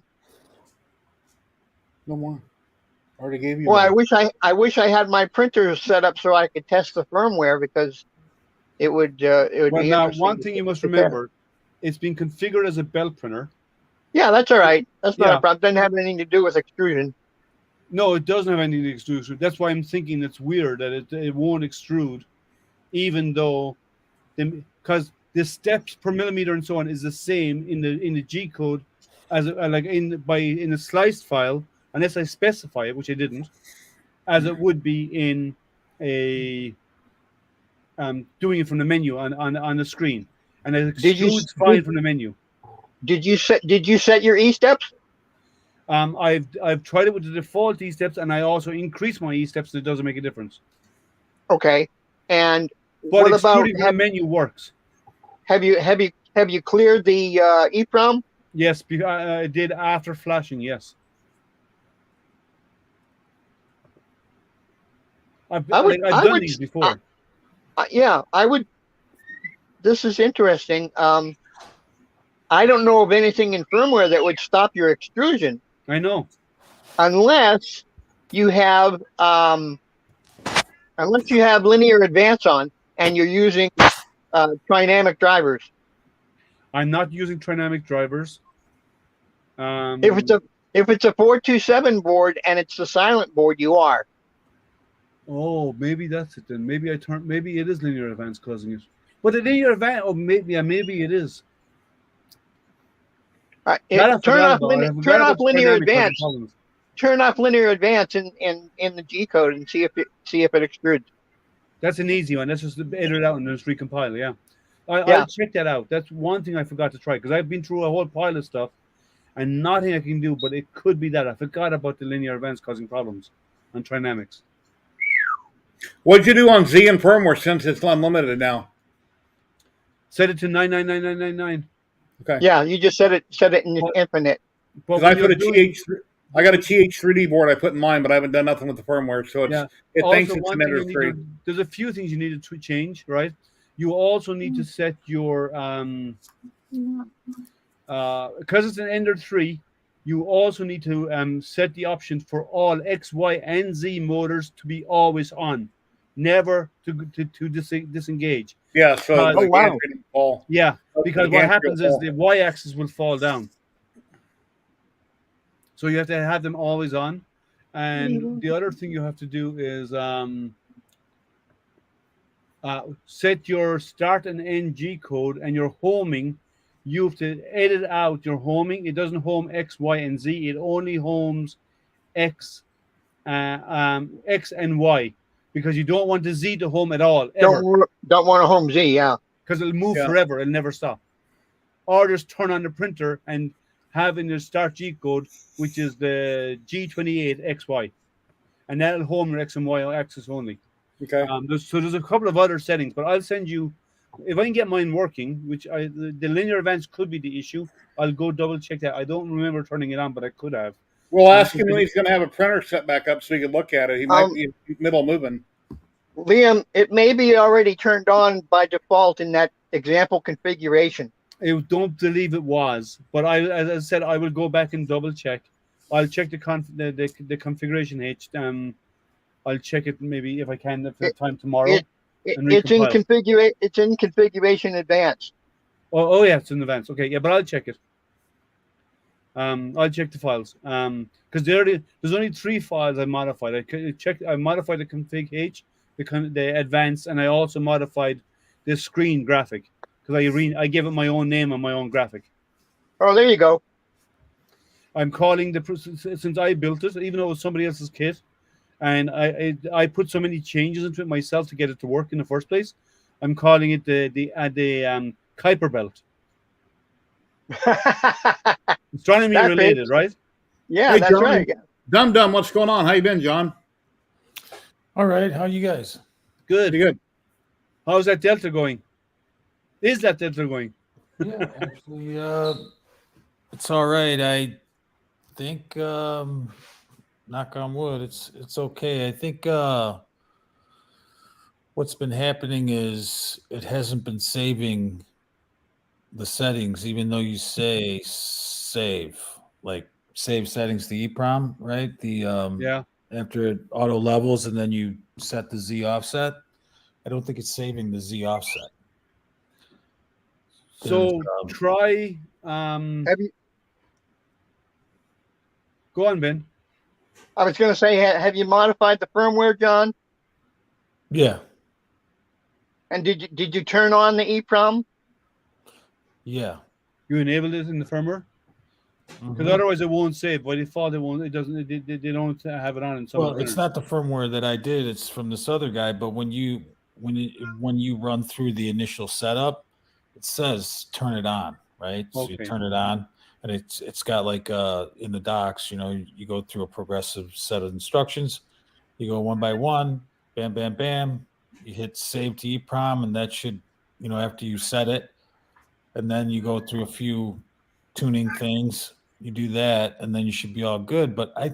more. I already gave you. Well, I wish I had my printer set up so I could test the firmware, because it would be interesting. One thing you must remember, it's been configured as a belt printer. Yeah, that's all right. That's not a problem. It doesn't have anything to do with extrusion. No, it doesn't have anything to extrude. That's why I'm thinking it's weird that it won't extrude, even though, because the steps per millimeter and so on is the same in the G code as in a sliced file, unless I specify it, which I didn't, as it would be in a doing it from the menu on the screen, and it extrudes fine from the menu. Did you set your E-steps? I've tried it with the default E-steps, and I also increase my E-steps, and it doesn't make a difference. Okay, and but extruding from the menu works. Have you cleared the EEPROM? Yes, I did after flashing. Yes. I've done these before. Yeah, I would. This is interesting. I don't know of anything in firmware that would stop your extrusion. I know. Unless you have linear advance on and you're using trinamic drivers. I'm not using trinamic drivers. If it's a 427 board and it's the silent board, you are. Oh, maybe that's it then. Maybe it is linear advance causing it. But the linear advance, maybe it is. Turn off linear advance. Turn off linear advance in the G code and see if it extrudes. That's an easy one. Let's just edit it out and just recompile. Yeah, I'll check that out. That's one thing I forgot to try, because I've been through a whole pile of stuff and nothing I can do. But it could be that I forgot about the linear advance causing problems on Trinamics. What'd you do on Z and firmware since it's unlimited now? Set it to 99999. Okay. Yeah, you just set it in infinite. Because I got a TH3D board I put in mine, but I haven't done nothing with the firmware, so it thinks it's an Ender 3. There's a few things you need to change, right? You also need to set your because it's an Ender 3. You also need to set the option for all X, Y, and Z motors to be always on, never to disengage. Yeah. So yeah, because what happens is the Y-axis will fall down. So you have to have them always on. And the other thing you have to do is set your start and end G code and your homing. You have to edit out your homing. It doesn't home X, Y, and Z. It only homes X and Y, because you don't want the Z to home at all. Ever. Don't want to home Z, yeah. Because it'll move forever. It'll never stop. Or just turn on the printer and have in your start G code, which is the G28XY. And that'll home your X and Y axis only. Okay. There's a couple of other settings, but I'll send you, if I can get mine working, which the linear advance could be the issue. I'll go double check that. I don't remember turning it on, but I could have. We'll ask him when he's going to have a printer set back up so he can look at it. He might be middle moving. Liam, it may be already turned on by default in that example configuration. I don't believe it was, but as I said, I will go back and double check. I'll check the configuration H. I'll check it maybe if I can for time tomorrow. It's in configuration advanced. Oh yeah, it's in advance. Okay, yeah, but I'll check it. I'll check the files. Because there's only 3 files I modified. I modified the config H, the advanced, and I also modified the screen graphic because I gave it my own name and my own graphic. Oh, there you go. I'm calling since I built it, even though it was somebody else's kit, and I put so many changes into it myself to get it to work in the first place. I'm calling it the Kuiper belt. Astronomy That's related, it. right? Yeah, Hey, that's John. right. Dum, what's going on? How you been, John? All right. How you guys? Good. Pretty good. How's that Delta going? Is that Delta going? Yeah, actually, it's all right. I think, knock on wood, it's okay. I think what's been happening is it hasn't been saving the settings, even though you say save, like save settings to EEPROM, right? Yeah. After it auto levels and then you set the Z offset. I don't think it's saving the Z offset. So try. Have you? Go on, Ben. I was going to say, have you modified the firmware, John? Yeah. And did you turn on the EEPROM? Yeah. You enabled it in the firmware because otherwise it won't save. By default, it won't. It doesn't. They don't have it on in some. Well, it's not the firmware that I did. It's from this other guy. But when you run through the initial setup, it says turn it on, right? So you turn it on, and it's got like in the docs, you go through a progressive set of instructions. You go one by one, bam, bam, bam. You hit save to EEPROM, and that should, after you set it, and then you go through a few tuning things. You do that, and then you should be all good. But I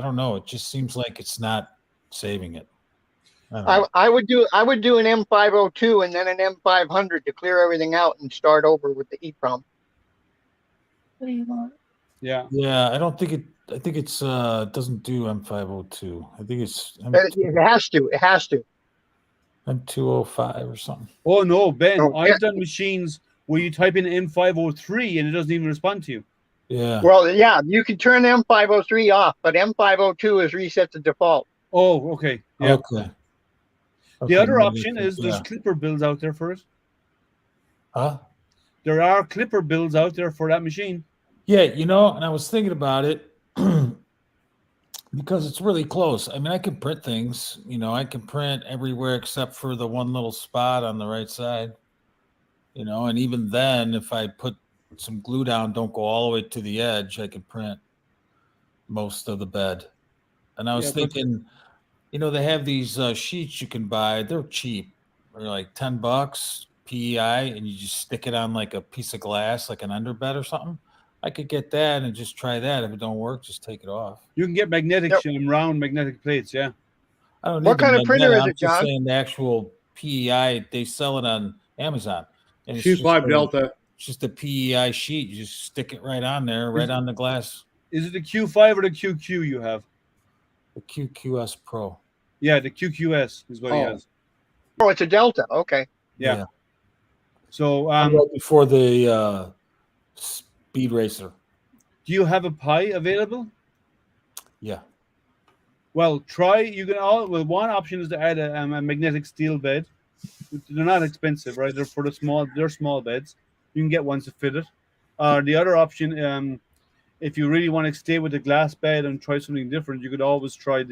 don't know. It just seems like it's not saving it. I would do an M502 and then an M500 to clear everything out and start over with the EEPROM. What do you want? Yeah. Yeah, I don't think it. I think it's it doesn't do M502. I think it's It has to. It has to. M205 or something. Oh no, Ben! Oh, I've done machines where you type in M503 and it doesn't even respond to you. Yeah. Well, yeah, you can turn M503 off, but M502 is reset to default. Oh, okay. Yeah. Okay. The other option is there's Clipper builds out there for it. Huh? There are Clipper builds out there for that machine. Yeah, and I was thinking about it because it's really close. I mean, I can print things. I can print everywhere except for the one little spot on the right side. And even then, if I put some glue down, don't go all the way to the edge, I can print most of the bed. And I was thinking, they have these sheets you can buy. They're cheap. They're like $10 PEI, and you just stick it on like a piece of glass, like an underbed or something. I could get that and just try that. If it don't work, just take it off. You can get magnetic, round magnetic plates. Yeah. I don't need What kind of printer is I'm it, just John? saying the actual PEI, they sell it on Amazon. And it's Q5 Delta. It's just a PEI sheet. You just stick it right on there, right on the glass. Is it the Q5 or the QQ you have? The QQS Pro. Yeah, the QQS is what he has. Oh, it's a Delta. Okay. Yeah. So right before the Speed Racer. Do you have a Pi available? Yeah. Well, one option is to add a magnetic steel bed. They're not expensive, right? They're small beds. You can get ones to fit it. The other option, if you really want to stay with the glass bed and try something different, you could always try if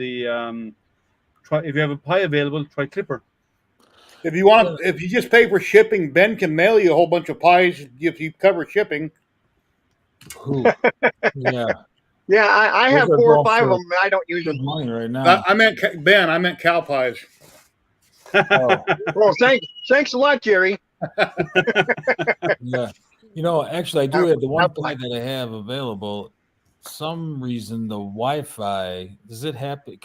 you have a Pi available, try Clipper. If you just pay for shipping, Ben can mail you a whole bunch of pies if you cover shipping. Who? Yeah. Yeah, I have 4 or 5 of them. I don't use them. Money right now. I meant Ben. I meant cow pies. Oh. Well, thanks a lot, Jerry. Yeah. Actually, I do have the one pie that I have available some reason the Wi-Fi, does it happen?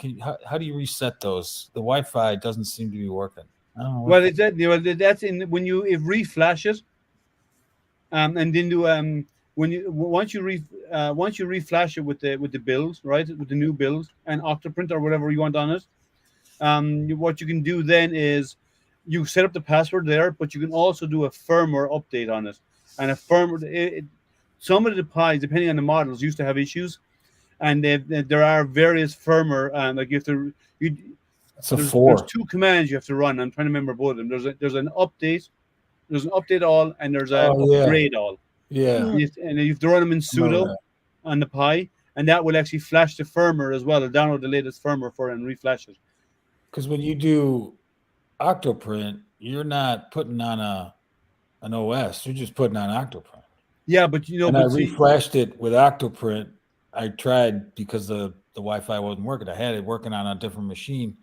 How do you reset those? The Wi-Fi doesn't seem to be working. I don't know. Well, it's that, that's in when you reflash it, and then do when you once you reflash it with the build, right, with the new build and Octoprint or whatever you want on it. What you can do then is you set up the password there, but you can also do a firmware update on it. And a firmware, some of the pies, depending on the models, used to have issues, and there are various firmware. Like you have to, there's 2 commands you have to run. I'm trying to remember both of them. There's an update all, and there's an upgrade all. Yeah, and you have to run them in sudo on the Pi, and that will actually flash the firmware as well. Or download the latest firmware for it and reflash it. Because when you do Octoprint, you're not putting on an OS. You're just putting on Octoprint. Yeah, but I reflashed it with Octoprint. I tried because the Wi-Fi wasn't working. I had it working on a different machine,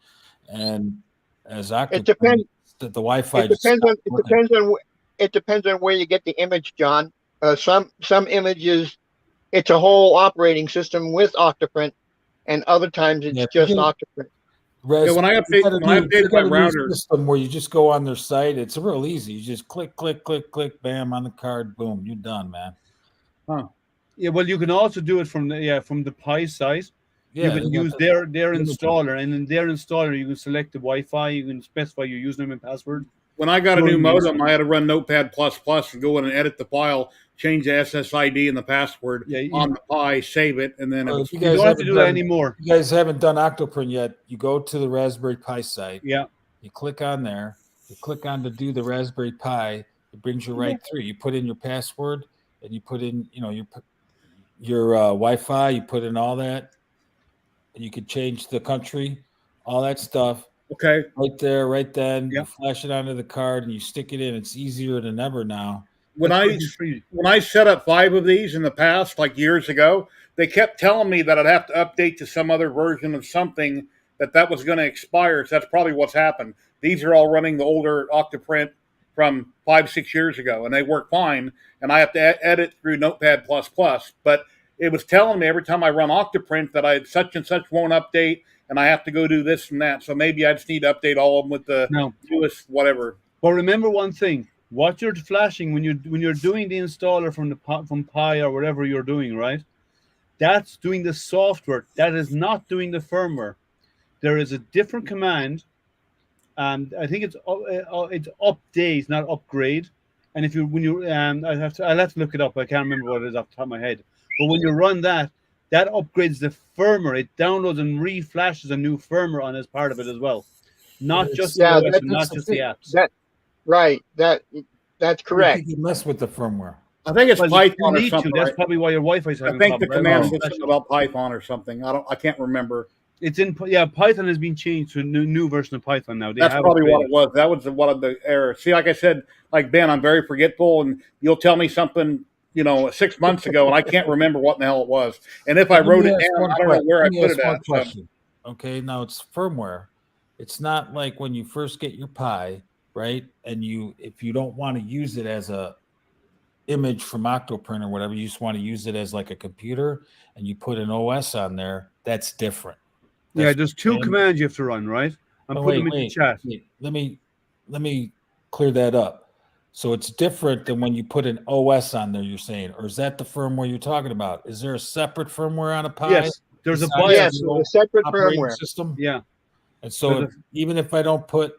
and as Octoprint, it depends. The Wi-Fi. It depends on where you get the image, John. Some images, it's a whole operating system with Octoprint, and other times it's just Octoprint. When I update my router system where you just go on their site, it's real easy. You just click, bam on the card, boom, you're done, man. Huh. Yeah, well, you can also do it from the Pi site. Yeah, you can use their installer, and in their installer, you can select the Wi-Fi. You can specify your username and password. When I got a new modem, I had to run Notepad++ and go in and edit the file, change the SSID and the password on the Pi, save it, and then you don't have to do that anymore. You guys haven't done Octoprint yet. You go to the Raspberry Pi site. Yeah. You click on there. You click on to do the Raspberry Pi. It brings you right through. You put in your password, and you put in, your Wi-Fi. You put in all that, and you could change the country, all that stuff. Okay. Right there, right then. You flash it onto the card and you stick it in. It's easier than ever now. When I set up 5 of these in the past, like years ago, they kept telling me that I'd have to update to some other version of something that was going to expire. So that's probably what's happened. These are all running the older Octoprint from 5-6 years ago, and they work fine. And I have to edit through Notepad++. But it was telling me every time I run Octoprint that I had such and such won't update, and I have to go do this and that. So maybe I just need to update all of them with the newest whatever. But remember one thing: what you're flashing when you're doing the installer from Pi or whatever you're doing, right? That's doing the software. That is not doing the firmware. There is a different command, and I think it's update, not upgrade. And if I'll have to look it up. I can't remember what it is off the top of my head. But when you run that upgrades the firmware. It downloads and reflashes a new firmware on as part of it as well, not just not just the apps. That's correct. You mess with the firmware. I think it's Python or something. That's probably why your Wi-Fi's having I think the command is something about Python or something. I can't remember. It's in Python has been changed to a new version of Python now. That's probably what it was. That was one of the errors. See, like I said, like Ben, I'm very forgetful, and you'll tell me something 6 months ago, and I can't remember what in the hell it was. And if I wrote it down, I don't know where I put it at. So. Okay, now it's firmware. It's not like when you first get your Pi, right? And if you don't want to use it as a image from Octoprint or whatever, you just want to use it as like a computer, and you put an OS on there. That's different. There's 2 commands you have to run, right? I'm putting them in the chat. Let me clear that up. So it's different than when you put an OS on there, you're saying, or is that the firmware you're talking about? Is there a separate firmware on a Pi? Yes, there's a separate firmware system. Yeah. And so even if I don't put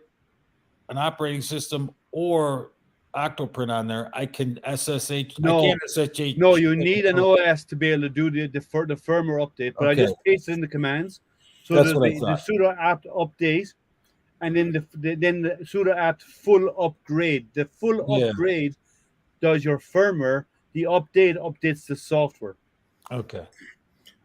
an operating system or Octoprint on there, I can SSH. No, I can't SSH. No, you need an OS to be able to do the firmware update. But I just pasted in the commands. So that's there's the sudo apt update, and then the sudo apt full upgrade. The full upgrade does your firmware. The update updates the software. Okay.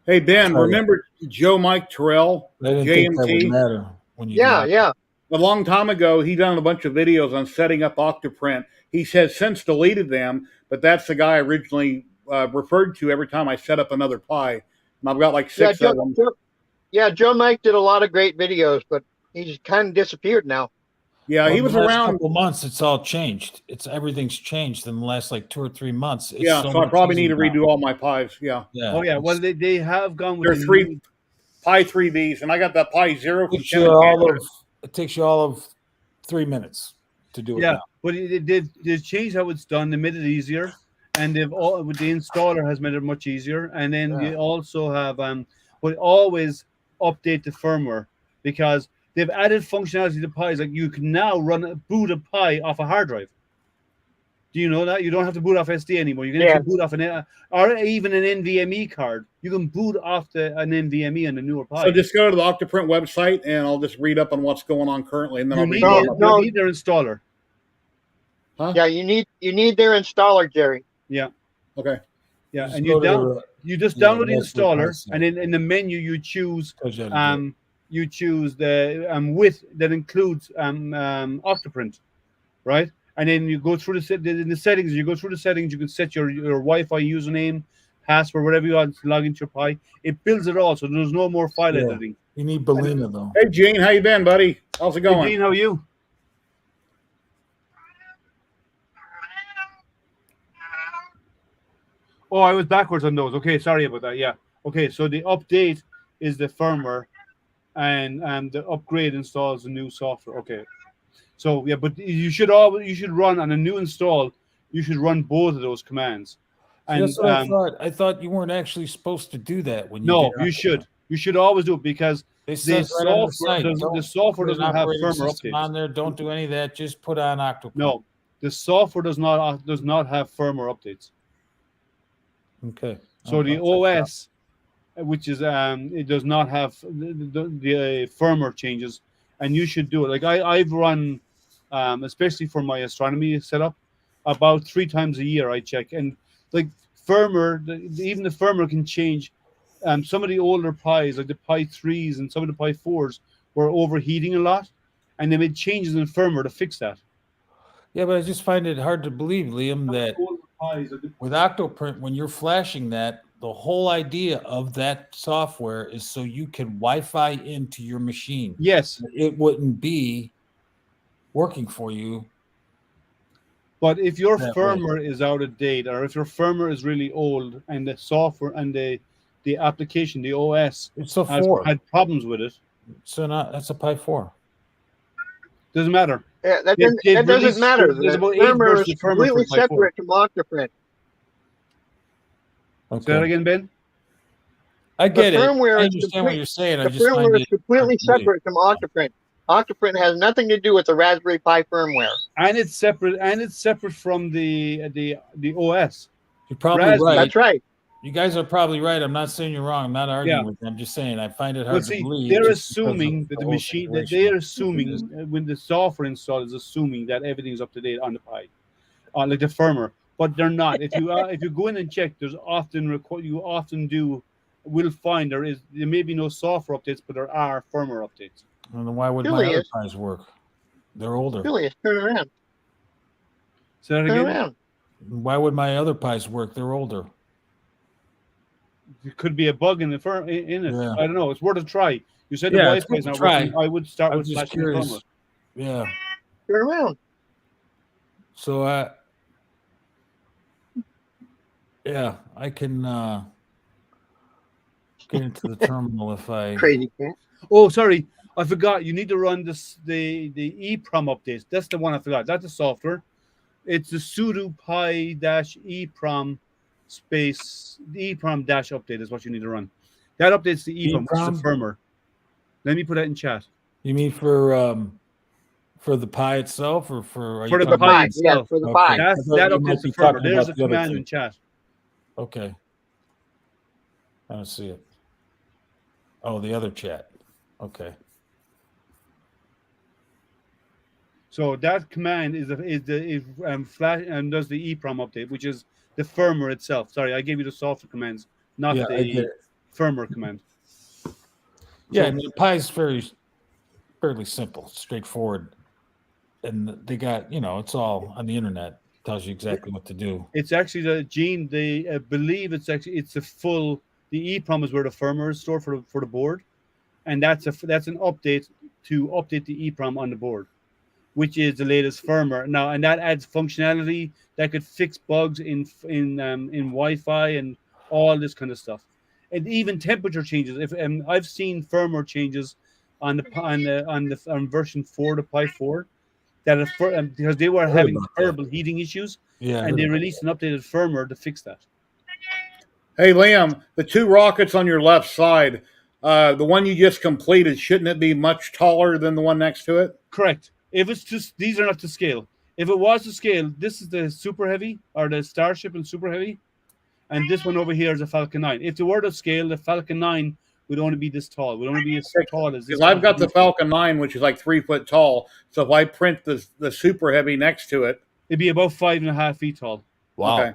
Hey Ben, remember Joe Mike Terrell, JMT? Yeah. A long time ago, he done a bunch of videos on setting up Octoprint. He has since deleted them, but that's the guy I originally referred to every time I set up another Pi. And I've got like 6 of them. Joe Mike did a lot of great videos, but he's kind of disappeared now. Yeah, he was the last around. couple months. It's all changed. Everything's changed in the last like 2 or 3 months. It's Yeah, so I much probably need to easier now. redo all my pies. Yeah. Yeah. Oh yeah. Well, they have gone with There are the 3 new- Pi 3Bs, and I got that Pi 0 from It Tim. takes you all of 3 minutes to do it. Yeah, Now. but they've changed how it's done. They made it easier, and the installer has made it much easier. And then you also have but always update the firmware because they've added functionality to Pis. Like you can now boot a Pi off a hard drive. Do you know that you don't have to boot off SD anymore? You can actually boot off or even an NVMe card. You can boot off an NVMe on the newer Pi. So just go to the Octoprint website, and I'll just read up on what's going on currently, and then I'll read. You need their installer. Huh? Yeah, you need their installer, Jerry. Yeah. Okay. Yeah, Just and go you just download the that's the installer, price, and then in the menu you choose you the width that includes Octoprint, right? And then you go through the settings. You go through the settings. You can set your Wi-Fi username, password, whatever you want to log into your Pi. It builds it all, so there's no more file editing. You need Belina though. Hey Gene, how you been, buddy? How's it going? Hey, Gene, how are you? Oh, I was backwards on those. Okay, sorry about that. Yeah. Okay, so the update is the firmware, and the upgrade installs the new software. Okay. So yeah, but you should run on a new install. You should run both of those commands. And that's what I thought. I thought you weren't actually supposed to do that when you. No, you should. You should always do it because the software doesn't have firmware updates on there. Don't do any of that. Just put on Octoprint. No, the software does not have firmware updates. Okay. So the OS, which is it does not have the firmware changes, and you should do it. Like I've run, especially for my astronomy setup, about 3 times a year I check, and like firmware, even the firmware can change. Some of the older Pis, like the Pi 3s and some of the Pi 4s, were overheating a lot, and they made changes in firmware to fix that. Yeah, but I just find it hard to believe, Liam, that with Octoprint, when you're flashing that, the whole idea of that software is so you can Wi-Fi into your machine. Yes. It wouldn't be working for you. But if your firmware is out of date, or if your firmware is really old, and the software and the application, the OS, had problems with it, so that's a Pi 4. Doesn't matter. Yeah, that doesn't matter. The firmware is completely separate from Octoprint. Okay. Say that again, Ben. I get it. I understand what you're saying. The firmware is completely separate from Octoprint. Octoprint has nothing to do with the Raspberry Pi firmware. And it's separate. And it's separate from the OS. You're probably right. That's right. You guys are probably right. I'm not saying you're wrong. I'm not arguing with them. I'm just saying I find it hard to believe. They're assuming that the machine that they are assuming when the software install is assuming that everything's up to date on the Pi, like the firmware. But they're not. If you go in and check, there's often will find there may be no software updates, but there are firmware updates. And then why would my other Pis work? They're older. Julius, turn around. Say that again. Turn around. Why would my other Pis work? They're older. It could be a bug in it. Yeah. I don't know. It's worth a try. You said the Wi-Fi is not working. I would start with flashing the firmware. Yeah. Turn around. So yeah, I can get into the terminal if I crazy cat. Oh, sorry, I forgot. You need to run the EEPROM updates. That's the one I forgot. That's the software. It's the sudo pi-EEPROM space the EEPROM dash update is what you need to run. That updates the EEPROM, which is the firmware. Let me put that in chat. You mean for the Pi itself, or for the Pi itself? Yeah, for the Pi. That updates the firmware. There's a command in chat. Okay. I don't see it. Oh, the other chat. Okay. So that command is flash and does the EEPROM update, which is the firmware itself. Sorry, I gave you the software commands, not the firmware command. Yeah, I mean, the Pi is fairly simple, straightforward, and they got it's all on the internet. Tells you exactly what to do. It's actually I believe it's the EEPROM is where the firmware is stored for the board, and that's an update to update the EEPROM on the board. which is the latest firmware now, and that adds functionality that could fix bugs in Wi-Fi and all this kind of stuff, and even temperature changes. If I've seen firmware changes on on version 4 to Pi 4 that because they were having terrible heating issues, and they released an updated firmware to fix that. Hey, Liam, the 2 rockets on your left side, the one you just completed, shouldn't it be much taller than the one next to it? Correct. If it's just, these are not to scale. If it was to scale, this is the Super Heavy, or the Starship and Super Heavy, and this one over here is a Falcon 9. If the were to scale, the Falcon 9 would only be this tall. Would only be as tall as this. Because I've got the Falcon 9, which is like 3 foot tall. So if I print the Super Heavy next to it, it'd be about 5.5 feet tall. Wow. Okay.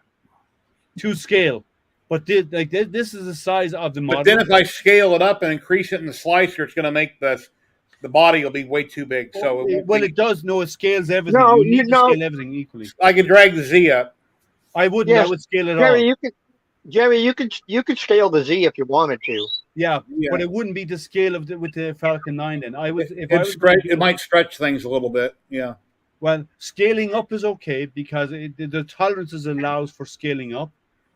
To scale. But this is the size of the model. But then if I scale it up and increase it in the slicer, it's going to make the body will be way too big. So it does. No, it scales everything. No, you need to scale everything equally. I can drag the Z up. I wouldn't. Yes. I would scale it Jerry, all. Jerry, you could scale the Z if you wanted to. Yeah, but it wouldn't be the scale of with the Falcon 9. Then I would. It might stretch things a little bit. Yeah. Well, scaling up is okay because the tolerances allows for scaling up.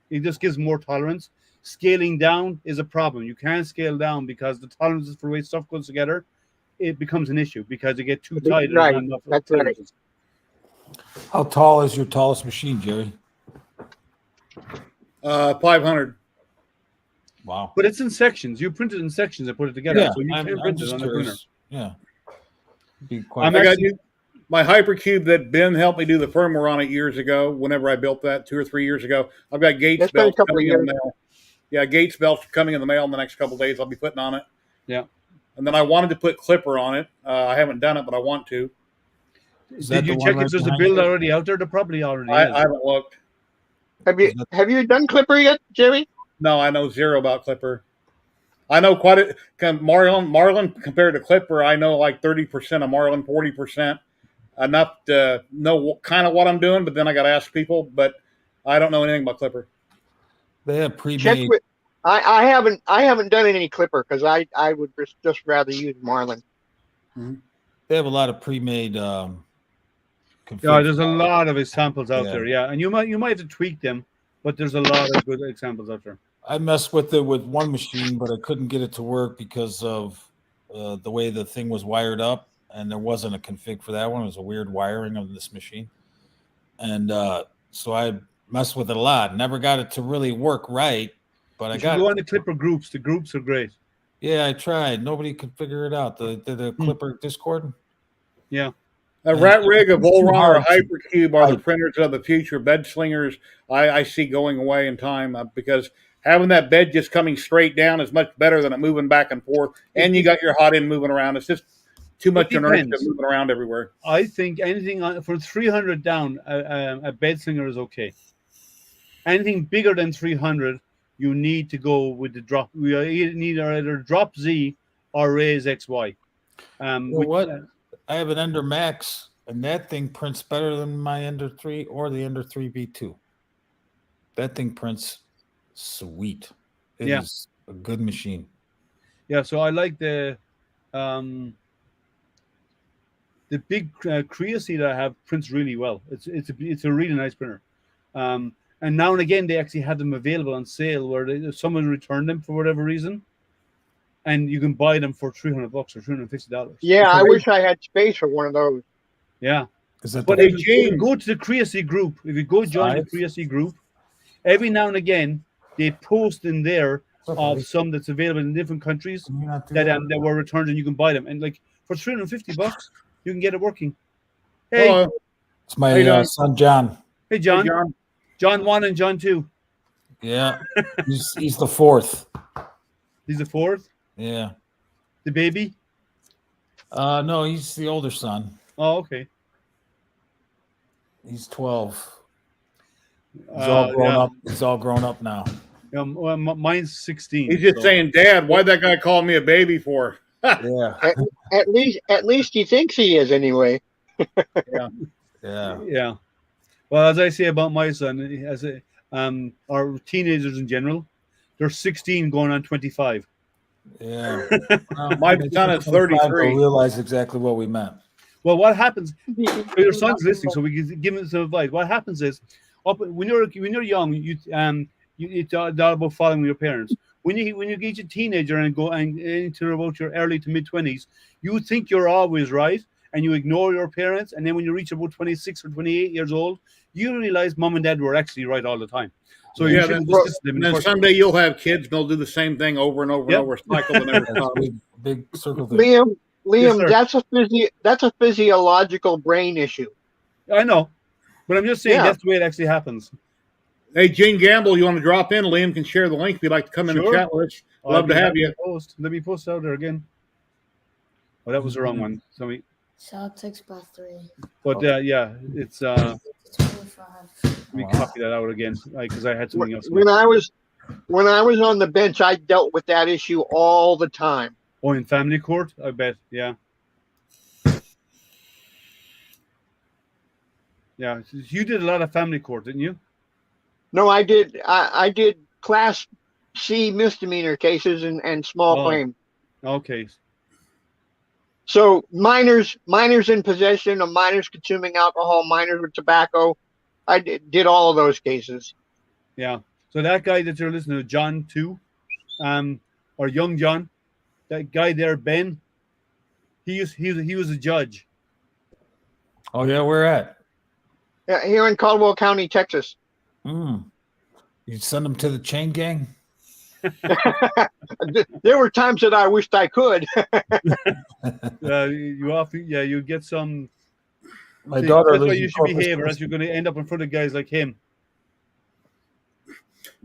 It just gives more tolerance. Scaling down is a problem. You can't scale down because the tolerances for the way stuff goes together, it becomes an issue because they get too tight. Right. That's right. How tall is your tallest machine, Jerry? 500. Wow. But it's in sections. You print it in sections and put it together. Yeah, So you can print it on the printer. Yeah. My Hypercube that Ben helped me do the firmware on it years ago. Whenever I built that 2 or 3 years ago, I've got Gates belts coming in the mail. Yeah, Gates belts coming in the mail in the next couple of days. I'll be putting on it. Yeah. And then I wanted to put Clipper on it. I haven't done it, but I want to. Did you check if there's a build already out there? There probably already is. I haven't looked. Have you done Clipper yet, Jerry? No, I know zero about Clipper. I know quite a Marlin compared to Clipper. I know like 30% of Marlin, 40%. Enough to know kind of what I'm doing, but then I got to ask people. But I don't know anything about Clipper. They have pre-made. I haven't done any Clipper because I would just rather use Marlin. Mm-hmm. They have a lot of pre-made. Yeah, there's a lot of examples out there. Yeah, and you might have to tweak them, but there's a lot of good examples out there. I messed with it with one machine, but I couldn't get it to work because of the way the thing was wired up, and there wasn't a config for that one. It was a weird wiring of this machine, and so I messed with it a lot. Never got it to really work right, but I got. Go on the Clipper groups. The groups are great. Yeah, I tried. Nobody could figure it out. The Clipper Discord. Yeah. A rat rig, a Volron, or a Hypercube are the printers of the future. Bed slingers, I see going away in time because having that bed just coming straight down is much better than it moving back and forth. And you got your hot end moving around. It's just too much inertia moving around everywhere. I think anything from 300 down, a bed slinger is okay. Anything bigger than 300, you need to go with the drop. We need either drop Z or raise XY. I have an Ender Max, and that thing prints better than my Ender 3 or the Ender 3 V2. That thing prints sweet. It is a good machine. Yeah, so I like the big Creacy that I have prints really well. It's a really nice printer. And now and again, they actually have them available on sale where someone returned them for whatever reason. And you can buy them for $300 or $350. Yeah, I wish I had space for one of those. Yeah. But if you go to the Creacy group, if you go join the Creacy group, every now and again, they post in there of some that's available in different countries that were returned and you can buy them. And like for $350, you can get it working. Hey. It's my son, John. Hey, John. John 1 and John 2. Yeah. he's the fourth. He's the fourth? Yeah. The baby? No, he's the older son. Oh, okay. He's 12. He's all grown up. He's all grown up now. Well, mine's 16. He's just saying, Dad, why'd that guy call me a baby for? Yeah. At least he thinks he is anyway. Yeah. Well, as I say about my son, our teenagers in general, they're 16 going on 25. Yeah. My son is 33. Realize exactly what we meant. Well, what happens? Your son's listening, so we can give him some advice. What happens is, when you're young, it's all about following your parents. When you get a teenager and go and into about your early to mid 20s, you think you're always right, and you ignore your parents. And then when you reach about 26 or 28 years old, you realize mom and dad were actually right all the time. So you should just listen to them. And then someday you'll have kids, and they'll do the same thing over and over and over, cycle and never stop. Big circle thing. Liam, Yes, that's a physiological brain issue. I know, but I'm just saying that's the way it actually happens. Hey, Gene Gamble, you want to drop in? Liam can share the link if you'd like to come in and chat with us. Love to have you. Let me post out there again. Oh, that was the wrong one. Celtics by 3. But yeah, it's 25. let me copy that out again because I had something else. When I was on the bench, I dealt with that issue all the time. Oh, in family court, I bet. Yeah. Yeah, you did a lot of family court, didn't you? No, I did. I did Class C misdemeanor cases and small claim. Okay. So minors in possession of minors consuming alcohol, minors with tobacco. I did all of those cases. Yeah. So that guy that you're listening to, John 2, or young John, that guy there, Ben, he was a judge. Oh yeah, where at? Yeah, here in Caldwell County, Texas. You send them to the chain gang? There were times that I wished I could. You get some. My daughter. That's why you should behave, or else you're going to end up in front of guys like him.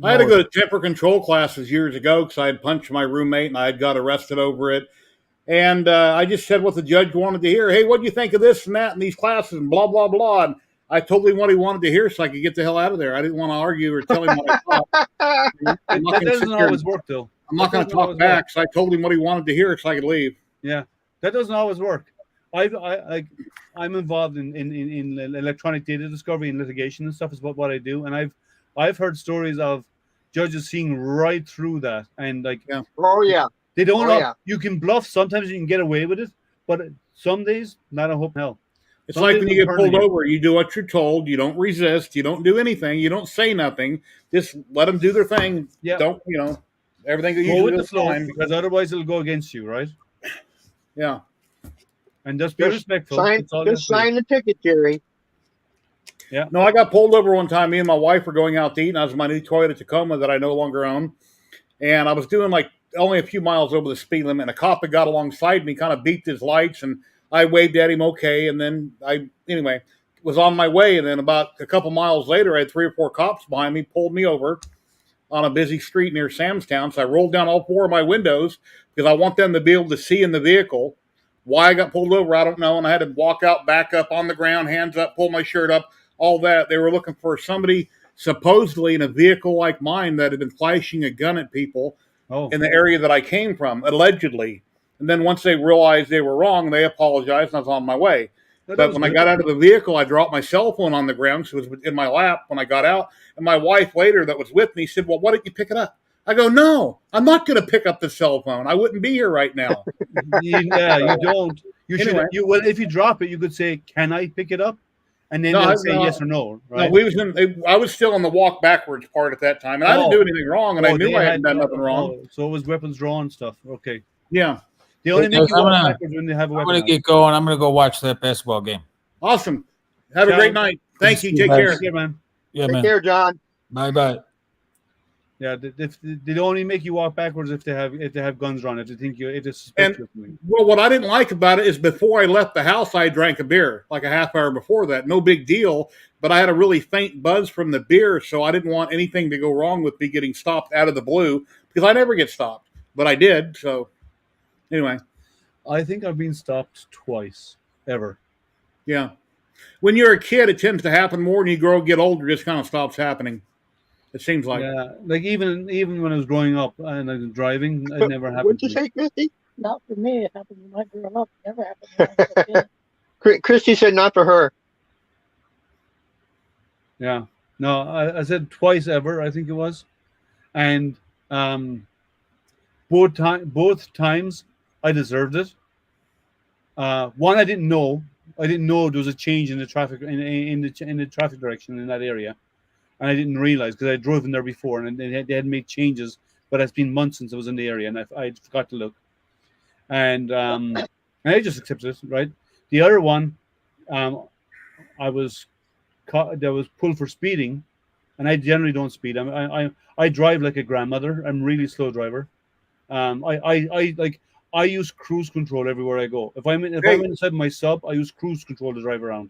I had to go to temper control classes years ago because I had punched my roommate and I had got arrested over it. And I just said what the judge wanted to hear. Hey, what do you think of this and that and these classes and blah, blah, blah. And I told him what he wanted to hear so I could get the hell out of there. I didn't want to argue or tell him what I thought. That doesn't always work, though. I'm not going to talk back, so I told him what he wanted to hear so I could leave. Yeah, that doesn't always work. I'm involved in electronic data discovery and litigation and stuff is what I do, and I've heard stories of judges seeing right through that and they don't. You can bluff. Sometimes you can get away with it, but some days not a hope in hell. It's like when you get pulled over, you do what you're told. You don't resist. You don't do anything. You don't say nothing. Just let them do their thing. Yeah. Don't, everything that go with usually the flow because otherwise it'll go against you, right? Yeah. And just be respectful. Just sign the ticket, Jerry. Yeah. No, I got pulled over one time. Me and my wife were going out to eat, and I was in my new Toyota Tacoma that I no longer own. And I was doing only a few miles over the speed limit, and a cop had got alongside me, kind of beeped his lights, and I waved at him okay. And then was on my way. And then about a couple miles later, I had 3 or 4 cops behind me, pulled me over on a busy street near Samstown. So I rolled down all 4 of my windows because I want them to be able to see in the vehicle. Why I got pulled over, I don't know. And I had to walk out, back up on the ground, hands up, pull my shirt up, all that. They were looking for somebody supposedly in a vehicle like mine that had been flashing a gun at people in the area that I came from, allegedly. And then once they realized they were wrong, they apologized, and I was on my way. But when I got out of the vehicle, I dropped my cell phone on the ground, so it was in my lap when I got out. And my wife later that was with me said, well, why didn't you pick it up? I go, no, I'm not going to pick up the cell phone. I wouldn't be here right now. Yeah, you don't. You should. Well, if you drop it, you could say, "Can I pick it up?" And then they'll say yes or no. Right? No, I was still on the walk backwards part at that time, and I didn't do anything wrong, and I knew I hadn't done nothing wrong. So it was weapons drawn stuff. Okay. Yeah. They only make you walk backwards when they have a weapon. I'm going to get going. I'm going to go watch that basketball game. Awesome. Have a great night. Thank you. Take care. Take care, man. Yeah, Take man. care, John. Bye. Yeah, they only make you walk backwards if they have guns drawn. If they think it is. Well, what I didn't like about it is before I left the house, I drank a beer like a half hour before that. No big deal, but I had a really faint buzz from the beer, so I didn't want anything to go wrong with me getting stopped out of the blue because I never get stopped, but I did. So anyway, I think I've been stopped twice ever. Yeah, when you're a kid, it tends to happen more. When you get older, it just kind of stops happening. It seems like. Yeah, like even when I was growing up and I was driving, it never happened. What'd you say, Christy? Not for me. It happened when I grew up. It never happened when I was a kid. Christy said not for her. Yeah. No, I said twice ever, I think it was. And both times I deserved it. One I didn't know. I didn't know there was a change in the traffic in the traffic direction in that area, and I didn't realize because I had driven there before and they had made changes, but it's been months since I was in the area and I forgot to look, and I just accepted it. Right, the other one, I was caught. That was pulled for speeding, and I generally don't speed. I drive like a grandmother. I'm a really slow driver. I use cruise control everywhere I go. If I'm inside my sub, I use cruise control to drive around.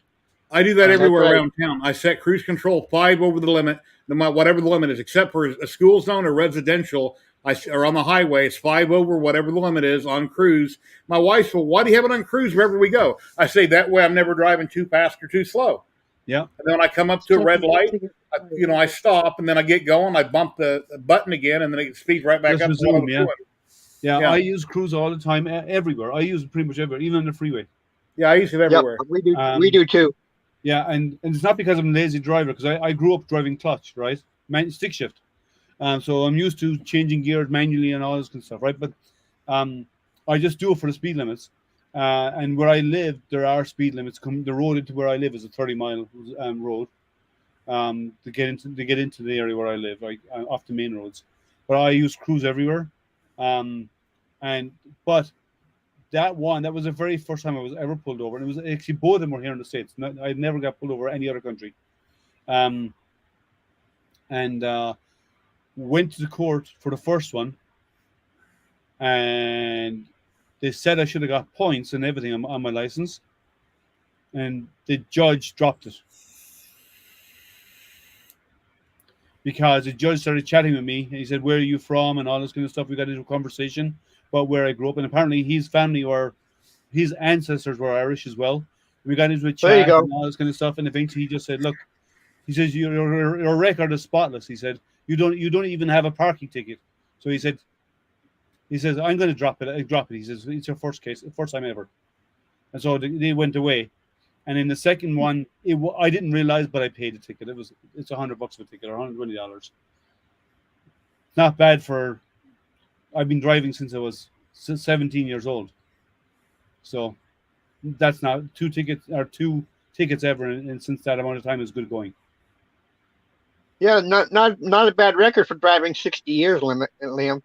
I do that everywhere right. around town. I set cruise control 5 over the limit, no matter whatever the limit is, except for a school zone or residential. Or on the highway, it's 5 over whatever the limit is on cruise. My wife said, "Why do you have it on cruise wherever we go?" I say that way I'm never driving too fast or too slow. Yeah. And then when I come up to a red light, I stop and then I get going. I bump the button again, and then it speeds right back up. Resume, yeah, I use cruise all the time, everywhere. I use it pretty much everywhere, even on the freeway. Yeah, I use it everywhere. Yep, we do too. Yeah, and it's not because I'm a lazy driver, because I grew up driving clutch, right? Stick shift. So I'm used to changing gears manually and all this kind of stuff, right? But I just do it for the speed limits. And where I live, there are speed limits. The road into where I live is a 30-mile road to get into the area where I live, like off the main roads. But I use cruise everywhere. But that was the very first time I was ever pulled over, and it was actually both of them were here in the States. I never got pulled over any other country. Went to the court for the first one, and they said I should have got points and everything on my license, and the judge dropped it because the judge started chatting with me, and he said, "Where are you from?" and all this kind of stuff. We got into a conversation about where I grew up, and apparently his family or his ancestors were Irish as well. We got into a chat and all this kind of stuff, and eventually he just said, "Look," he says, "your record is spotless." He said, "You don't even have a parking ticket." So he says, "I'm going to drop it. He says, "It's your first time ever." And so they went away. And in the second one, I didn't realize, but I paid the ticket. It's $100 for a ticket, or $120. Not bad for. I've been driving since I was 17 years old. So that's not two tickets ever, and since that amount of time is good going. Yeah, not a bad record for driving 60 years, Liam.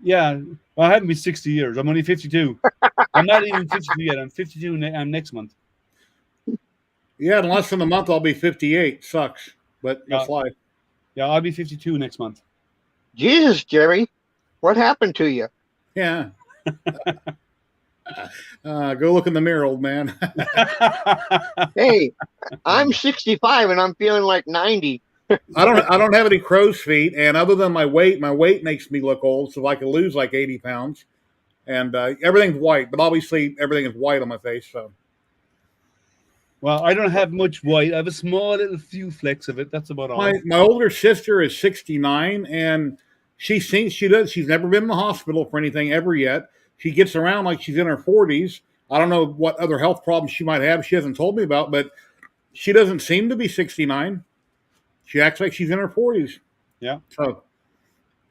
Yeah, well, I haven't been 60 years. I'm only 52. I'm not even 52 yet. I'm 52 next month. Yeah, in less than a month I'll be 58. Sucks, but that's life. Yeah, I'll be 52 next month. Jesus, Jerry, what happened to you? Yeah. Go look in the mirror, old man. Hey, I'm 65 and I'm feeling like 90. I don't have any crow's feet, and other than my weight makes me look old. So I could lose like 80 pounds, and everything's white. But obviously, everything is white on my face. So, well, I don't have much white. I have a small little few flecks of it. That's about all. My older sister is 69, and she thinks she does. She's never been in the hospital for anything ever yet. She gets around like she's in her 40s. I don't know what other health problems she might have. She hasn't told me about, but she doesn't seem to be 69. She acts like she's in her 40s. Yeah. So,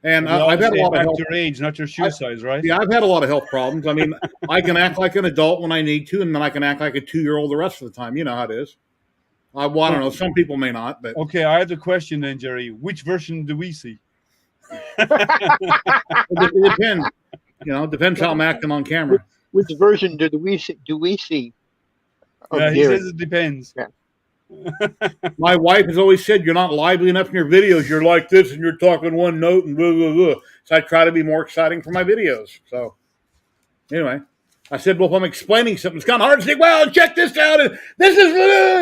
and I've had a lot of health. Your age, not your shoe size, right? Yeah, I've had a lot of health problems. I mean, I can act like an adult when I need to, and then I can act like a 2-year-old the rest of the time. You know how it is. I don't know. Some people may not, but okay. I have the question then, Jerry. Which version do we see? it depends. Depends how I'm acting on camera. Which version do we see? Yeah, he says it depends. Yeah. My wife has always said you're not lively enough in your videos. You're like this, and you're talking one note and blah blah blah. So I try to be more exciting for my videos. So anyway, I said, well, if I'm explaining something, it's kind of hard to say, well, check this out. And this is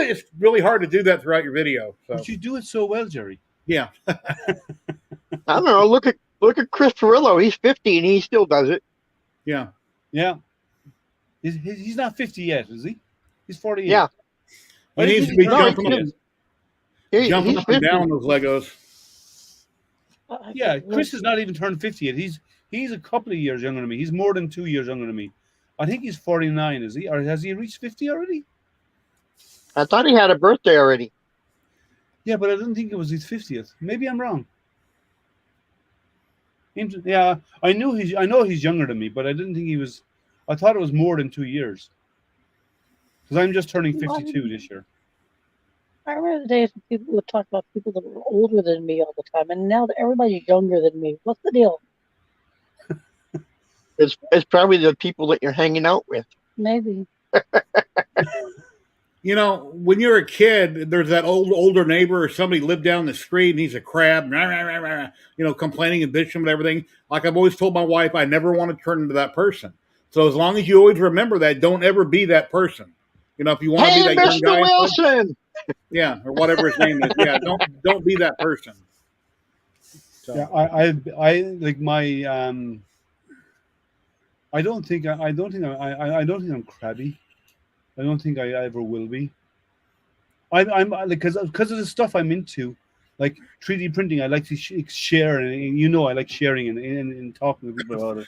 it's really hard to do that throughout your video. So. But you do it so well, Jerry. Yeah. I don't know. Look at Chris Perillo. He's 50 and he still does it. Yeah. Yeah. He's not 50 yet, is he? He's 48. Yeah. He needs to be jumping up and down those Legos. Yeah, Chris has not even turned 50 yet. He's a couple of years younger than me. He's more than 2 years younger than me. I think he's 49, is he? Or has he reached 50 already? I thought he had a birthday already. Yeah, but I didn't think it was his 50th. Maybe I'm wrong. Yeah, I know he's younger than me, but I didn't think he was. I thought it was more than 2 years. because I'm just turning 52 this year. I remember the days when people would talk about people that were older than me all the time, and now that everybody's younger than me. What's the deal? It's probably the people that you're hanging out with. Maybe. You know, when you're a kid, there's that older neighbor or somebody lived down the street and he's a crab, you know, complaining and bitching about everything. Like I've always told my wife, I never want to turn into that person. So as long as you always remember that, don't ever be that person. You know, if you want to be that young Mr. guy, Wilson. yeah, or whatever his name is, yeah, don't be that person. So. Yeah, I like my I don't think I'm crabby. I don't think I ever will be. I'm like because of the stuff I'm into, like 3D printing. I like to share, and you know I like sharing and talking to people about it.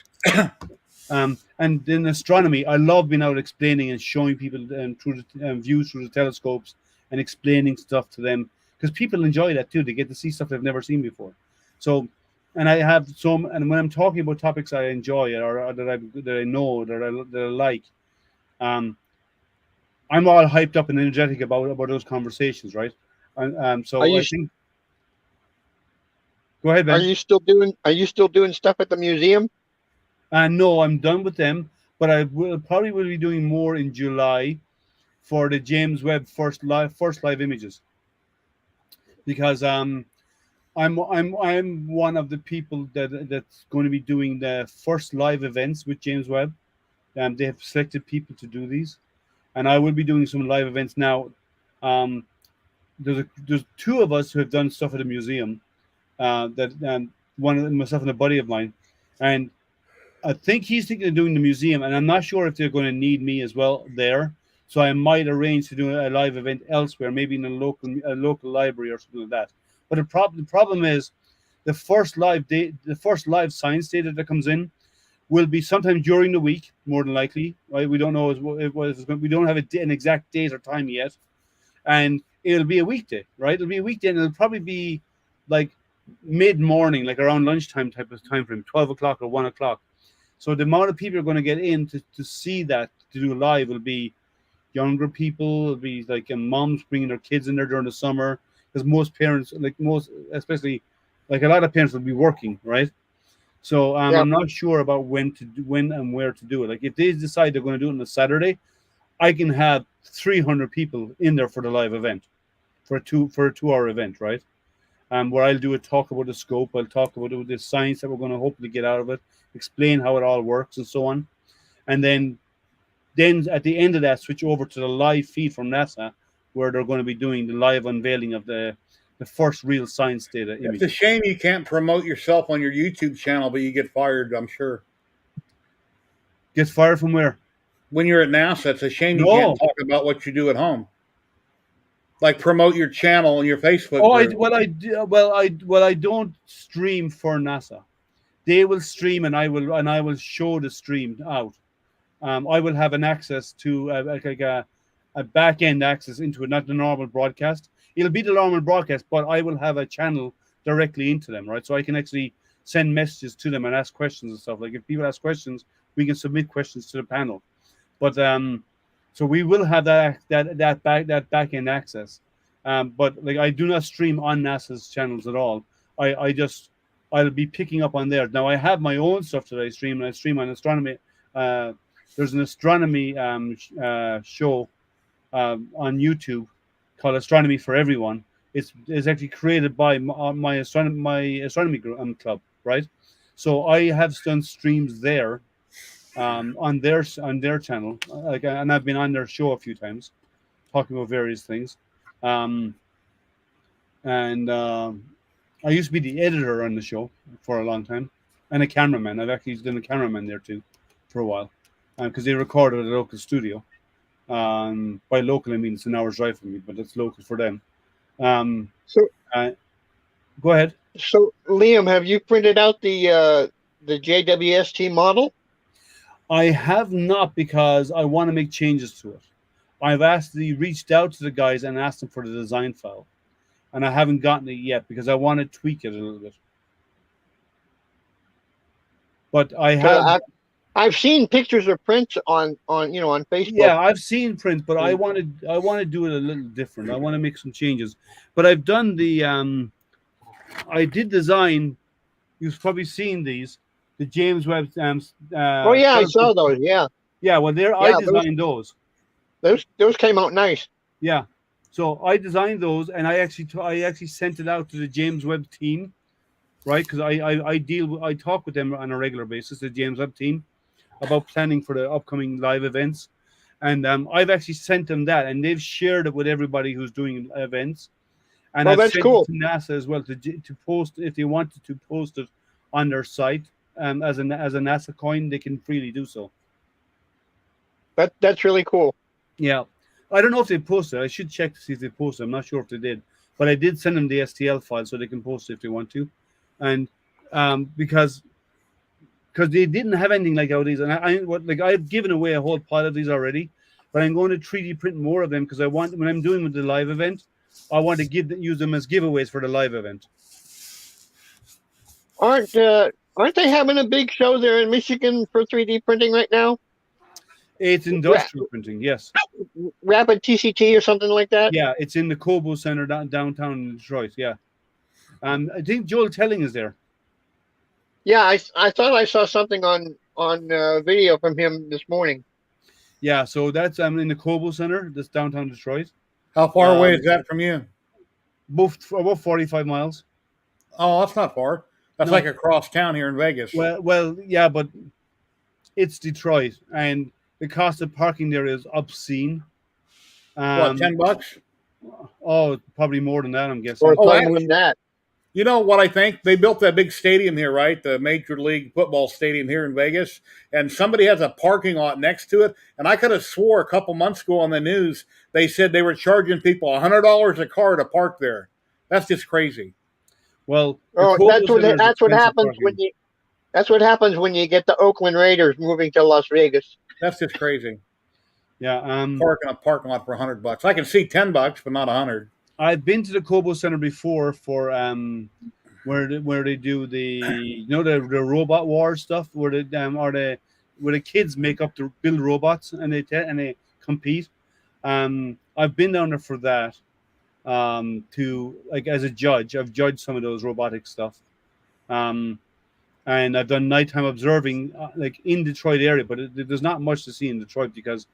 And in astronomy, I love being out explaining and showing people through the views through the telescopes and explaining stuff to them because people enjoy that too. They get to see stuff they've never seen before. So, and I have some, and when I'm talking about topics I enjoy or that I know that I like, I'm all hyped up and energetic about those conversations, right? And so I think. Go ahead, Ben. Are you still doing stuff at the museum? No, I'm done with them, but I will be doing more in July for the James Webb first live images, because I'm one of the people that's going to be doing the first live events with James Webb. They have selected people to do these, and I will be doing some live events now. There's two of us who have done stuff at the museum. Myself and a buddy of mine, and I think he's thinking of doing the museum, and I'm not sure if they're going to need me as well there. So I might arrange to do a live event elsewhere, maybe in a local library or something like that. But the problem is the first live science data that comes in will be sometime during the week, more than likely. Right? We don't know we don't have an exact date or time yet, and it'll be a weekday, right? It'll be a weekday, and it'll probably be like mid-morning, like around lunchtime type of time frame, 12 o'clock or 1 o'clock. So the amount of people are going to get in to see that, to do live, will be younger people. It'll be like moms bringing their kids in there during the summer, because most parents, especially like a lot of parents, will be working, right? So I'm not sure about when and where to do it. Like if they decide they're going to do it on a Saturday, I can have 300 people in there for the live event, for a 2-hour event, right? Where I'll do a talk about the scope. I'll talk about the science that we're going to hopefully get out of it, explain how it all works and so on. And then at the end of that, switch over to the live feed from NASA, where they're going to be doing the live unveiling of the first real science data image. It's a shame you can't promote yourself on your YouTube channel, but you get fired, I'm sure. Get fired from where? When you're at NASA, it's a shame you can't talk about what you do at home. Like promote your channel and your Facebook group. I don't stream for NASA. They will stream, and I will show the stream out. I will have an access to a back end access into it, not the normal broadcast. It'll be the normal broadcast, but I will have a channel directly into them, right? So I can actually send messages to them and ask questions and stuff. Like if people ask questions, we can submit questions to the panel. But so we will have that back end access. But like I do not stream on NASA's channels at all. I'll be picking up on there. Now I have my own stuff that I stream, and I stream on astronomy. There's an astronomy show on YouTube called Astronomy for Everyone. It's actually created by my astronomy club, right? So I have done streams there on their channel, and I've been on their show a few times, talking about various things. I used to be the editor on the show for a long time, and a cameraman. I've actually been a cameraman there too for a while, because they recorded at a local studio. By local, I mean it's an hour's drive from me, but it's local for them. Go ahead. So, Liam, have you printed out the JWST model? I have not, because I want to make changes to it. I've reached out to the guys and asked them for the design file, and I haven't gotten it yet because I want to tweak it a little bit. But I have. I've seen pictures of prints on Facebook. Yeah, I've seen print, but I want to do it a little different. I want to make some changes. But I've done the I did design. You've probably seen these, the James Webb. Oh yeah, I saw those. Yeah, Yeah, well, there I designed those. Those came out nice. Yeah, so I designed those, and I actually sent it out to the James Webb team, right? Because I talk with them on a regular basis, the James Webb team, about planning for the upcoming live events, and I've actually sent them that, and they've shared it with everybody who's doing events, and I've that's sent cool. it to NASA as well to post if they wanted to post it on their site as a NASA coin, they can freely do so. That's really cool. Yeah, I don't know if they posted. I should check to see if they posted. I'm not sure if they did, but I did send them the STL file so they can post it if they want to, and because they didn't have anything like these, and I've given away a whole pile of these already, but I'm going to 3D print more of them because I want, when I'm doing with the live event, I want to use them as giveaways for the live event. Aren't they having a big show there in Michigan for 3D printing right now? It's industrial printing, yes. Rapid TCT or something like that. Yeah, it's in the Kerbal Center downtown in Detroit. Yeah, I think Joel Telling is there. Yeah, I thought I saw something on video from him this morning. Yeah, so that's in the Kerbal Center, that's downtown Detroit. How far away is that from you? About 45 miles. Oh, that's not far. That's like across town here in Vegas. Well, yeah, but it's Detroit, and the cost of parking there is obscene. What, $10? Oh, probably more than that, I'm guessing. Or more than that. You know what I think? They built that big stadium here, right? The Major League Football stadium here in Vegas. And somebody has a parking lot next to it. And I could have swore a couple months ago on the news, they said they were charging people $100 a car to park there. That's just crazy. Well, that's what happens when you get the Oakland Raiders moving to Las Vegas. That's just crazy. Yeah, parking a parking lot for $100. I can see $10, but not 100. I've been to the Kerbal Center before for where they do the the robot war stuff where where the kids make up to build robots and they compete. I've been down there for that. To as a judge, I've judged some of those robotic stuff, and I've done nighttime observing in Detroit area, but there's not much to see in Detroit because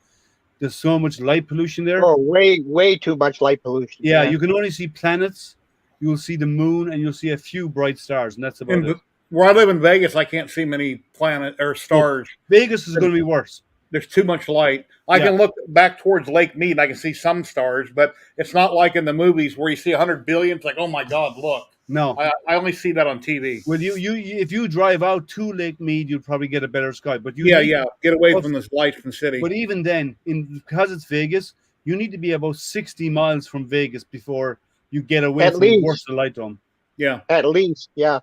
there's so much light pollution there. Oh, way too much light pollution. Yeah, you can only see planets. You'll see the moon, and you'll see a few bright stars, and that's about it. Where I live in Vegas, I can't see many planet or stars. Vegas is going to be worse. There's too much light. I can look back towards Lake Mead and I can see some stars, but it's not like in the movies where you see 100 billion. It's like, oh my God, look. No, I only see that on TV. Well, if you drive out to Lake Mead, you'll probably get a better sky. But get away from this light from the city. But even then, because it's Vegas, you need to be about 60 miles from Vegas before you get away from the worst of the light dome. Yeah, at least, yeah.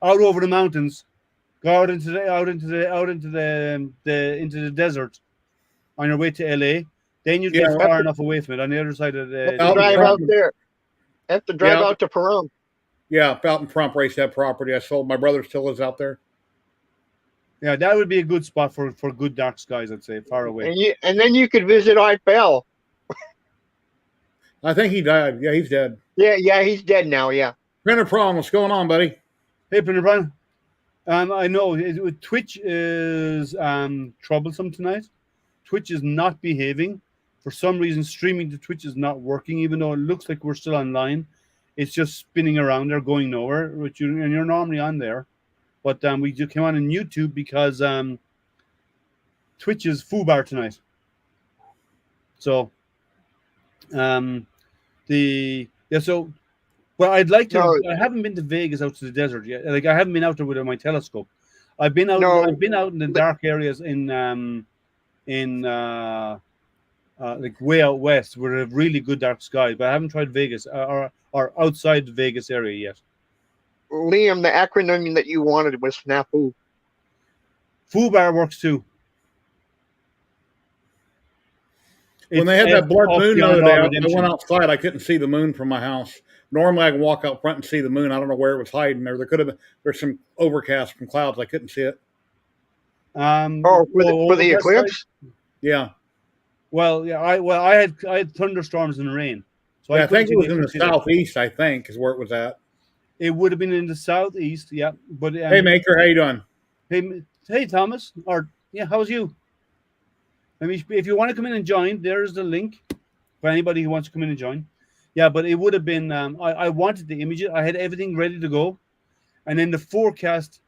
Out over the mountains, go out into the desert on your way to LA. Then you get far enough away from it on the other side of the. Drive out there. Have to drive out to Pahrump. Yeah, out in Pahrump, race that property. I sold. My brother still lives out there. Yeah, that would be a good spot for good dark skies, I'd say, far away. And then you could visit Art Bell. I think he died. Yeah, he's dead. Yeah, he's dead now, yeah. Printer Prom, what's going on, buddy? Hey, Printer Prom. I know Twitch is troublesome tonight. Twitch is not behaving. For some reason, streaming to Twitch is not working, even though it looks like we're still online. It's just spinning around there, going nowhere, and you're normally on there. But we just came on YouTube because Twitch is FooBar tonight. So, well, I'd like to. No, I haven't been to Vegas out to the desert yet. I haven't been out there with my telescope. I've been out. I've been out in the dark areas in way out west where they have really good dark skies, but I haven't tried Vegas or outside the Vegas area yet. Liam, the acronym that you wanted was FNAFU. FooBar works too. When they had that blood moon the other day, I went outside. I couldn't see the moon from my house. Normally, I can walk out front and see the moon. I don't know where it was hiding. There's some overcast from clouds. I couldn't see it. For the eclipse. Yeah. Well, yeah, I had thunderstorms and rain. So yeah, I think it was in the southeast. I think is where it was at. It would have been in the southeast, yeah. But hey, Maker, how you doing? Hey, Thomas. Or yeah, how's you? If you want to come in and join, there's the link for anybody who wants to come in and join. Yeah, but it would have been. I wanted the images. I had everything ready to go, and then the forecast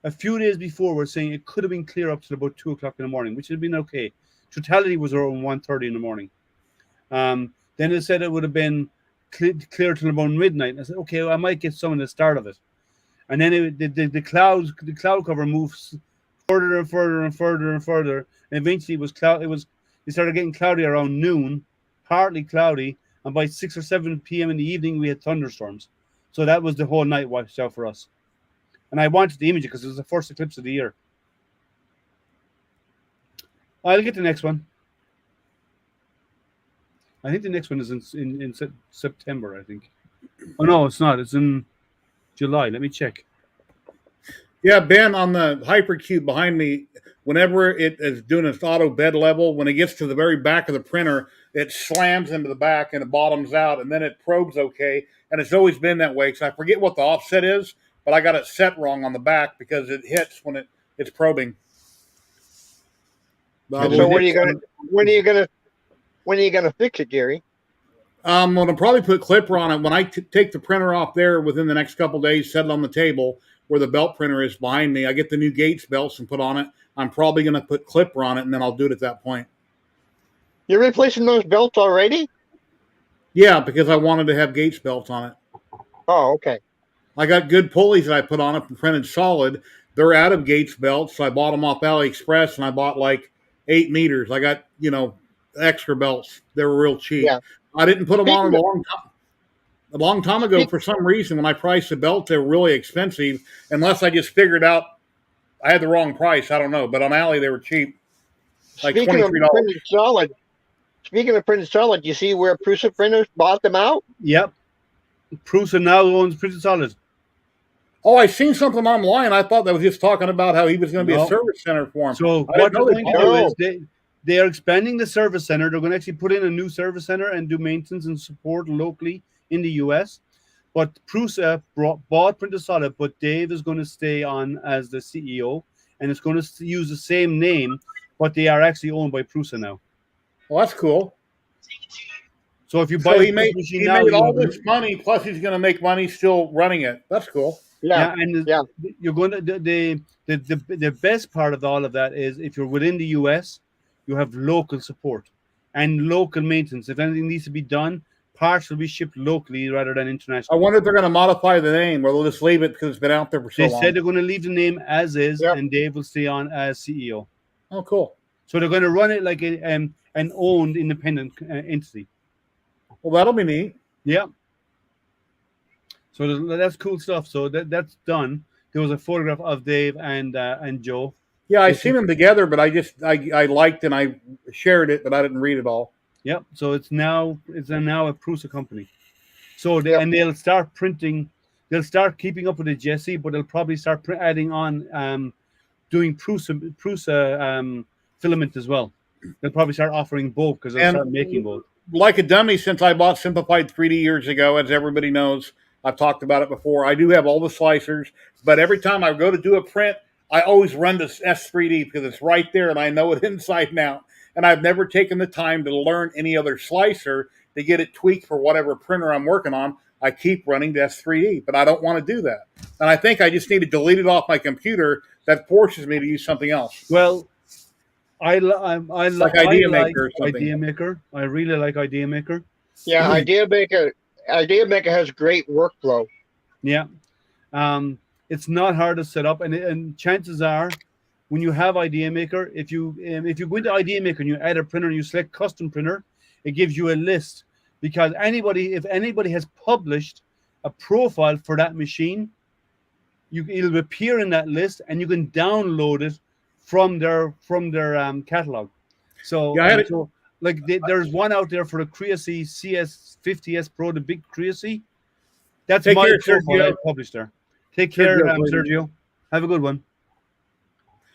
a few days before were saying it could have been clear up to about 2:00 in the morning, which would have been okay. Totality was around 1:30 in the morning. Then it said it would have been clear till about midnight. And I said, okay, well, I might get some of the start of it. And then the cloud cover moves further and further and further and further. And eventually it started getting cloudy around noon, partly cloudy. And by 6 or 7 p.m. in the evening, we had thunderstorms. So that was the whole night washed out for us. And I wanted the image because it was the first eclipse of the year. I'll get the next one. I think the next one is in September, I think. Oh, no, it's not. It's in July. Let me check. Yeah, Ben, on the Hypercube behind me, whenever it is doing its auto bed level, when it gets to the very back of the printer, it slams into the back and it bottoms out, and then it probes okay. And it's always been that way, because I forget what the offset is, but I got it set wrong on the back because it hits when it's probing. So when are you gonna fix it, Gary? I'm gonna probably put clipper on it when I take the printer off there within the next couple of days. Set it on the table where the belt printer is behind me. I get the new Gates belts and put on it. I'm probably gonna put clipper on it, and then I'll do it at that point. You're replacing those belts already? Yeah, because I wanted to have Gates belts on it. Oh, okay. I got good pulleys that I put on it and printed solid. They're out of Gates belts, so I bought them off AliExpress, and I bought like 8 meters. I got, extra belts. They were real cheap. Yeah. I didn't put them on a long time ago. For some reason, when I priced the belt, they were really expensive, unless I just figured out I had the wrong price. I don't know. But on Ali, they were cheap. Like $23. Speaking of printed solid, you see where Prusa printers bought them out? Yep. Prusa now owns Printed Solid. Oh, I seen something online. I thought that was just talking about how he was going to be a service center for him. So what they're going to do is they are expanding the service center. They're going to actually put in a new service center and do maintenance and support locally in the U.S. But Prusa bought Printed Solid, but Dave is going to stay on as the CEO, and it's going to use the same name, but they are actually owned by Prusa now. Well, that's cool. So if you buy he made all this money, plus he's going to make money still running it. That's cool. Yeah, and you're going to the best part of all of that is if you're within the US, you have local support and local maintenance. If anything needs to be done, parts will be shipped locally rather than internationally. I wonder if they're going to modify the name, or they'll just leave it because it's been out there for so long. They said they're going to leave the name as is, and Dave will stay on as CEO. Oh, cool. So they're going to run it like an owned independent entity. Well, that'll be neat. Yeah. So that's cool stuff. So that's done. There was a photograph of Dave and Joe. Yeah, I seen them together, but I liked and I shared it, but I didn't read it all. Yep. So it's now a Prusa company. So and they'll start printing. They'll start keeping up with the Jesse, but they'll probably start adding on doing Prusa filament as well. They'll probably start offering both because they'll start making both. Like a dummy, since I bought Simplified 3D years ago, as everybody knows, I've talked about it before. I do have all the slicers, but every time I go to do a print, I always run to S3D because it's right there and I know it inside and out. And I've never taken the time to learn any other slicer to get it tweaked for whatever printer I'm working on. I keep running to S3D, but I don't want to do that. And I think I just need to delete it off my computer. That forces me to use something else. Well, I like Idea Maker. Idea Maker. I really like Idea Maker. Yeah, Idea Maker has great workflow. Yeah, it's not hard to set up, and chances are, when you have Idea Maker, if you go into Idea Maker and you add a printer and you select custom printer, it gives you a list because if anybody has published a profile for that machine, it'll appear in that list, and you can download it from their catalog. So, there's one out there for the Creasy CS50S Pro, the big Creasy. That's my profile I published there. Take care, Sergio. Have a good one.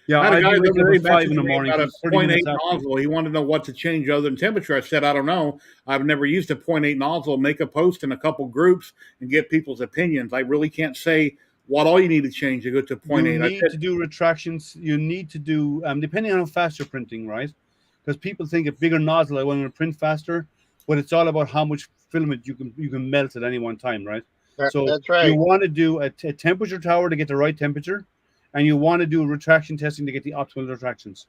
Yeah, I had a I'd guy be the waking other up day at 5 in messaging the me morning. about a 'cause 30 0.8 minutes after. nozzle. He wanted to know what to change other than temperature. I said, I don't know. I've never used a 0.8 nozzle. Make a post in a couple groups and get people's opinions. I really can't say what all you need to change to go to 0.8. You need to do retractions. You need to do, depending on how fast you're printing, right? Because people think a bigger nozzle, I want to print faster, but it's all about how much filament you can melt at any one time, right? So That's right. you want to do a temperature tower to get the right temperature, and you want to do retraction testing to get the optimal retractions.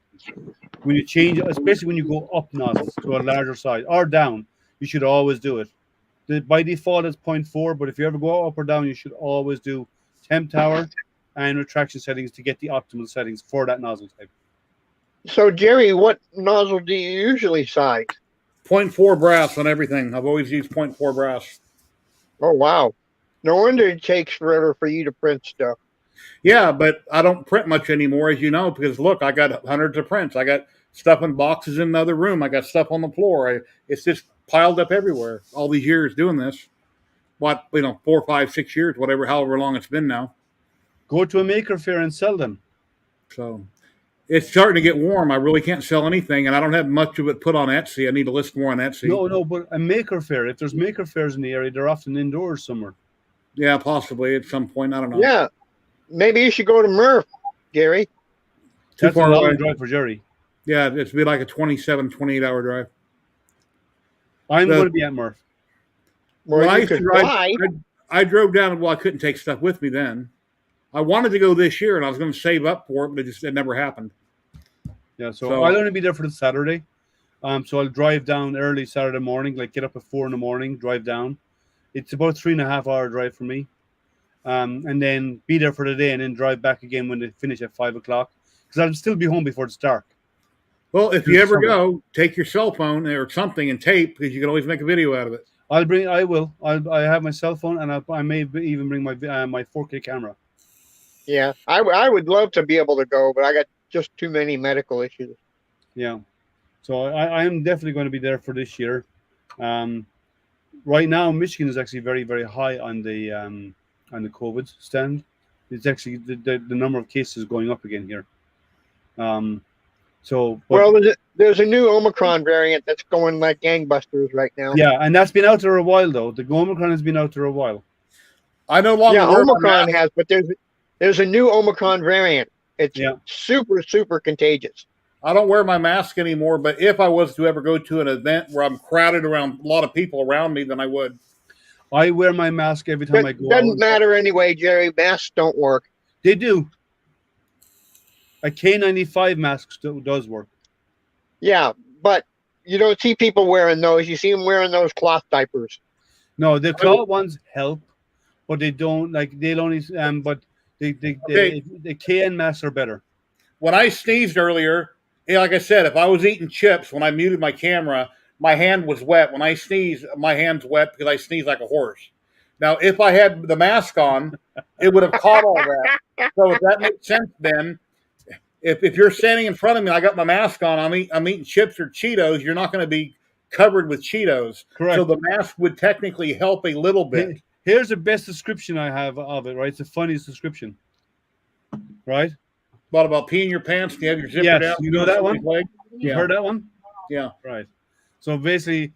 When you change, especially when you go up nozzles to a larger size or down, you should always do it. By default, it's 0.4, but if you ever go up or down, you should always do temp tower and retraction settings to get the optimal settings for that nozzle type. So, Jerry, what nozzle do you usually size? 0.4 brass on everything. I've always used 0.4 brass. Oh, wow. No wonder it takes forever for you to print stuff. Yeah, but I don't print much anymore, as you know, because look, I got hundreds of prints. I got stuff in boxes in the other room. I got stuff on the floor. It's just piled up everywhere. All these years doing this, 4, 5, 6 years, whatever, however long it's been now. Go to a maker fair and sell them. So it's starting to get warm. I really can't sell anything, and I don't have much of it put on Etsy. I need to list more on Etsy. No, but a maker fair. If there's maker fairs in the area, they're often indoors somewhere. Yeah, possibly at some point. I don't know. Yeah, maybe you should go to Murph, Gary. That's a long drive for Jerry. Yeah, it's be like a 27, 28-hour drive. I'm going to be at Murph. Well, I you could fly. I drove down. Well, I couldn't take stuff with me then. I wanted to go this year, and I was going to save up for it, but it never happened. Yeah, so I'll only be there for the Saturday. So I'll drive down early Saturday morning, like get up at 4 in the morning, drive down. It's about 3.5-hour drive for me. And then be there for the day and then drive back again when they finish at 5 o'clock. Because I'll still be home before it's dark. Well, if you ever go, take your cell phone or something and tape, because you can always make a video out of it. I will. I have my cell phone, and I may even bring my 4K camera. Yeah, I would love to be able to go, but I got just too many medical issues. Yeah, so I am definitely going to be there for this year. Right now, Michigan is actually very, very high on the COVID stand. It's actually the number of cases going up again here. There's a new Omicron variant that's going like gangbusters right now. Yeah, and that's been out there a while though. The Omicron has been out there a while. I no longer. Yeah, Omicron has, but there's a new Omicron variant. It's super, super contagious. I don't wear my mask anymore, but if I was to ever go to an event where I'm crowded around a lot of people around me, then I would. I wear my mask every time I go out. Doesn't matter anyway, Jerry. Masks don't work. They do. A K95 mask still does work. Yeah, but you don't see people wearing those. You see them wearing those cloth diapers. No, the cloth ones help, but they don't but the KN masks are better. When I sneezed earlier, like I said, if I was eating chips when I muted my camera, my hand was wet. When I sneeze, my hand's wet because I sneeze like a horse. Now, if I had the mask on, it would have caught all that. So if that makes sense, then if you're standing in front of me, I got my mask on, I'm eating chips or Cheetos, you're not going to be covered with Cheetos. Correct. So the mask would technically help a little bit. Here's the best description I have of it, right? It's the funniest description, right? What about peeing your pants? Do you have your zipper down? You know that one? You heard that one? Yeah. Right. So basically,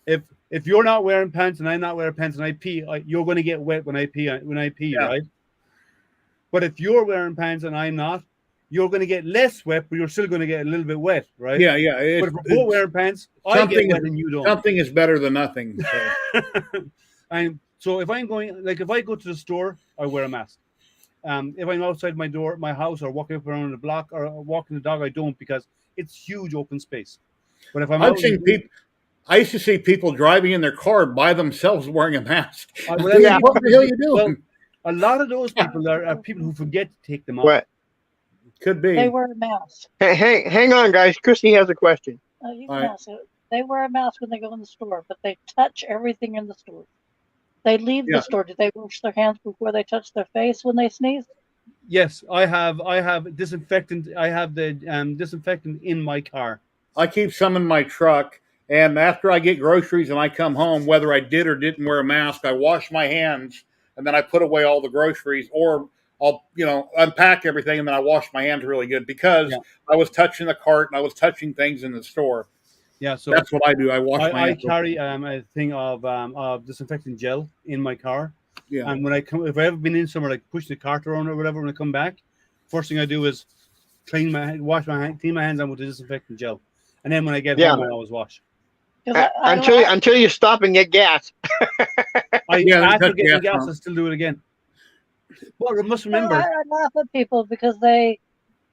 if you're not wearing pants and I'm not wearing pants and I pee, you're going to get wet when I pee, right? But if you're wearing pants and I'm not, you're going to get less wet, but you're still going to get a little bit wet, right? Yeah. But if we're both wearing pants, I get wet and you don't. Something is better than nothing. So. And so if I'm going, like if I go to the store, I wear a mask. If I'm outside my house, or walking up around the block, or walking the dog, I don't, because it's huge open space. But if I used to see people driving in their car by themselves wearing a mask. What the hell are you doing? Well, a lot of those people are people who forget to take them off. What? Could be. They wear a mask. Hey, hang on, guys. Christy has a question. You can ask it. They wear a mask when they go in the store, but they touch everything in the store. They leave the store. Do they wash their hands before they touch their face when they sneeze? Yes, I have disinfectant. I have the disinfectant in my car. I keep some in my truck, and after I get groceries and I come home, whether I did or didn't wear a mask, I wash my hands, and then I put away all the groceries, or I'll unpack everything, and then I wash my hands really good because I was touching the cart and I was touching things in the store. Yeah, so that's what I do. I wash my hands. I carry a thing of disinfectant gel in my car. Yeah. And when I come, if I've ever been in somewhere like pushing the cart around or whatever, when I come back, first thing I do is clean my hands on with the disinfectant gel, and then when I get home, I always wash. Until you stop and get gas. After getting gas, I still do it again. Well, I must remember. I laugh at people because they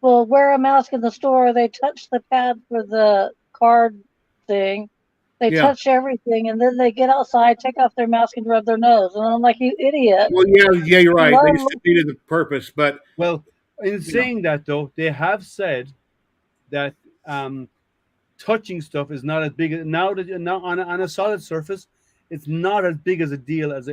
will wear a mask in the store. They touch the pad for the card thing. They touch everything, and then they get outside, take off their mask, and rub their nose. And I'm like, you idiot. Well, yeah, you're right. They defeated the purpose, but in saying that, though, they have said that touching stuff is not as big now that now on a solid surface. It's not as big as a deal as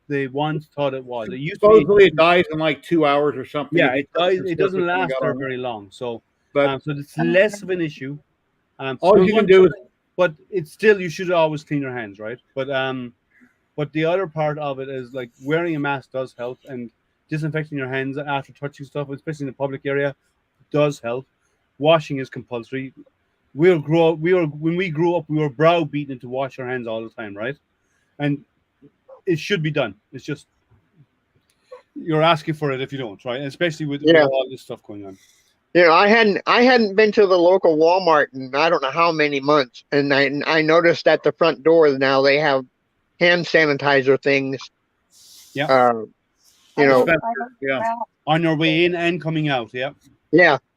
they once thought it was. It used supposedly it dies in like 2 hours or something. Yeah, it dies. It doesn't last there very long. So, so it's less of an issue. All you can do is, but it's still you should always clean your hands, right? But the other part of it is like wearing a mask does help, and disinfecting your hands after touching stuff, especially in the public area, does help. Washing is compulsory. When we grew up, we were browbeaten to wash our hands all the time, right? And it should be done. It's just you're asking for it if you don't, right? And especially with all this stuff going on. I hadn't been to the local Walmart in I don't know how many months, and I noticed at the front door now they have hand sanitizer things. Yeah. On your way in and coming out. Yeah.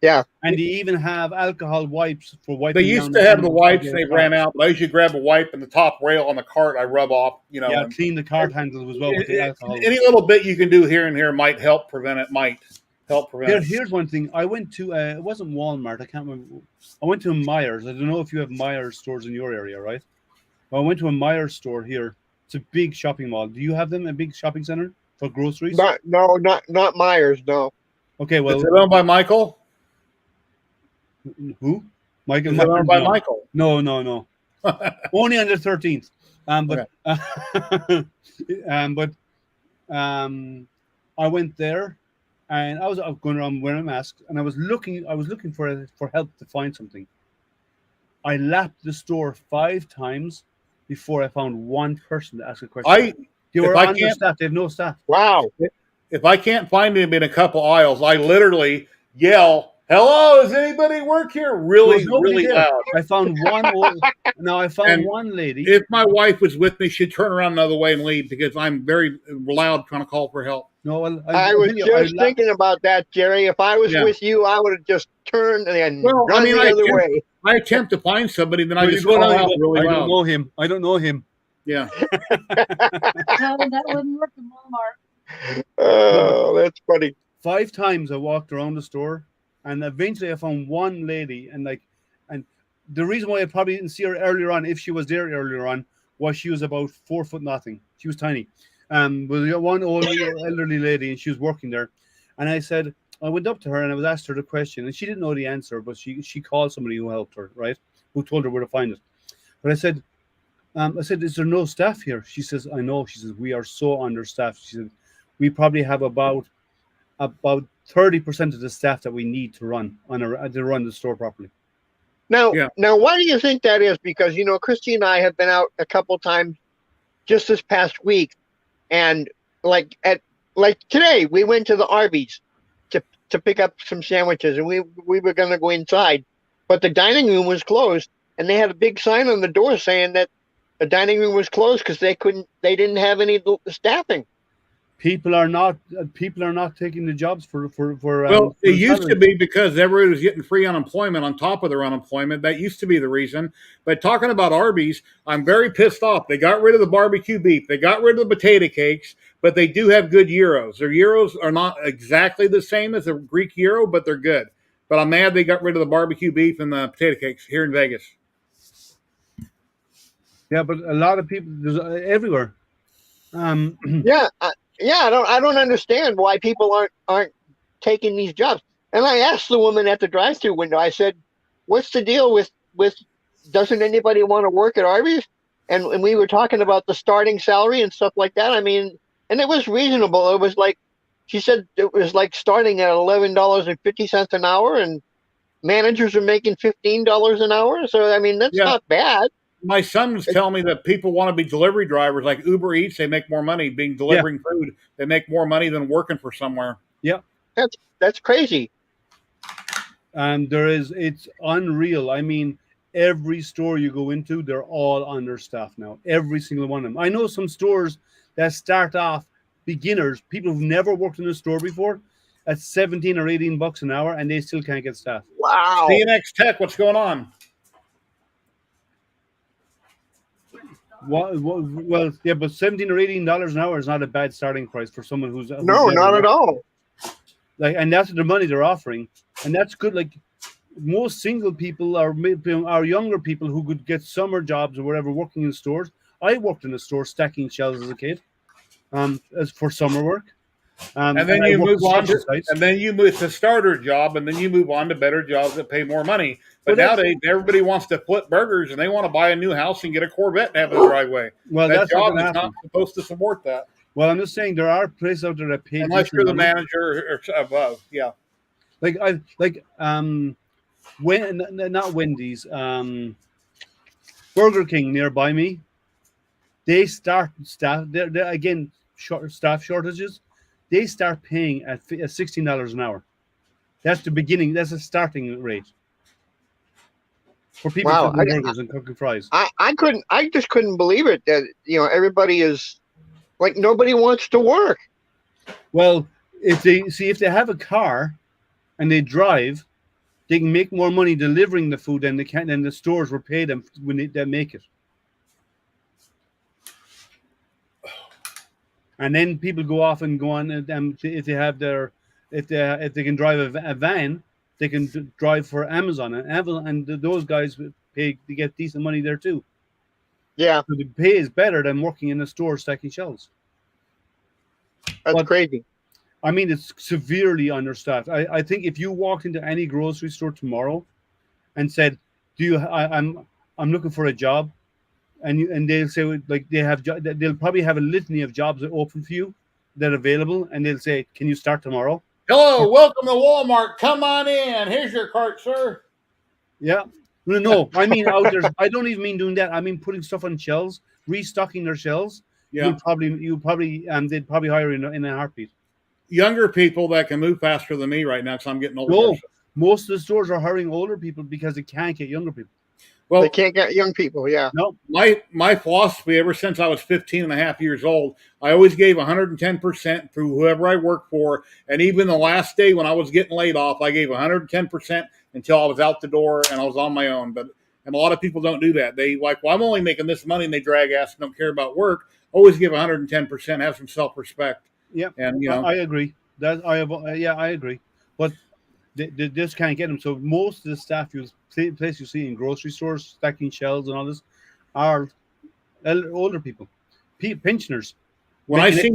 Yeah. And they even have alcohol wipes for wiping. They used to have the wipes, and they ran out. But I usually grab a wipe and the top rail on the cart I rub off. Yeah, clean the cart handles as well with the alcohol. Any little bit you can do here and here might help prevent it. Here's one thing. I went to it wasn't Walmart. I can't remember. I went to a Myers. I don't know if you have Myers stores in your area, right? Well, I went to a Myers store here. It's a big shopping mall. Do you have them? A big shopping center for groceries? Not Myers. No. Okay, well, is it owned by Michael? Who? Michael? Is it owned by Michael? No. Only on the 13th. I went there, and I was going around wearing a mask, and I was looking for help to find something. I lapped the store 5 times before I found one person to ask a question. They were understaffed. They have no staff. Wow. If I can't find him in a couple aisles, I literally yell, "Hello, does anybody work here?" Really loud. I found one lady. If my wife was with me, she'd turn around another way and leave because I'm very loud trying to call for help. No, well, I was just thinking about that, Jerry. If I was with you, I would have just turned and run the other way. I attempt to find somebody, then I just call out really loud. I don't know him. Yeah. No, that wouldn't work in Walmart. Oh, that's funny. 5 times I walked around the store, and eventually I found one lady, and the reason why I probably didn't see her earlier on, if she was there earlier on, was she was about 4 foot nothing. She was tiny. But one old elderly lady, and she was working there, and I went up to her and I was asked her the question, and she didn't know the answer, but she called somebody who helped her, right? Who told her where to find it. But I said, "Is there no staff here?" She says, "I know." She says, "We are so understaffed." She said, "We probably have about 30% of the staff that we need to run the store properly." Now, why do you think that is? Because Christy and I have been out a couple times just this past week, and like today we went to the Arby's to pick up some sandwiches, and we were going to go inside, but the dining room was closed, and they had a big sign on the door saying that the dining room was closed because they didn't have any staffing. People are not taking the jobs for it used to be because everybody was getting free unemployment on top of their unemployment. That used to be the reason. But talking about Arby's, I'm very pissed off. They got rid of the barbecue beef. They got rid of the potato cakes, but they do have good gyros. Their gyros are not exactly the same as a Greek gyro, but they're good. But I'm mad they got rid of the barbecue beef and the potato cakes here in Vegas. Yeah, but a lot of people everywhere. I don't understand why people aren't taking these jobs. And I asked the woman at the drive-thru window, I said, "What's the deal with doesn't anybody want to work at Arby's?" And we were talking about the starting salary and stuff like that. I mean, and it was reasonable. It was like she said it was like starting at $11.50 an hour, and managers are making $15 an hour. So I mean, that's not bad. My son was telling me that people want to be delivery drivers, like Uber Eats. They make more money delivering food. They make more money than working for somewhere. Yeah, that's crazy. And it's unreal. I mean, every store you go into, they're all understaffed now. Every single one of them. I know some stores that start off beginners, people who've never worked in a store before, at 17 or 18 bucks an hour, and they still can't get staff. Wow. CNX Tech, what's going on? Well, yeah, but $17 or $18 an hour is not a bad starting price for someone who's no, not at all. Like, and that's the money they're offering, and that's good. Like, most single people are younger people who could get summer jobs or whatever, working in stores. I worked in a store stacking shelves as a kid, as for summer work. And then you move on to, and then you move to starter job, and then you move on to better jobs that pay more money. But nowadays, everybody wants to flip burgers, and they want to buy a new house and get a Corvette and have a driveway. Well, that that's job is not supposed to support that. Well, I'm just saying there are places out there that pay. Unless you're the manager or above, yeah. When not Wendy's, Burger King nearby me. They start staff. They're again staff shortages. They start paying at $16 an hour. That's the beginning. That's a starting rate for people cooking burgers and cooking fries. I just couldn't believe it that everybody is like, nobody wants to work. Well, if they have a car and they drive, they can make more money delivering the food than the stores will pay them when they make it. And then people go off and go on, and if they can drive a van, they can drive for Amazon, and those guys pay to get decent money there too. Yeah, so the pay is better than working in a store stacking shelves. That's crazy. I mean, it's severely understaffed. I think if you walked into any grocery store tomorrow and said, I'm looking for a job, and they'll say, like, they'll probably have a litany of jobs that open for you that are available, and they'll say, can you start tomorrow? Hello, welcome to Walmart. Come on in. Here's your cart, sir. Yeah. No, I mean out there. I don't even mean doing that. I mean putting stuff on shelves, restocking their shelves. Yeah. They'd probably hire in a heartbeat. Younger people that can move faster than me right now, because I'm getting older. No, most of the stores are hiring older people because they can't get younger people. Well, they can't get young people, yeah. No, my philosophy ever since I was 15 and a half years old, I always gave 110% to whoever I worked for. And even the last day when I was getting laid off, I gave 110% until I was out the door and I was on my own. And a lot of people don't do that. They like, well, I'm only making this money, and they drag ass and don't care about work. Always give 110%, have some self-respect. Yeah, and I agree. I agree. But they just can't get them. So most of the staff place you see in grocery stores, stacking shelves and all this, are older people, pensioners. When I see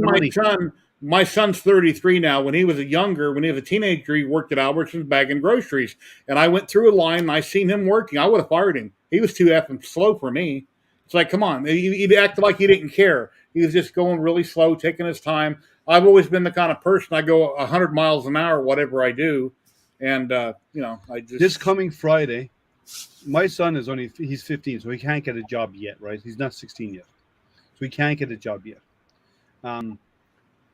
my son's 33 now. When he was a teenager, he worked at Albertsons bagging groceries. And I went through a line and I seen him working. I would have fired him. He was too effing slow for me. It's like, come on. He acted like he didn't care. He was just going really slow, taking his time. I've always been the kind of person, I go 100 miles an hour, whatever I do. And, I just... This coming Friday, my son he's 15, so he can't get a job yet, right? He's not 16 yet. So he can't get a job yet.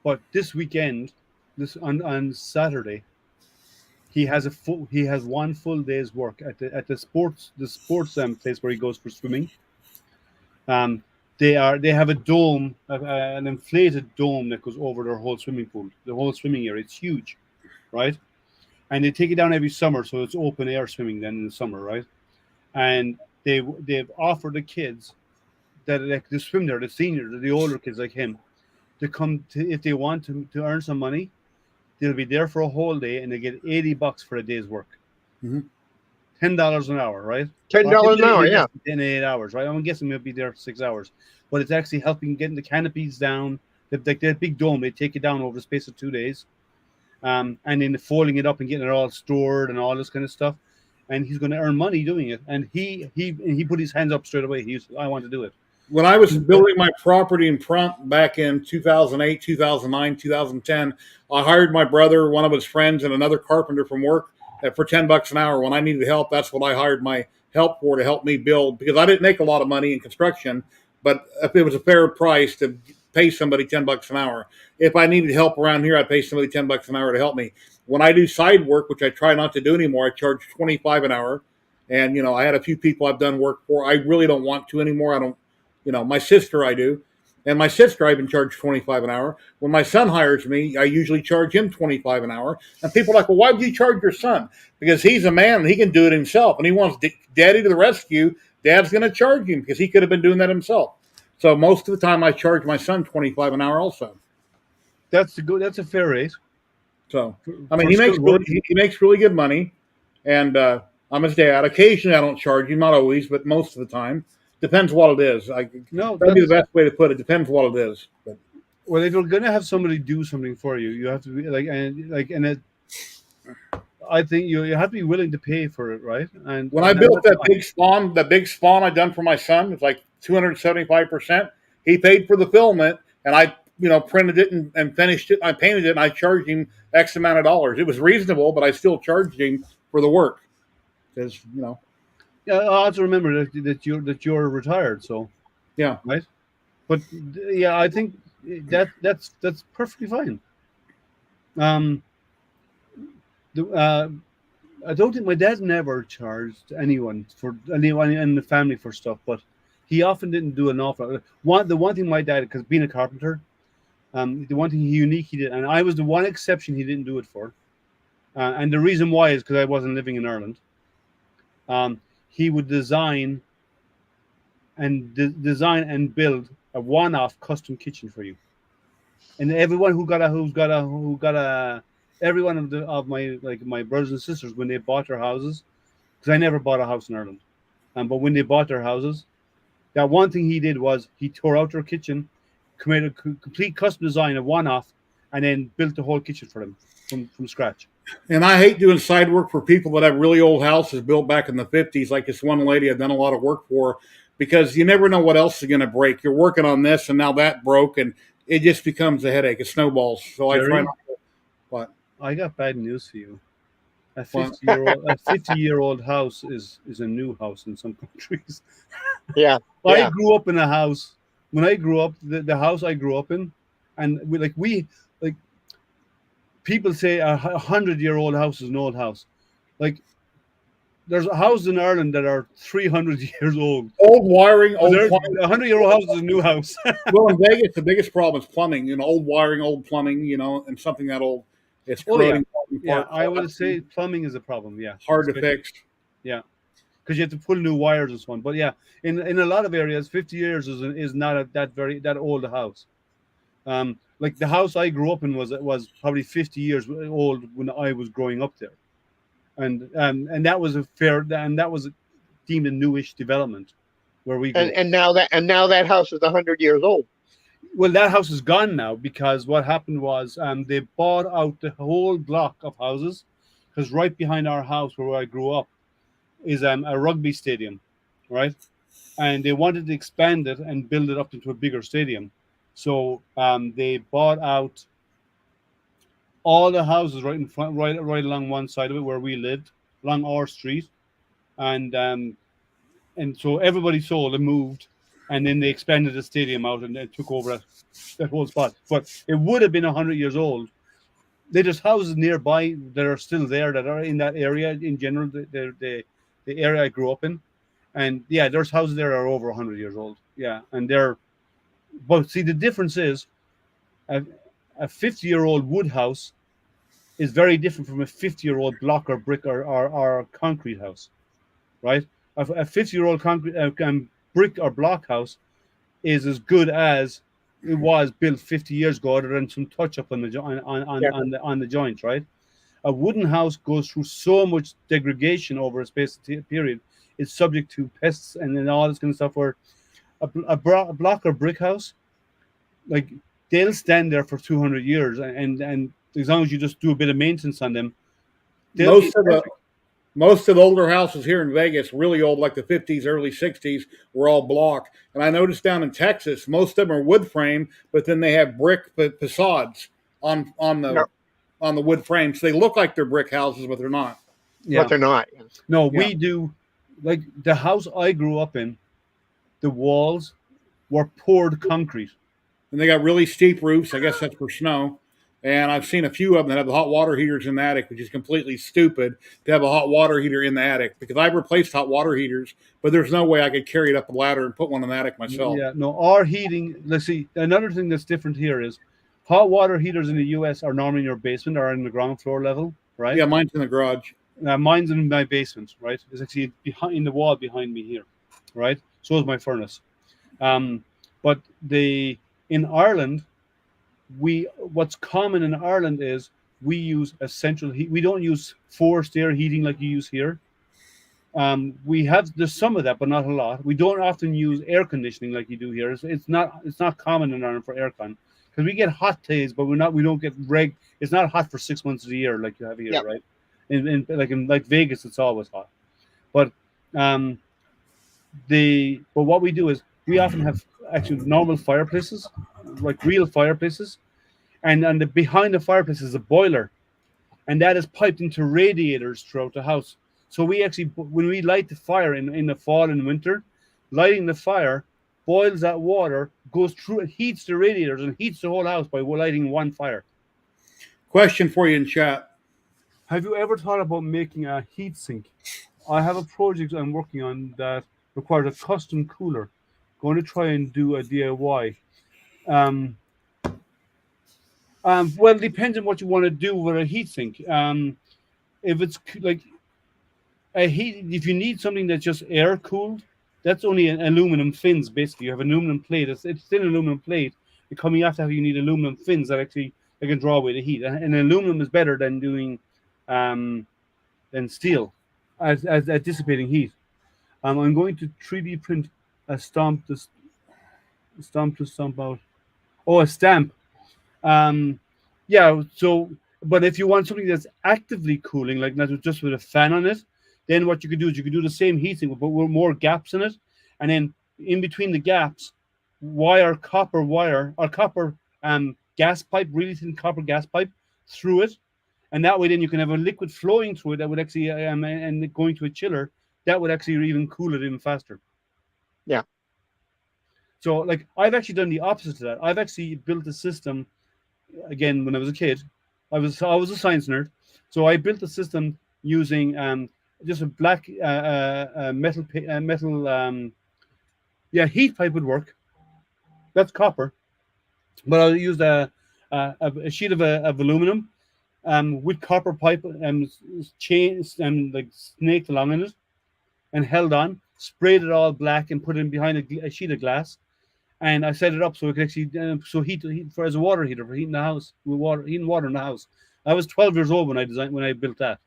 But this weekend, on Saturday, he has one full day's work at the sports place where he goes for swimming. They have a dome, an inflated dome that goes over their whole swimming pool, the whole swimming area. It's huge, right? And they take it down every summer, so it's open air swimming then in the summer, right? And they've offered the kids that swim there, the seniors, the older kids like him, to come to, if they want to earn some money, they'll be there for a whole day and they get $80 for a day's work. Mm-hmm. $10 an hour, right? $10 an hour, yeah. In 8 hours, right? I'm guessing they'll be there for 6 hours, but it's actually helping getting the canopies down. Like that big dome, they take it down over the space of 2 days, and then folding it up and getting it all stored and all this kind of stuff. And he's going to earn money doing it. And he put his hands up straight away. I want to do it. When I was building my property in Prump back in 2008, 2009, 2010, I hired my brother, one of his friends, and another carpenter from work for $10 an hour. When I needed help, that's what I hired my help for, to help me build, because I didn't make a lot of money in construction, but if it was a fair price to pay somebody $10 an hour. If I needed help around here, I'd pay somebody $10 an hour to help me. When I do side work, which I try not to do anymore, I charge $25 an hour. And, you know, I had a few people I've done work for. I really don't want to anymore. I don't, you know, my sister I do. And my sister, I've been charged $25 an hour. When my son hires me, I usually charge him $25 an hour. And people are like, well, why would you charge your son? Because he's a man and he can do it himself. And he wants daddy to the rescue. Dad's going to charge him because he could have been doing that himself. So most of the time I charge my son $25 an hour also. That's a fair rate. So, I mean, he makes really good money. And I'm his dad. Occasionally I don't charge him, not always, but most of the time. Depends what it is. That'd be the best way to put it. Depends what it is. But. Well, if you're gonna have somebody do something for you, you have to be I think you have to be willing to pay for it, right? And when I built that big spawn I done for my son, it's like 275%. He paid for the filament, and I, you know, printed it and finished it. I painted it, and I charged him X amount of dollars. It was reasonable, but I still charged him for the work, because, you know. Yeah, I have to remember that you're retired, so yeah, right. But yeah, I think that's perfectly fine. I don't think my dad never charged anyone in the family for stuff, but he often didn't do an awful lot. The one thing my dad, because being a carpenter, the one thing unique he did, and I was the one exception he didn't do it for, and the reason why is because I wasn't living in Ireland. He would design and build a one-off custom kitchen for you, and everyone every one of my brothers and sisters, when they bought their houses, because I never bought a house in Ireland, but when they bought their houses, that one thing he did was he tore out their kitchen, created a complete custom design, a one-off, and then built the whole kitchen for them from scratch. And I hate doing side work for people that have really old houses built back in the 50s, like this one lady I've done a lot of work for, because you never know what else is going to break. You're working on this, and now that broke, and it just becomes a headache. It snowballs. So Jerry, I try not to. What? I got bad news for you. A 50-year-old house is a new house in some countries. Yeah. I grew up in a house. When I grew up, the house I grew up in, and people say a 100-year-old house is an old house. Like, there's houses in Ireland that are 300 years old. Old wiring, old plumbing. A 100-year-old house is a new house. Well, in Vegas, the biggest problem is plumbing. You know, old wiring, old plumbing. You know, and something that old, it's corroding. Yeah, I would say plumbing is a problem. Yeah, hard to fix. Yeah, because you have to pull new wires and so on. But yeah, in a lot of areas, 50 years is not that old a house. Like the house I grew up in was probably 50 years old when I was growing up there, and that was that was deemed a newish development where we grew up. And now that house is 100 years old. Well, that house is gone now, because what happened was they bought out the whole block of houses, because right behind our house where I grew up is a rugby stadium, right? And they wanted to expand it and build it up into a bigger stadium. So they bought out all the houses right in front, right along one side of it where we lived, along our street, and so everybody sold and moved, and then they expanded the stadium out and took over that whole spot. But it would have been 100 years old. There's houses nearby that are still there, that are in that area in general, the area I grew up in, and yeah, there's houses there that are over 100 years old. Yeah, and but see, the difference is a 50-year-old wood house is very different from a 50-year-old block or brick or concrete house, right? A 50-year-old concrete brick or block house is as good as it was built 50 years ago, other than some touch up on the joints, right? A wooden house goes through so much degradation over a space period. It's subject to pests and then all this kind of stuff. Where a block or brick house, like, they'll stand there for 200 years, and as long as you just do a bit of maintenance on them, Most Most of the older houses here in Vegas, really old, like the 50s, early 60s, were all block. And I noticed down in Texas, most of them are wood frame, but then they have brick facades on the wood frame. So they look like they're brick houses, but they're not. Yeah. But they're not. No, we do. Like the house I grew up in, the walls were poured concrete. And they got really steep roofs. I guess that's for snow. And I've seen a few of them that have the hot water heaters in the attic, which is completely stupid to have a hot water heater in the attic, because I've replaced hot water heaters, but there's no way I could carry it up a ladder and put one in the attic myself. Yeah, no, our heating, let's see, another thing that's different here is hot water heaters in the US are normally in your basement or in the ground floor level, right? Yeah, mine's in the garage. Mine's in my basement, right? It's actually behind the wall behind me here, right? So is my furnace. But in Ireland, what's common in Ireland is we use a central heat. We don't use forced air heating like you use here. There's some of that, but not a lot. We don't often use air conditioning like you do here. It's not common in Ireland for aircon, because we get hot days, but we don't get it's not hot for 6 months of the year like you have here, right? In like Vegas, it's always hot. But what we do is we often have actually normal fireplaces, like real fireplaces, and behind the fireplace is a boiler, and that is piped into radiators throughout the house. So we actually, when we light the fire in the fall and winter, lighting the fire boils that water, goes through, it heats the radiators and heats the whole house by lighting one fire. Question for you in chat. Have you ever thought about making a heat sink? I have a project I'm working on that requires a custom cooler. Going to try and do a DIY. Well, it depends on what you want to do with a heat sink. If it's like if you need something that's just air cooled, that's only an aluminum fins. Basically, you have an aluminum plate. It's still an aluminum plate. Coming after, you need aluminum fins that actually can draw away the heat. And aluminum is better than doing than steel at dissipating heat. I'm going to 3D print a stamp to stamp out. Oh, a stamp. Yeah. So, but if you want something that's actively cooling, like not just with a fan on it, then what you could do is you could do the same heating, but with more gaps in it, and then in between the gaps, copper gas pipe, really thin copper gas pipe through it, and that way then you can have a liquid flowing through it that would actually and going to a chiller that would actually even cool it even faster. Yeah. So like I've actually done the opposite to that. I've actually built a system. Again, when I was a kid, I was a science nerd, so I built a system using just a black metal heat pipe would work. That's copper, but I used a sheet of aluminum with copper pipe and chains and like snaked along in it, and held on, sprayed it all black, and put it in behind a sheet of glass. And I set it up so it could actually heat for as a water heater for heating the house with heating water in the house. I was 12 years old when I built that.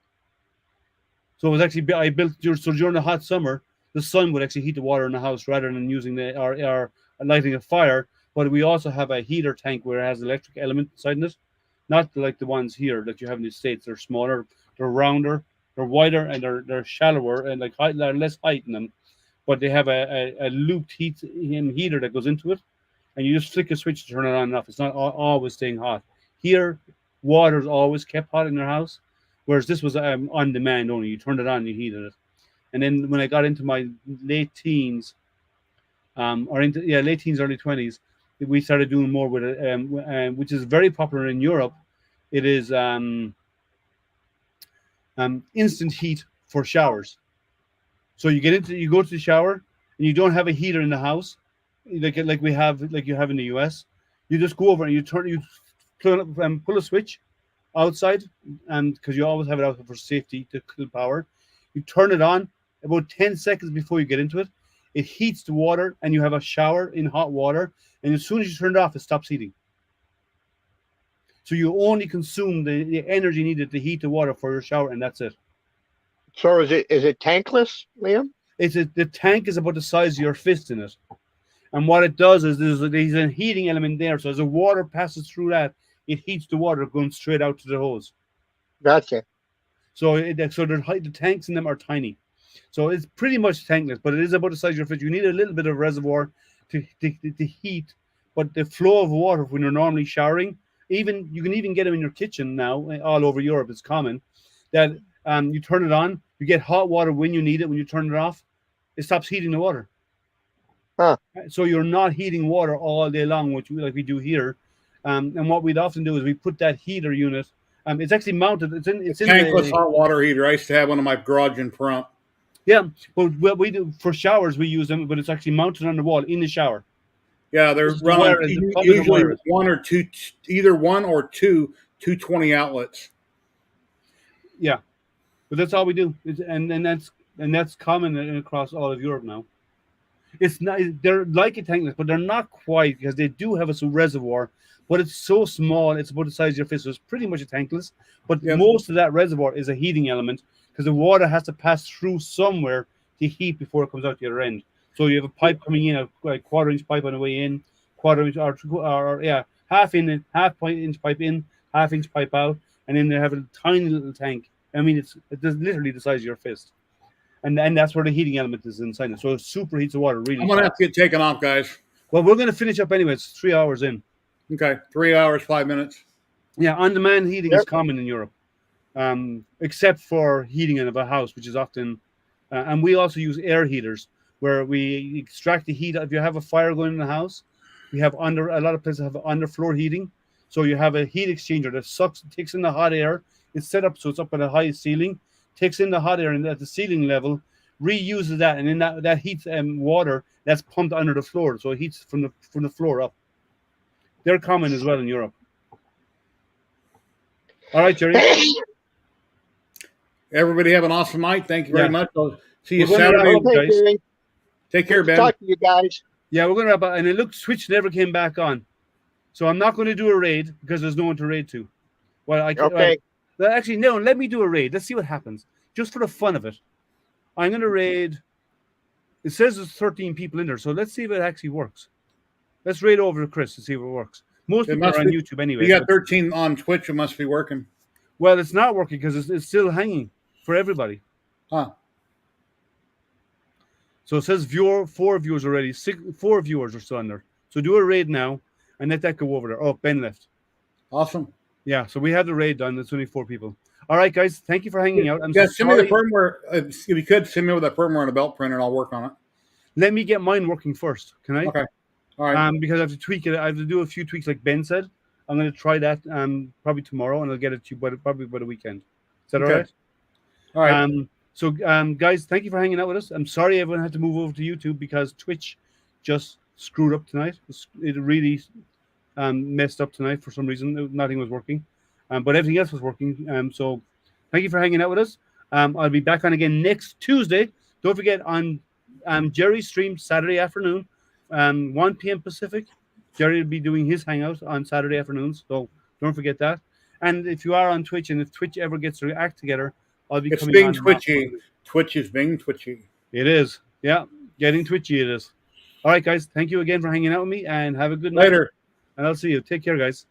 So it was actually during the hot summer, the sun would actually heat the water in the house rather than using our lighting a fire. But we also have a heater tank where it has an electric element inside it, not like the ones here that you have in the States. They're smaller, they're rounder, they're wider, and they're shallower and they're less height in them. But they have a looped heater that goes into it, and you just flick a switch to turn it on and off. It's not always staying hot. Here, water's always kept hot in your house, whereas this was on demand only. You turned it on, you heated it. And then when I got into my late teens, late teens, early 20s, we started doing more with it, which is very popular in Europe. It is instant heat for showers. So you go to the shower, and you don't have a heater in the house, like you have in the US. You just go over and you pull a switch outside, and because you always have it out for safety to cool power, you turn it on about 10 seconds before you get into it. It heats the water, and you have a shower in hot water. And as soon as you turn it off, it stops heating. So you only consume the energy needed to heat the water for your shower, and that's it. So is it tankless, Liam? The tank is about the size of your fist in it, and what it does is there's a heating element there. So as the water passes through that, it heats the water going straight out to the hose. Gotcha. So the tanks in them are tiny. So it's pretty much tankless, but it is about the size of your fridge. You need a little bit of reservoir to heat, but the flow of water when you're normally showering, even you can even get them in your kitchen now, all over Europe. It's common that you turn it on, you get hot water when you need it. When you turn it off, it stops heating the water. Huh. So you're not heating water all day long, which like we do here. And what we'd often do is we put that heater unit. It's actually mounted. It's in tankless hot water heater. I used to have one in my garage in front. Yeah, but what we do for showers, we use them, but it's actually mounted on the wall in the shower. Yeah, they're running usually one or two, either one or two 220 outlets. Yeah, but that's all we do, and that's common across all of Europe now. It's not, they're like a tankless, but they're not quite, because they do have a reservoir, but it's so small, it's about the size of your fist, so it's pretty much a tankless. But most of that reservoir is a heating element, because the water has to pass through somewhere to heat before it comes out the other end. So you have a pipe coming in, a quarter-inch pipe on the way in, quarter-inch or half-inch pipe in, half-inch pipe out, and then they have a tiny little tank. I mean, it's literally the size of your fist. And that's where the heating element is inside it. So it super heats the water really. I'm going to have to get taken off, guys. Well, we're going to finish up anyway. It's 3 hours in. Okay, 3 hours, 5 minutes. Yeah, on-demand heating is common in Europe, except for heating in a house, which is often, and we also use air heaters where we extract the heat. If you have a fire going in the house, we have a lot of places have underfloor heating. So you have a heat exchanger that takes in the hot air. It's set up so it's up at a high ceiling, takes in the hot air and at the ceiling level, reuses that, and then that heats water that's pumped under the floor. So it heats from the floor up. They're common as well in Europe. All right, Jerry. Everybody have an awesome night. Thank you very much. I'll see you Saturday. Guys. Take care, Ben. Talk to you guys. Yeah, we're going to wrap up. And it looks Twitch never came back on. So I'm not going to do a raid because there's no one to raid to. Well, okay. Actually, no, let me do a raid. Let's see what happens. Just for the fun of it. I'm going to raid. It says there's 13 people in there. So let's see if it actually works. Let's raid over to Chris to see if it works. Most people are on YouTube anyway. You got 13 on Twitch. It must be working. Well, it's not working because it's still hanging for everybody. Huh. So it says 4 viewers already. 4 viewers are still on there. So do a raid now and let that go over there. Oh, Ben left. Awesome. Yeah, so we have the raid done. There's only 4 people. All right, guys. Thank you for hanging out. Send me the firmware. If you could, send me with that firmware on a belt printer and I'll work on it. Let me get mine working first. Can I? Okay. All right. Because I have to tweak it. I have to do a few tweaks like Ben said. I'm going to try that probably tomorrow, and I'll get it to you probably by the weekend. Is that all right? All right. So, guys, thank you for hanging out with us. I'm sorry everyone had to move over to YouTube because Twitch just screwed up tonight. It really messed up tonight for some reason. Nothing was working, but everything else was working. So, thank you for hanging out with us. I'll be back on again next Tuesday. Don't forget on Jerry's stream Saturday afternoon, 1 p.m. Pacific. Jerry will be doing his hangout on Saturday afternoons, so don't forget that. And if you are on Twitch, and if Twitch ever gets their act together, I'll be coming on. It's being twitchy. Twitch is being twitchy. It is. Yeah, getting twitchy it is. All right, guys. Thank you again for hanging out with me, and have a good night. Later. And I'll see you. Take care, guys.